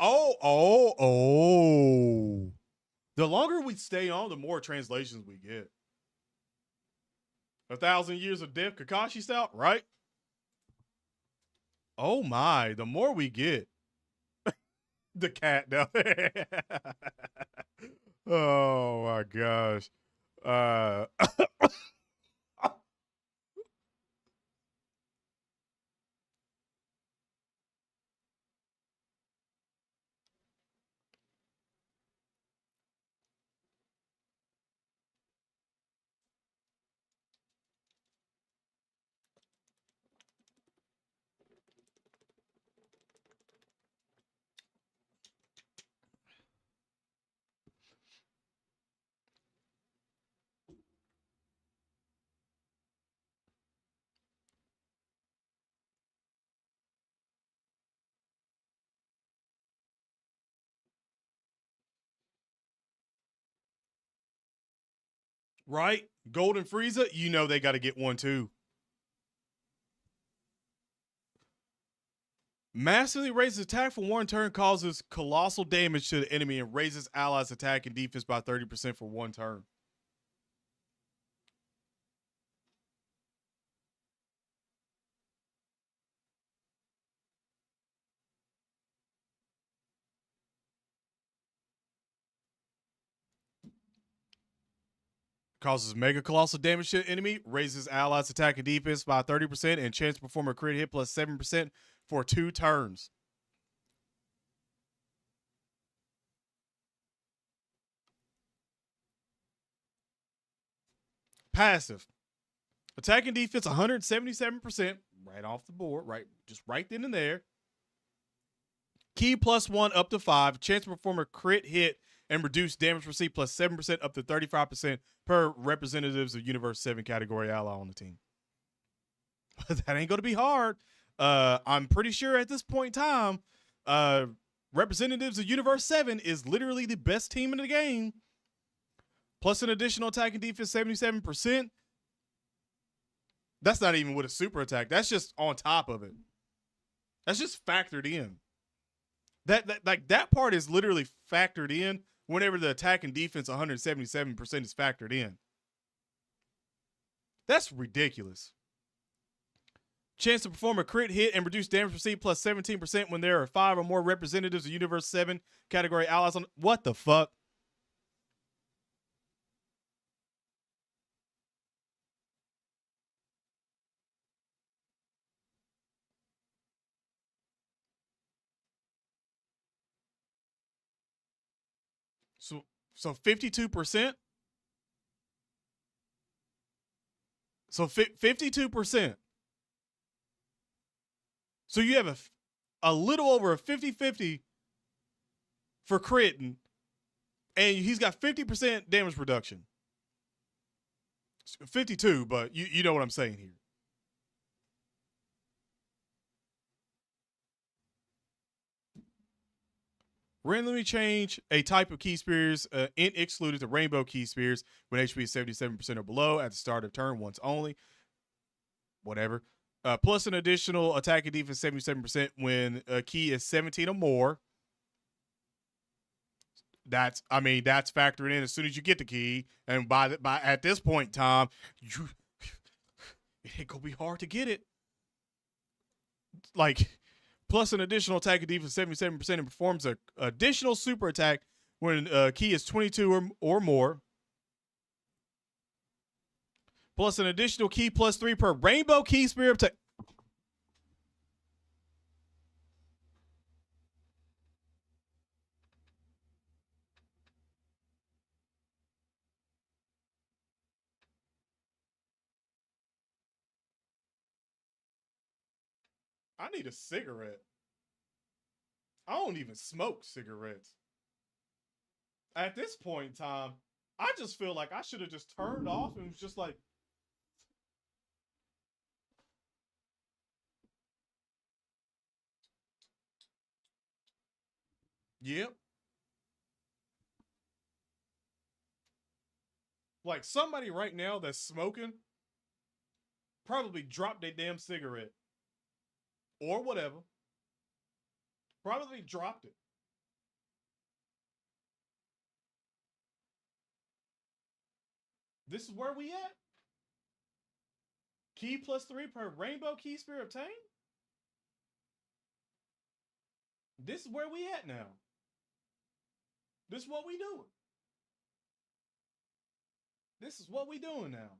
longer we stay on, the more translations we get. 1,000 Years of Death, Kakashi style, right? Oh my, the more we get. The cat down there. Oh my gosh. Right? Golden Frieza, you know they got to get one too. Massively raises attack for one turn, causes colossal damage to the enemy, and raises allies' attack and defense by 30% for one turn. Causes mega colossal damage to the enemy, raises allies' attack and defense by 30%, and chance to perform a crit hit plus 7% for 2 turns. Passive. Attack and defense 177%, right off the board, right, just right then and there. Key +1 up to 5. Chance to perform a crit hit and reduce damage received plus 7% up to 35% per representatives of Universe 7 category ally on the team. That ain't going to be hard. I'm pretty sure at this point in time, representatives of Universe 7 is literally the best team in the game. Plus an additional attack and defense 77%. That's not even with a super attack. That's just on top of it. That's just factored in. That part is literally factored in whenever the attack and defense 177% is factored in. That's ridiculous. Chance to perform a crit hit and reduce damage received plus 17% when there are 5 or more representatives of Universe 7 category allies on. What the fuck? So 52%. So 52%. So you have a little over a 50-50 for critting, and he's got 50% damage reduction. 52, but you know what I'm saying here. Randomly change a type of key spears, int excluded to rainbow key spears when HP is 77% or below at the start of turn once only. Whatever. Plus an additional attack and defense 77% when a key is 17 or more. That's factored in as soon as you get the key, and by at this point in time, it ain't gonna be hard to get it. Like, plus an additional attack and defense 77% and performs an additional super attack when key is 22 or more. Plus an additional key +3 per rainbow key spear attack. I need a cigarette. I don't even smoke cigarettes. At this point in time, I just feel like I should have just turned off and was just like, yep. Like, somebody right now that's smoking probably dropped their damn cigarette. Or whatever. Probably dropped it. This is where we at? Key +3 per rainbow key spear obtained? This is where we at now. This is what we doing. This is what we doing now.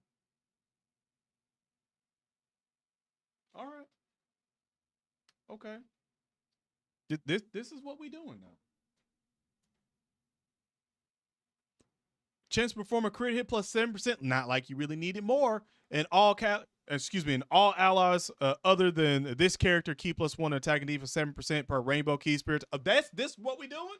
All right. Okay. This is what we doing now. Chance to perform a crit hit plus 7%. Not like you really needed more. And all allies other than this character, key +1 attack and defense 7% per rainbow key spirit. This what we doing?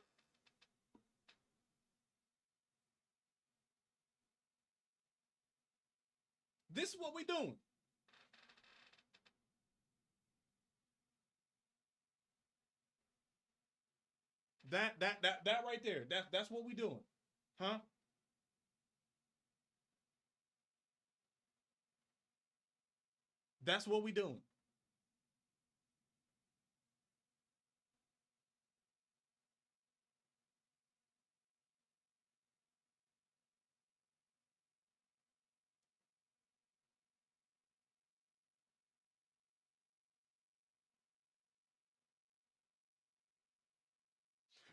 This is what we doing. That right there. That's what we doing. Huh? That's what we doing.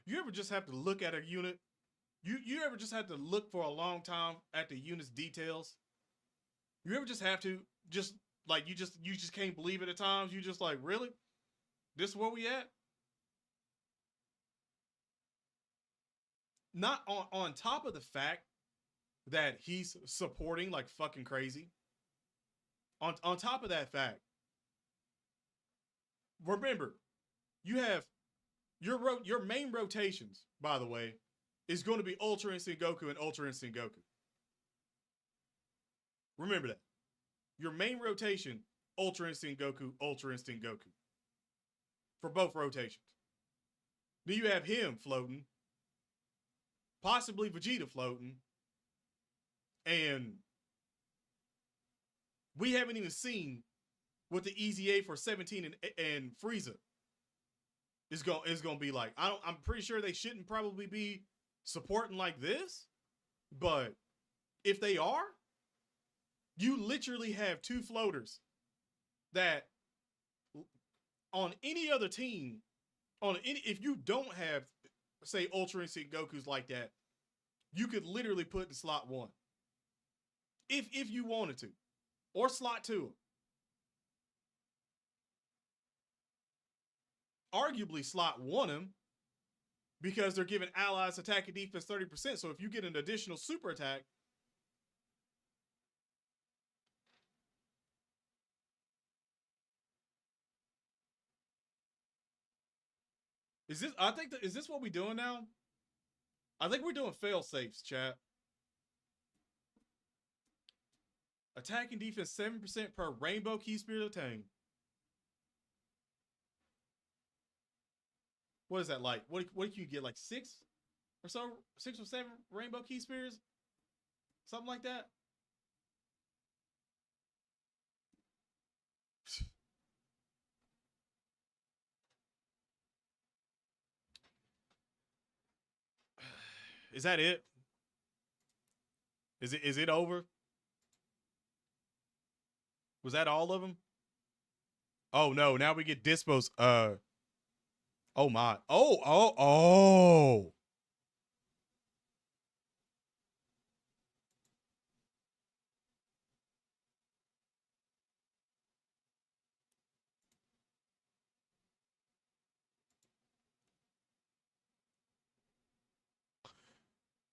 You ever just have to look at a unit? You ever just have to look for a long time at the unit's details? You ever just have to just like you just can't believe it at times? You just like, really? This is where we at? Not on top of the fact that he's supporting like fucking crazy. On top of that fact, remember, you have your main rotations, by the way, is going to be Ultra Instinct Goku and Ultra Instinct Goku. Remember that. Your main rotation, Ultra Instinct Goku, Ultra Instinct Goku. For both rotations. Then you have him floating. Possibly Vegeta floating. And we haven't even seen what the EZA for 17 and Frieza is going to be like. I'm pretty sure they shouldn't probably be supporting like this, but if they are, you literally have two floaters that on any other team, if you don't have, say, Ultra Instinct Gokus like that, you could literally put in slot 1. If you wanted to. Or slot 2. Arguably slot 1 him because they're giving allies attack and defense 30%. So if you get an additional super attack, is this what we're doing now? I think we're doing fail safes, chat. Attack and defense 7% per rainbow key spirit obtained. What is that like? What can you get, like 6 or so? 6 or 7 rainbow key spears? Something like that? Is that it? Is it over? Was that all of them? Oh no, now we get Dispos. Oh my. Oh.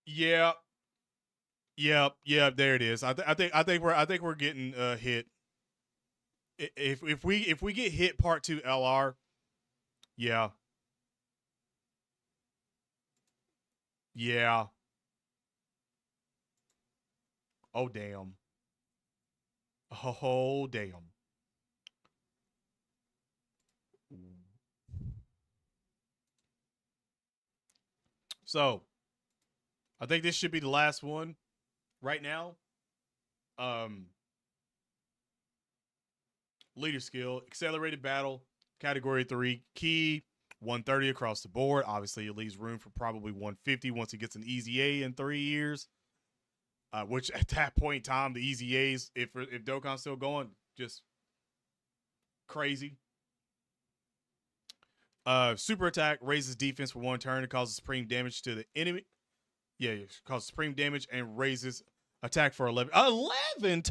Yeah. There it is. I think we're getting hit. If we get hit part 2 LR, yeah. Yeah. Oh damn. Oh damn. So, I think this should be the last one right now. Leader skill, accelerated battle, category 3, key 130 across the board. Obviously, it leaves room for probably 150 once he gets an EZA in 3 years. Which at that point in time, the EZAs, if Dokkan's still going, just crazy. Super attack raises defense for 1 turn and causes supreme damage to the enemy. Yeah, it causes supreme damage and raises attack for 11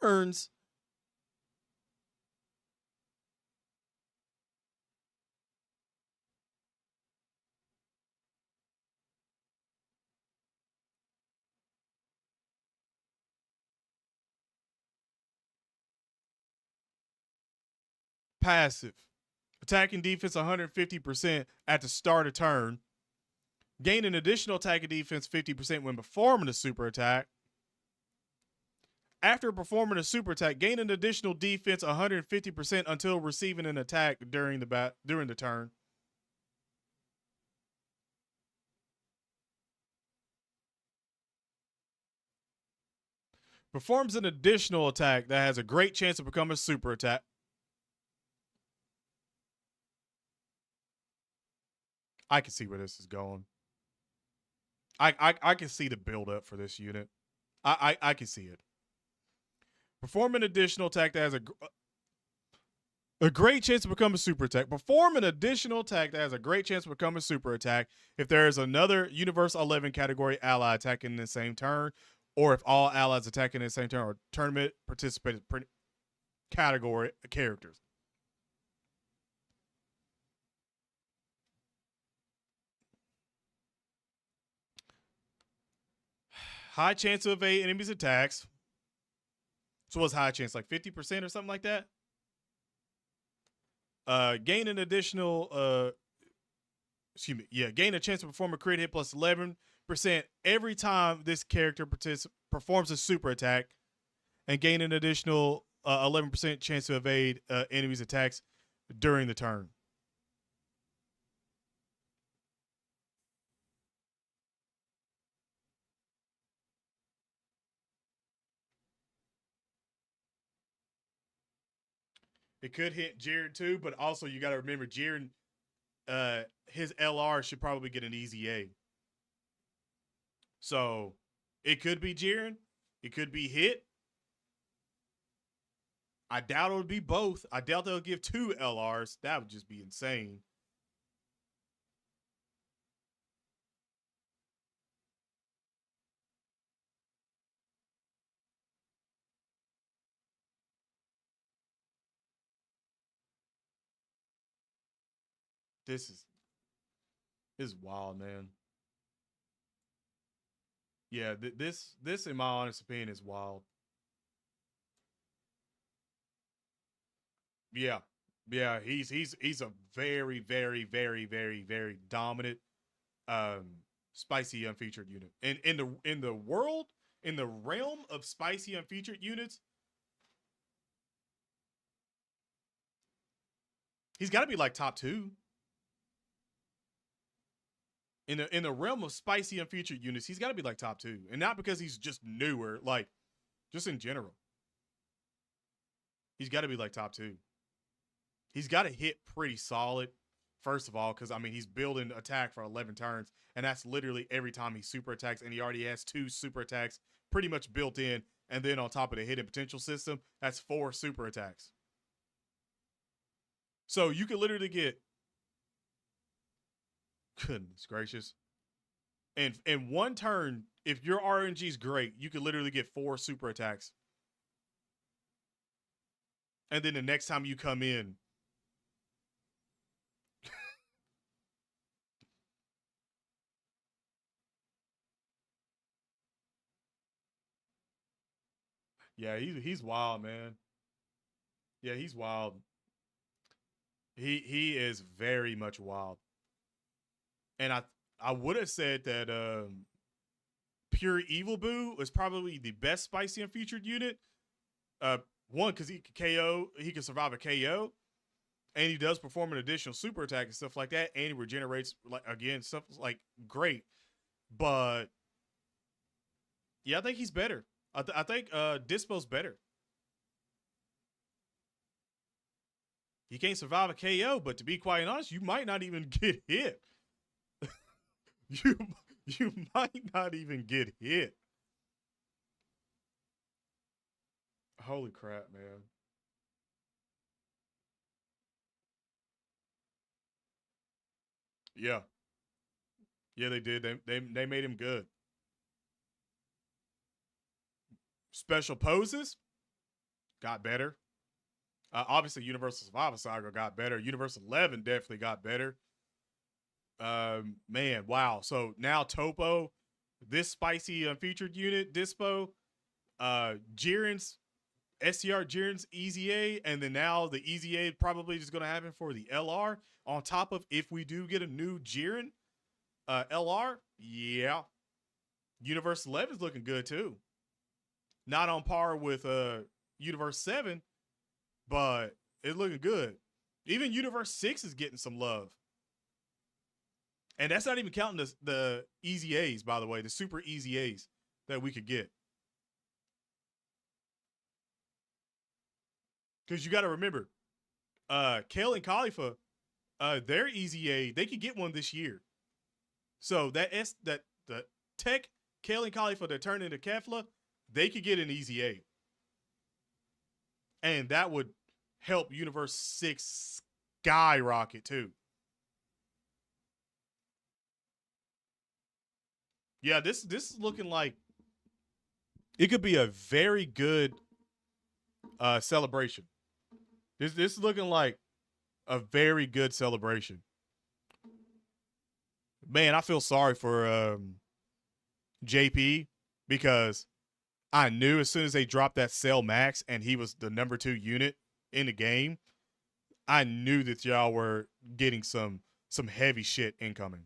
turns. Passive. Attack and defense 150% at the start of turn. Gain an additional attack and defense 50% when performing a super attack. After performing a super attack, gain an additional defense 150% until receiving an attack during the turn. Performs an additional attack that has a great chance to become a super attack. I can see where this is going. I can see the build up for this unit. I can see it. Perform an additional attack that has a great chance to become a super attack. Perform an additional attack that has a great chance to become a super attack if there is another Universe 11 category ally attacking in the same turn, or if all allies attacking in the same turn are tournament participating category characters. High chance to evade enemies' attacks. So what's high chance? Like 50% or something like that? Gain an additional gain a chance to perform a crit hit plus 11% every time this character performs a super attack, and gain an additional 11% chance to evade enemies' attacks during the turn. It could hit Jiren too, but also you got to remember Jiren, his LR should probably get an easy A. So it could be Jiren. It could be hit. I doubt it'll be both. I doubt they'll give 2 LRs. That would just be insane. This is wild, man. Yeah, this in my honest opinion is wild. Yeah. Yeah, he's a very, very, very, very, very dominant spicy unfeatured unit. And in the world, in the realm of spicy unfeatured units, he's got to be like top 2. In the realm of spicy unfeatured units, he's got to be like top 2, and not because he's just newer, like just in general. He's got to be like top 2. He's got to hit pretty solid, first of all, because I mean he's building attack for 11 turns, and that's literally every time he super attacks, and he already has 2 super attacks pretty much built in, and then on top of the hidden potential system, that's 4 super attacks. So you could literally get, goodness gracious, and in one turn, if your RNG is great, you could literally get 4 super attacks. And then the next time you come in, yeah, he's wild, man. Yeah, he's wild. He is very much wild. And I would have said that Pure Evil Boo was probably the best spicy unfeatured unit. One, because he can KO, he can survive a KO, and he does perform an additional super attack and stuff like that, and he regenerates, like, again, stuff like great. But yeah, I think he's better. I think Dispo's better. He can't survive a KO, but to be quite honest, you might not even get hit. you might not even get hit. Holy crap, man. Yeah. Yeah, they did. They made him good. Special poses got better. Obviously, Universal Survival Saga got better. Universal 11 definitely got better. Man, wow. So now Topo, this spicy unfeatured unit, Dispo, Jiren's STR, Jiren's Easy A, and then now the Easy A probably is going to happen for the LR. On top of, if we do get a new Jiren LR, yeah, Universe 11 is looking good too. Not on par with Universe 7, but it's looking good. Even Universe 6 is getting some love. And that's not even counting the Easy A's, by the way, the super Easy A's that we could get. Because you got to remember, Kale and Khalifa, their easy A, they could get one this year. So the Tech, Kale and Khalifa that turn into Kefla, they could get an easy A. And that would help Universe 6 skyrocket too. Yeah, this is looking like it could be a very good celebration. This is looking like a very good celebration. Man, I feel sorry for JP because I knew as soon as they dropped that Cell Max and he was the number 2 unit in the game, I knew that y'all were getting some heavy shit incoming.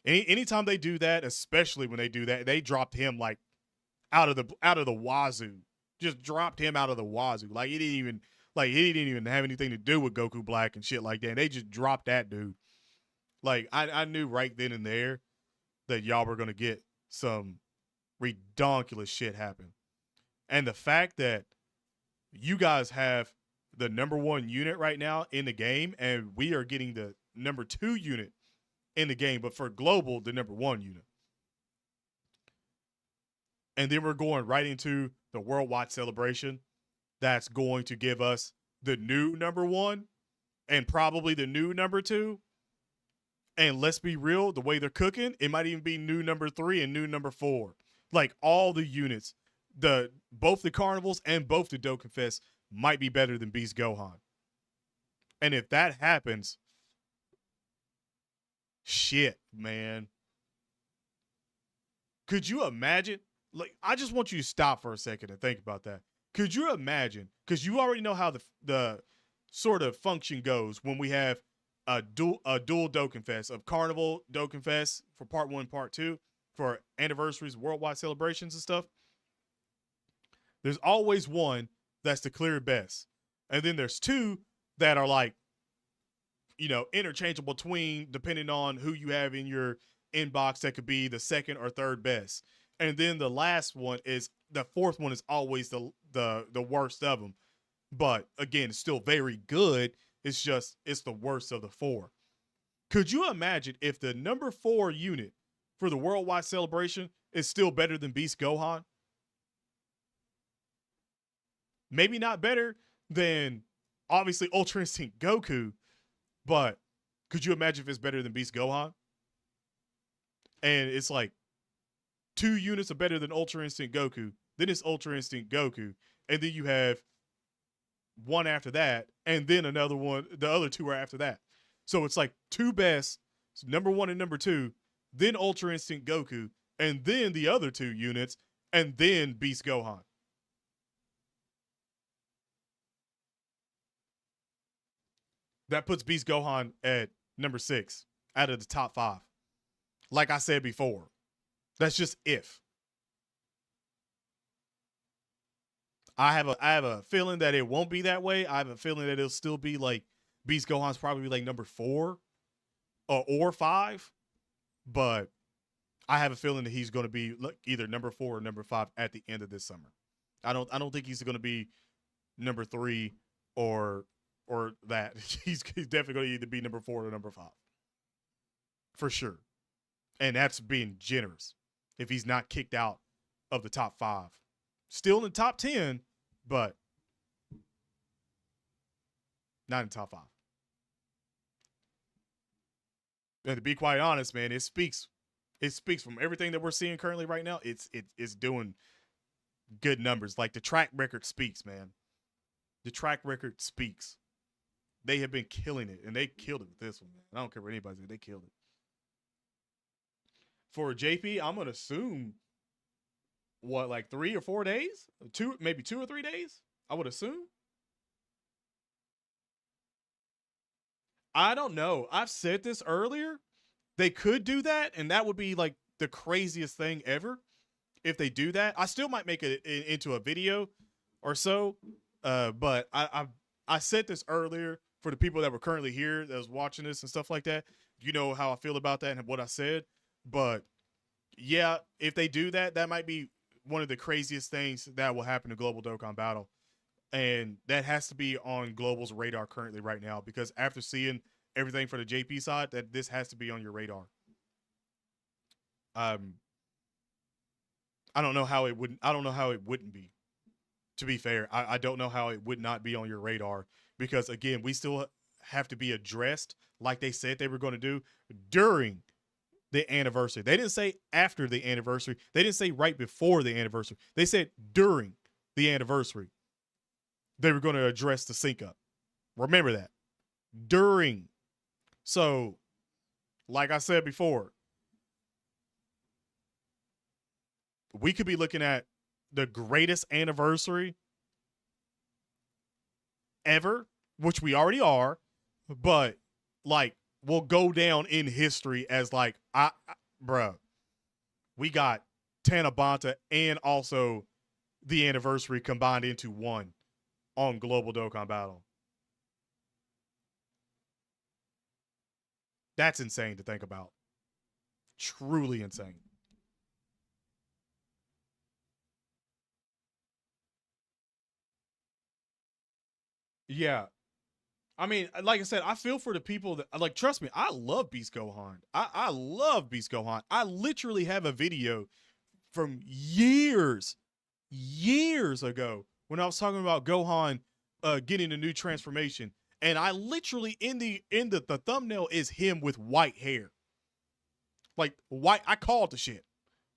Anytime they do that, especially when they do that, they dropped him like out of the wazoo. Just dropped him out of the wazoo. Like he didn't even have anything to do with Goku Black and shit like that. They just dropped that dude. Like I knew right then and there that y'all were gonna get some redonkulous shit happen. And the fact that you guys have the number 1 unit right now in the game, and we are getting the number 2 unit in the game, but for global, the number 1 unit. And then we're going right into the worldwide celebration that's going to give us the new number 1 and probably the new number 2. And let's be real, the way they're cooking, it might even be new number 3 and new number 4. Like all the units, both the carnivals and both the Dokkan Fest might be better than Beast Gohan. And if that happens, shit, man. Could you imagine? Like, I just want you to stop for a second and think about that. Could you imagine? Because you already know how the sort of function goes when we have a dual Dokkan Fest of Carnival Dokkan Fest for part 1, part 2, for anniversaries, worldwide celebrations and stuff. There's always one that's the clear best. And then there's 2 that are like, you know, interchangeable between, depending on who you have in your inbox, that could be the 2nd or 3rd best. And then the last one is, the 4th one is always the worst of them. But again, it's still very good. It's just, it's the worst of the 4. Could you imagine if the number 4 unit for the worldwide celebration is still better than Beast Gohan? Maybe not better than, obviously, Ultra Instinct Goku, but could you imagine if it's better than Beast Gohan? And it's like 2 units are better than Ultra Instinct Goku, then it's Ultra Instinct Goku, and then you have one after that, and then another one, the other 2 are after that. So it's like 2 best, number 1 and number 2, then Ultra Instinct Goku, and then the other 2 units, and then Beast Gohan. That puts Beast Gohan at number 6 out of the top 5. Like I said before, that's just if. I have a feeling that it won't be that way. I have a feeling that it'll still be like Beast Gohan's probably like number 4 or 5, but I have a feeling that he's going to be either number 4 or number 5 at the end of this summer. I don't think he's going to be number 3 or that. He's definitely going to either be number 4 or number 5. For sure. And that's being generous if he's not kicked out of the top 5. Still in the top 10, but not in the top 5. And to be quite honest, man, it speaks from everything that we're seeing currently right now. It's doing good numbers. Like the track record speaks, man. The track record speaks. They have been killing it, and they killed it with this one, man. I don't care what anybody says, they killed it. For JP, I'm gonna assume what, like 3 or 4 days? Maybe 2 or 3 days? I would assume. I don't know. I've said this earlier. They could do that, and that would be like the craziest thing ever if they do that. I still might make it into a video or so, but I said this earlier for the people that were currently here that was watching this and stuff like that. You know how I feel about that and what I said. But yeah, if they do that, that might be one of the craziest things that will happen in Global Dokkan Battle. And that has to be on Global's radar currently right now, because after seeing everything for the JP side, that this has to be on your radar. I don't know how it wouldn't. I don't know how it wouldn't be. To be fair, I don't know how it would not be on your radar, because again, we still have to be addressed like they said they were going to do during the anniversary. They didn't say after the anniversary. They didn't say right before the anniversary. They said during the anniversary they were going to address the sync up. Remember that. During. So, like I said before, we could be looking at the greatest anniversary ever, which we already are, but like will go down in history as like, bruh, we got Tanabata and also the anniversary combined into one on Global Dokkan Battle. That's insane to think about. Truly insane. Yeah. I mean, like I said, I feel for the people that, like, trust me, I love Beast Gohan. I love Beast Gohan. I literally have a video from years ago when I was talking about Gohan getting a new transformation. And I literally, in the thumbnail is him with white hair. Like, white, I called the shit.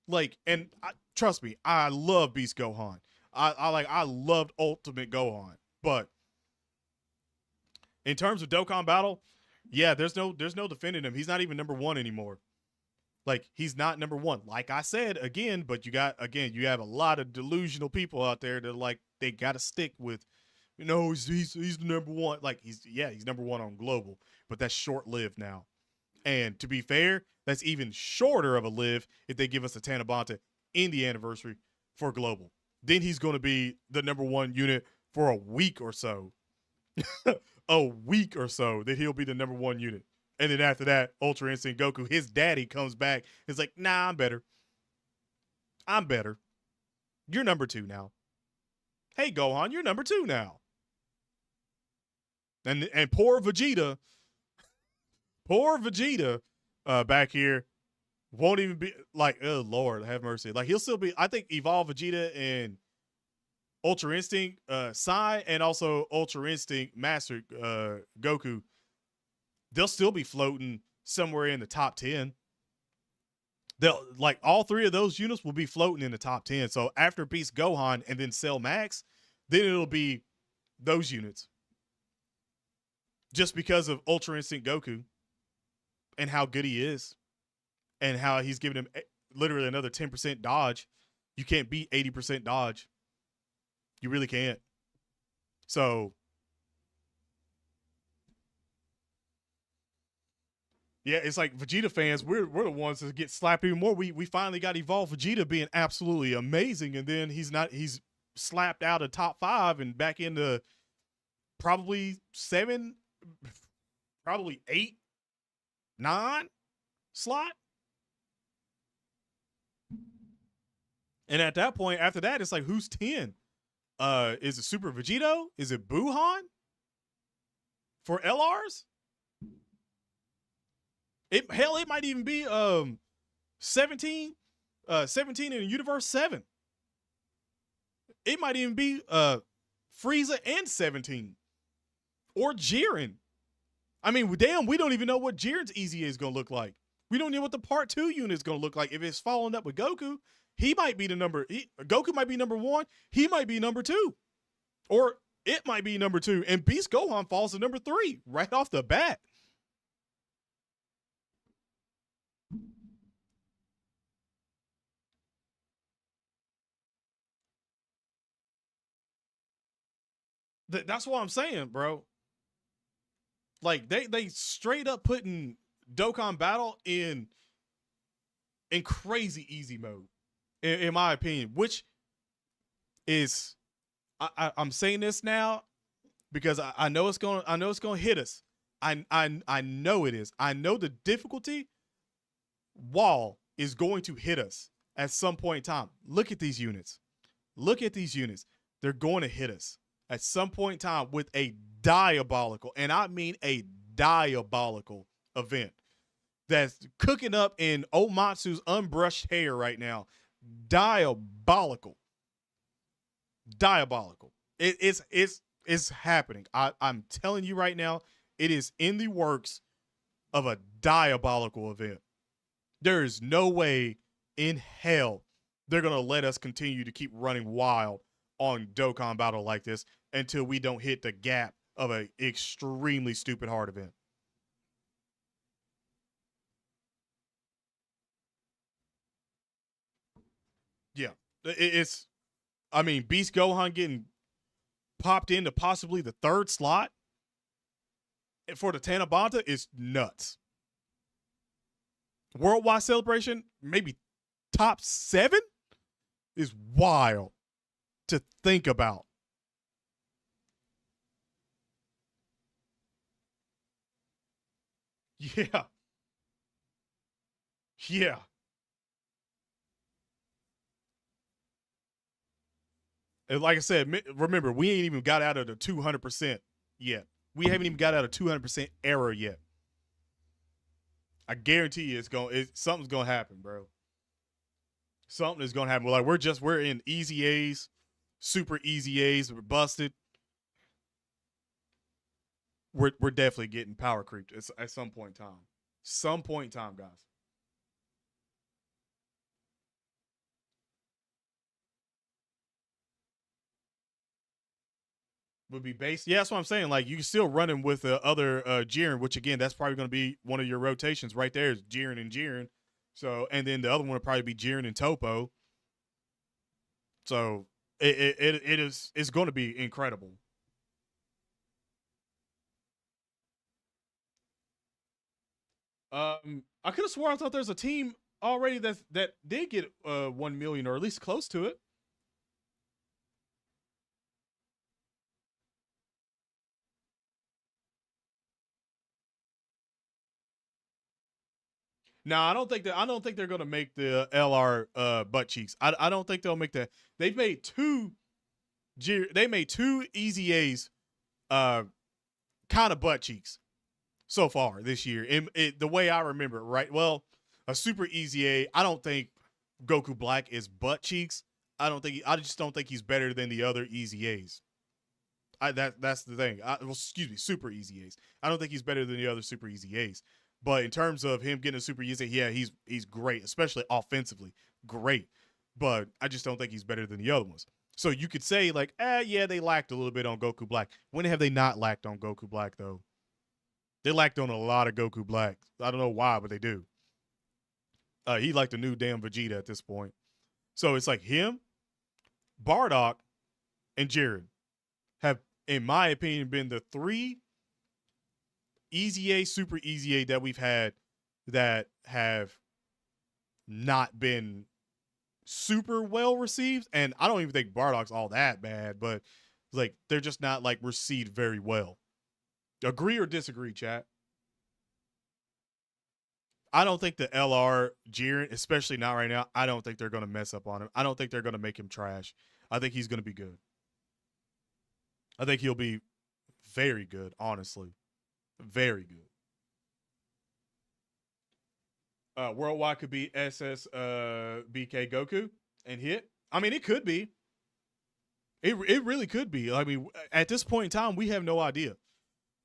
Like, and trust me, I love Beast Gohan. I loved Ultimate Gohan. But in terms of Dokkan Battle, yeah, there's no defending him. He's not even number one anymore. Like, he's not number one. Like I said, again, but you have a lot of delusional people out there that, like, they got to stick with, you know, he's the number one. Like, he's number one on Global, but that's short-lived now. And to be fair, that's even shorter of a live if they give us a Tanabata in the anniversary for Global. Then he's going to be the number one unit for a week or so. A week or so that he'll be the number one unit. And then after that, Ultra Instinct Goku, his daddy, comes back. It's like, nah, I'm better. I'm better. You're number two now. Hey, Gohan, you're number two now. And poor Vegeta, back here won't even be like, oh Lord, have mercy. Like, he'll still be, I think, Evolve Vegeta and Ultra Instinct Sai and also Ultra Instinct Master Goku, they'll still be floating somewhere in the top 10. They'll, like, all three of those units will be floating in the top 10. So after Beast Gohan and then Cell Max, then it'll be those units. Just because of Ultra Instinct Goku and how good he is and how he's giving him literally another 10% dodge. You can't beat 80% dodge. You really can't. So, yeah, it's like Vegeta fans, we're the ones that get slapped even more. We finally got Evolved Vegeta being absolutely amazing, and then he's slapped out of top 5 and back into probably 7, probably 8, 9 slot. And at that point, after that, it's like, who's 10? Is it Super Vegito? Is it Buhan? For LRs? It might even be 17 in Universe 7. It might even be Frieza and 17. Or Jiren. I mean, damn, we don't even know what Jiren's EZA is going to look like. We don't know what the Part 2 unit is going to look like. If it's following up with Goku, he might be Goku might be number 1. He might be number 2. Or it might be number 2. And Beast Gohan falls to number 3 right off the bat. That's what I'm saying, bro. Like, they straight up putting Dokkan Battle in crazy easy mode, in my opinion, which is, I'm saying this now because I know it's gonna hit us. I know it is. I know the difficulty wall is going to hit us at some point in time. Look at these units. Look at these units. They're going to hit us. at some point in time with a diabolical, and I mean a diabolical event that's cooking up in Omatsu's unbrushed hair right now. Diabolical. Diabolical. It's happening. I'm telling you right now, it is in the works of a diabolical event. There is no way in hell they're going to let us continue to keep running wild on Dokkan Battle like this until we don't hit the gap of an extremely stupid hard event. Yeah. It's, I mean, Beast Gohan getting popped into possibly the third slot for the Tanabata is nuts. Worldwide celebration, maybe top 7 is wild to think about. Yeah. Yeah. And like I said, remember, we ain't even got out of the 200% yet. We haven't even got out of 200% error yet. I guarantee you something's going to happen, bro. Something is going to happen. We're in easy A's, super easy A's. We're busted. We're definitely getting power creeped at some point in time. Some point in time, guys. Would be base. Yeah, that's what I'm saying. Like, you can still run him with the other Jiren, which again, that's probably going to be one of your rotations right there is Jiren and Jiren. So, and then the other one would probably be Jiren and Topo. So it's going to be incredible. I could have swore I thought there's a team already that did get 1 million or at least close to it. No, I don't think they're gonna make the LR butt cheeks. I don't think they'll make that. They made two Easy A's kind of butt cheeks so far this year. The way I remember it, right? Well, a Super Easy A, I don't think Goku Black is butt cheeks. I just don't think he's better than the other Easy A's. That's the thing. Excuse me, Super Easy A's. I don't think he's better than the other Super Easy A's. But in terms of him getting a Super Easy, yeah, he's great, especially offensively, great. But I just don't think he's better than the other ones. So you could say like, yeah, they lacked a little bit on Goku Black. When have they not lacked on Goku Black though? They lacked on a lot of Goku Black. I don't know why, but they do. He like the new damn Vegeta at this point. So it's like him, Bardock, and Jiren have, in my opinion, been the 3 Easy A, Super Easy A that we've had that have not been super well received. And I don't even think Bardock's all that bad, but like they're just not like received very well. Agree or disagree, chat? I don't think the LR Jiren, especially not right now, I don't think they're going to mess up on him. I don't think they're going to make him trash. I think he's going to be good. I think he'll be very good, honestly. Very good. Worldwide could be SS BK Goku and hit. I mean, it could be. It really could be. I mean, at this point in time, we have no idea.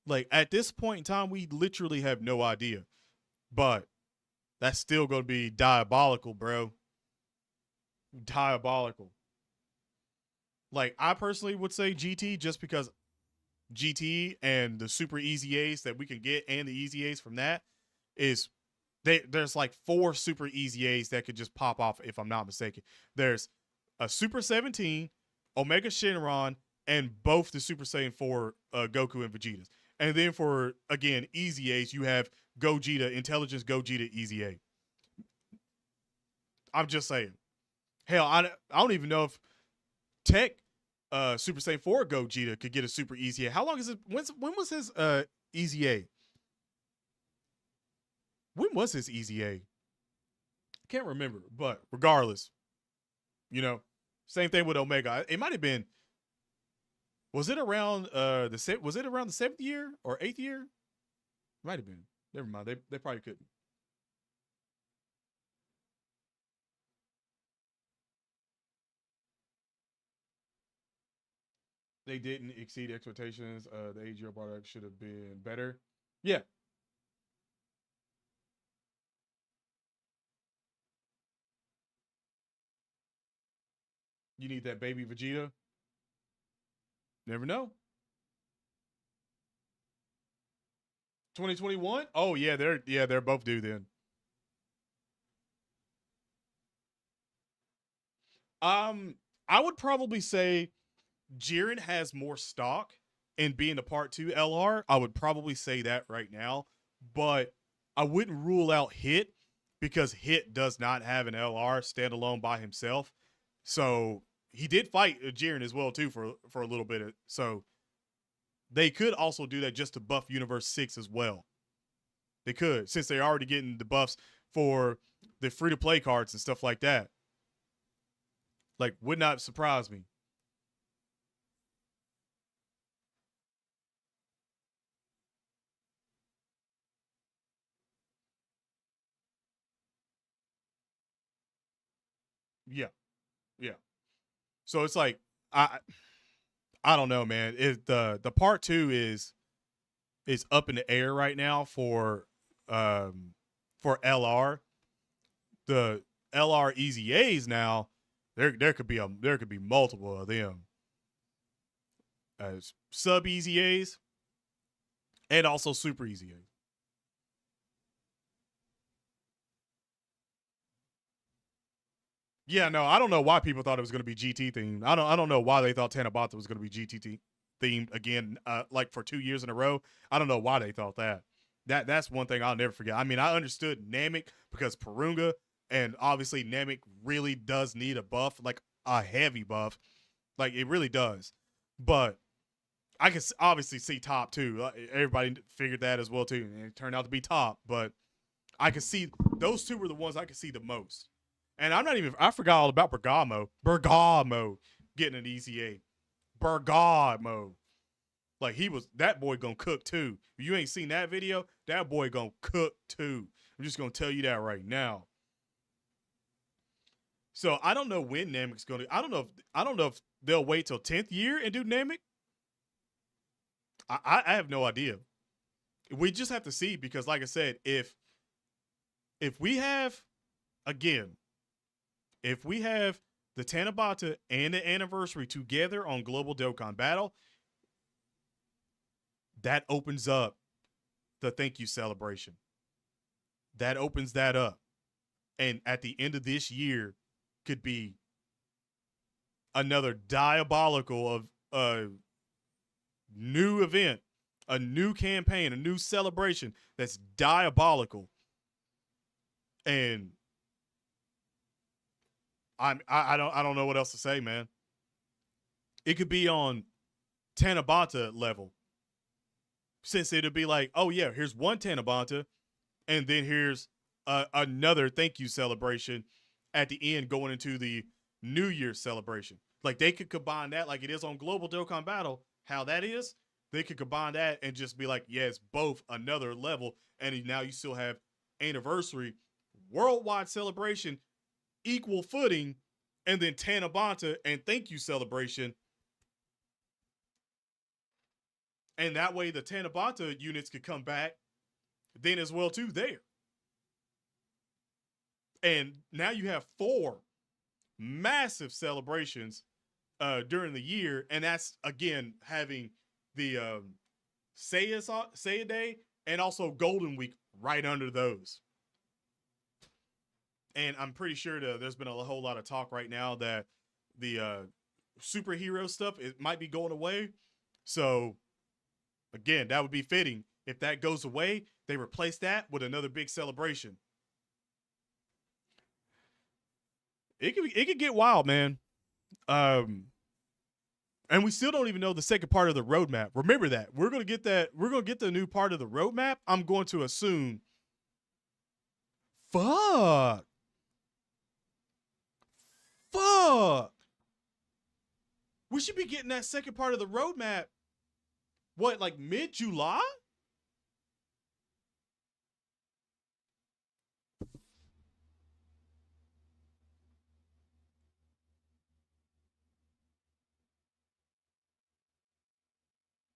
Like, at this point in time, we literally have no idea. But that's still going to be diabolical, bro. Diabolical. Like, I personally would say GT just because GT and the Super Easy A's that we can get and the Easy A's from that is there's like 4 Super Easy A's that could just pop off if I'm not mistaken. There's a Super 17, Omega Shenron, and both the Super Saiyan 4 Goku and Vegetas. And then for, again, Easy A's, you have Gogeta, Intelligence Gogeta Easy A. I'm just saying. Hell, I don't even know if Tech Super Saiyan 4 Gogeta could get a Super Easy A. How long is it? When was his Easy A? When was his Easy A? I can't remember, but regardless, you know, same thing with Omega. It might have been Was it around was it around the 7th year or 8th year? Might have been. Never mind. They probably couldn't. They didn't exceed expectations. The AGO product should have been better. Yeah. You need that baby Vegeta. Never know. 2021? Oh yeah, they're both due then. I would probably say Jiren has more stock in being a part 2 LR. I would probably say that right now, but I wouldn't rule out Hit because Hit does not have an LR standalone by himself. So he did fight Jiren as well too for a little bit. So they could also do that just to buff Universe 6 as well. They could, since they're already getting the buffs for the free-to-play cards and stuff like that. Like, would not surprise me. Yeah. Yeah. So it's like, I don't know, man. The part 2 is up in the air right now for LR. The LR EZAs now, there could be multiple of them as sub EZAs and also super EZAs. Yeah, no, I don't know why people thought it was going to be GT themed. I don't know why they thought Tanabata was going to be GT themed again, like for 2 years in a row. I don't know why they thought that. That's one thing I'll never forget. I mean, I understood Namek because Purunga, and obviously Namek really does need a buff, like a heavy buff, like it really does. But I can obviously see Top too. Everybody figured that as well too, and it turned out to be Top. But I could see those two were the ones I could see the most. And I forgot all about Bergamo. Bergamo getting an EZA. Bergamo. Like that boy gonna cook too. If you ain't seen that video, that boy gonna cook too. I'm just gonna tell you that right now. So I don't know when Namek's gonna. I don't know if they'll wait till 10th year and do Namek. I have no idea. We just have to see because, like I said, if we have again. If we have the Tanabata and the anniversary together on Global Dokkan Battle, that opens up the thank you celebration. That opens that up. And at the end of this year could be another diabolical of new event, a new campaign, a new celebration that's diabolical. And I don't know what else to say, man. It could be on Tanabata level. Since it'd be like, oh yeah, here's one Tanabata, and then here's another thank you celebration at the end going into the New Year's celebration. Like they could combine that like it is on Global Dokkan Battle, how that is. They could combine that and just be like, yeah, it's both another level, and now you still have anniversary, worldwide celebration, equal footing, and then Tanabata and thank you celebration. And that way the Tanabata units could come back then as well too there. And now you have 4 massive celebrations during the year, and that's again having the Seiya Day and also Golden Week right under those. And I'm pretty sure there's been a whole lot of talk right now that the superhero stuff, it might be going away. So, again, that would be fitting. If that goes away, they replace that with another big celebration. It could get wild, man. And we still don't even know the second part of the roadmap. Remember that. We're gonna get that. We're gonna get the new part of the roadmap. I'm going to assume. Fuck. We should be getting that second part of the roadmap. What, like mid-July?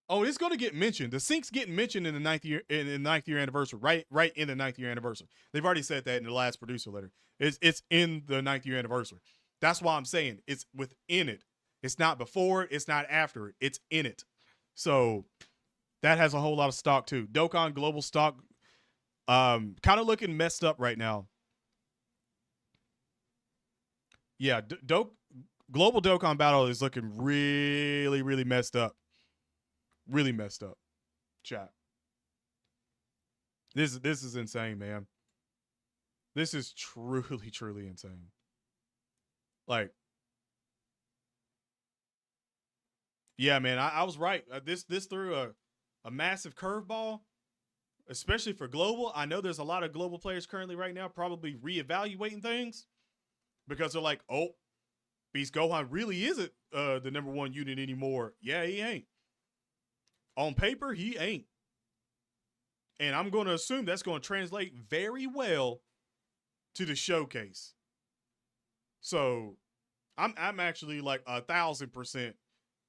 Oh, it's going to get mentioned. The sync's getting mentioned in the ninth year anniversary, right in the 9th year anniversary. They've already said that in the last producer letter. It's in the 9th year anniversary. That's why I'm saying it's within it. It's not before it. It's not after it. It's in it. So that has a whole lot of stock too. Dokkan global stock, kind of looking messed up right now. Yeah, global Dokkan battle is looking really, really messed up. Really messed up, chat. This is insane, man. This is truly, truly insane. Like, yeah, man, I was right. This threw a massive curveball, especially for global. I know there's a lot of global players currently right now probably reevaluating things because they're like, oh, Beast Gohan really isn't the #1 unit anymore. Yeah, he ain't. On paper, he ain't. And I'm going to assume that's going to translate very well to the showcase. So I'm actually like 1,000%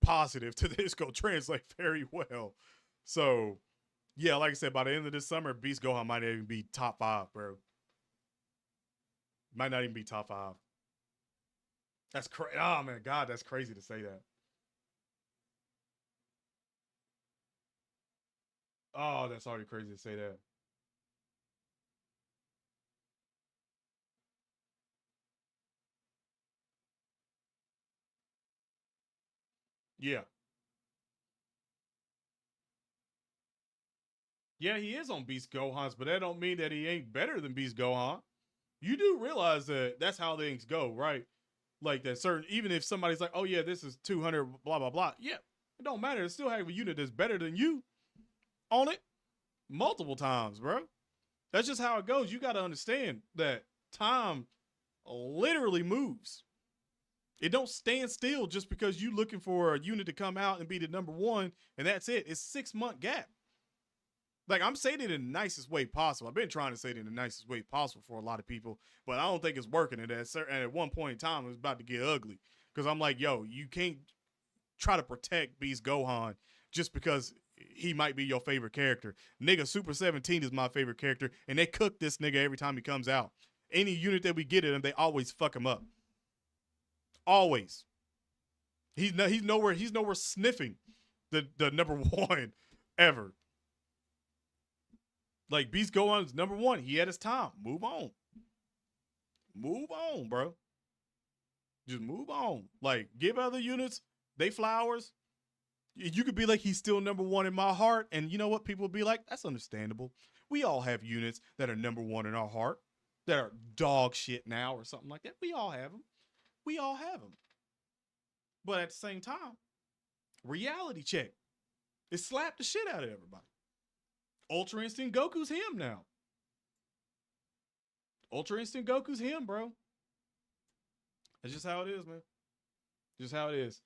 positive to this going to translate very well. So yeah, like I said, by the end of this summer, Beast Gohan might not even be top 5, bro. Might not even be top 5. That's crazy. Oh man, God, that's crazy to say that. Oh, that's already crazy to say that. Yeah. Yeah, he is on Beast Gohan's, but that don't mean that he ain't better than Beast Gohan. You do realize that that's how things go, right? Like that certain, even if somebody's like, oh yeah, this is 200, blah, blah, blah. Yeah, it don't matter. It still have a unit that's better than you on it multiple times, bro. That's just how it goes. You got to understand that time literally moves. It don't stand still just because you looking for a unit to come out and be the #1 and that's it. It's 6-month gap. Like, I'm saying it in the nicest way possible. I've been trying to say it in the nicest way possible for a lot of people, but I don't think it's working. And at one point in time, it was about to get ugly because I'm like, yo, you can't try to protect Beast Gohan just because he might be your favorite character. Nigga, Super 17 is my favorite character, and they cook this nigga every time he comes out. Any unit that we get at him, they always fuck him up. Always. He's nowhere sniffing the #1 ever. Like, Beast Gohan's #1. He had his time. Move on. Move on, bro. Just move on. Like, give other units they flowers. You could be like, he's still #1 in my heart. And you know what? People will be like, that's understandable. We all have units that are #1 in our heart that are dog shit now or something like that. We all have them. We all have them. But at the same time, reality check. It slapped the shit out of everybody. Ultra Instinct Goku's him now. Ultra Instinct Goku's him, bro. That's just how it is, man. Just how it is.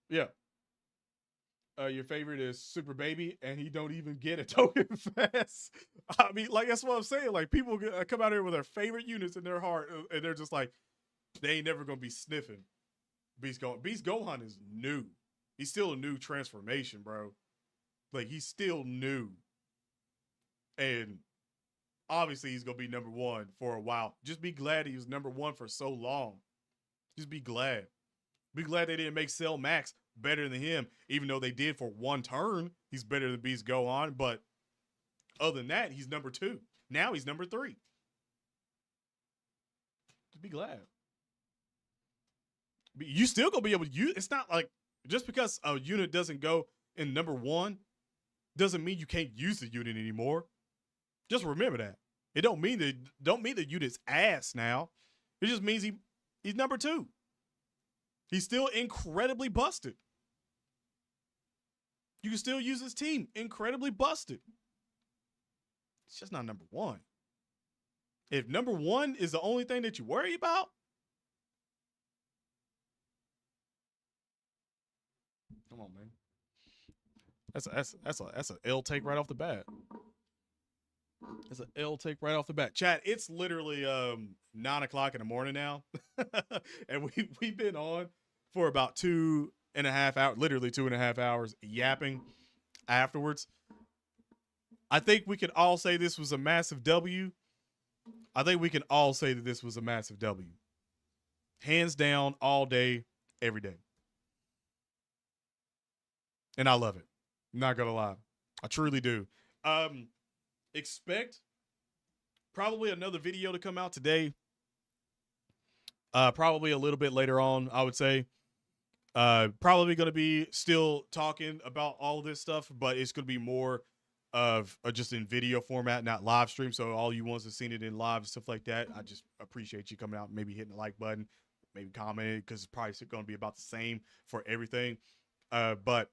Yeah. Your favorite is Super Baby, and he don't even get a token fast. I mean, like, that's what I'm saying. Like, people come out here with their favorite units in their heart, and they're just like, they ain't never gonna be sniffing Beast Gohan. Beast Gohan is new. He's still a new transformation, bro. Like, he's still new. And obviously he's gonna be #1 for a while. Just be glad he was #1 for so long. Just be glad. Be glad they didn't make Cell Max better than him, even though they did for one turn. He's better than Beast Gohan, but other than that, he's #2. Now he's #3. Just be glad. You still gonna be able to use. It's not like just because a unit doesn't go in #1 doesn't mean you can't use the unit anymore. Just remember that. It don't mean the unit's ass now. It just means he's #2. He's still incredibly busted. You can still use his team. Incredibly busted. It's just not #1. If #1 is the only thing that you worry about, Come on, man. That's a L take right off the bat. It's an L take right off the bat. Chat, it's literally 9 o'clock in the morning now. And we've been on for about 2.5 hours, literally 2.5 hours yapping afterwards. I think we can all say this was a massive W. I think we can all say that this was a massive W. Hands down, all day, every day. And I love it. Not gonna lie. I truly do. Expect probably another video to come out today. Probably a little bit later on, I would say. Probably going to be still talking about all of this stuff, but it's going to be more of just in video format, not live stream. So all you ones that seen it in live and stuff like that, I just appreciate you coming out and maybe hitting the like button, maybe commenting, because it's probably going to be about the same for everything. But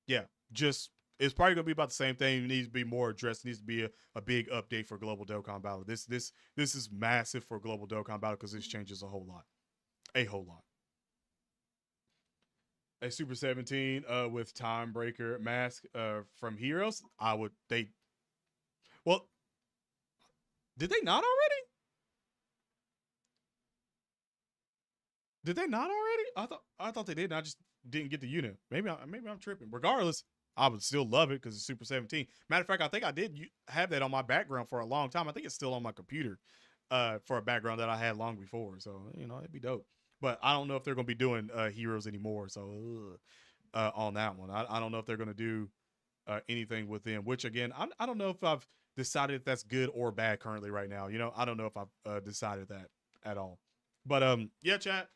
yeah, just it's probably going to be about the same thing. It needs to be more addressed. It needs to be a big update for Global Dokkan Battle. This is massive for Global Dokkan Battle because this changes a whole lot. A whole lot. A Super 17 with Time Breaker mask from Heroes. Did they not already? Did they not already? I thought they did. And I just didn't get the unit. Maybe I'm tripping. Regardless, I would still love it because it's Super 17. Matter of fact, I think I did have that on my background for a long time. I think it's still on my computer for a background that I had long before. So, it'd be dope. But I don't know if they're going to be doing Heroes anymore. So on that one, I don't know if they're going to do anything with them, which again, I don't know if I've decided if that's good or bad currently right now. I don't know if I've decided that at all. But yeah, chat,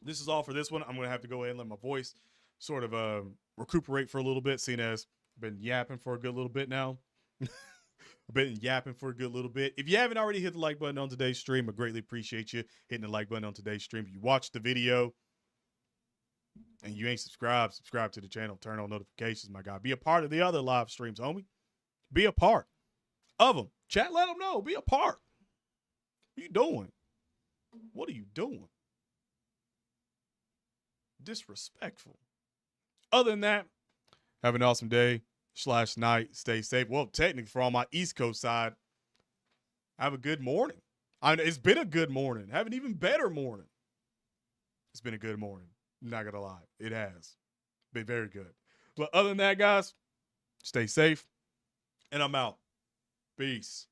this is all for this one. I'm going to have to go ahead and let my voice sort of recuperate for a little bit, seeing as I've been yapping for a good little bit now. I've been yapping for a good little bit. If you haven't already hit the like button on today's stream, I greatly appreciate you hitting the like button on today's stream. If you watched the video and you ain't subscribed, subscribe to the channel. Turn on notifications, my guy. Be a part of the other live streams, homie. Be a part of them. Chat, let them know. Be a part. What are you doing? What are you doing? Disrespectful. Other than that, have an awesome day / night. Stay safe. Well, technically, for all my East Coast side, have a good morning. It's been a good morning. Have an even better morning. It's been a good morning. I'm not going to lie. It has been very good. But other than that, guys, stay safe. And I'm out. Peace.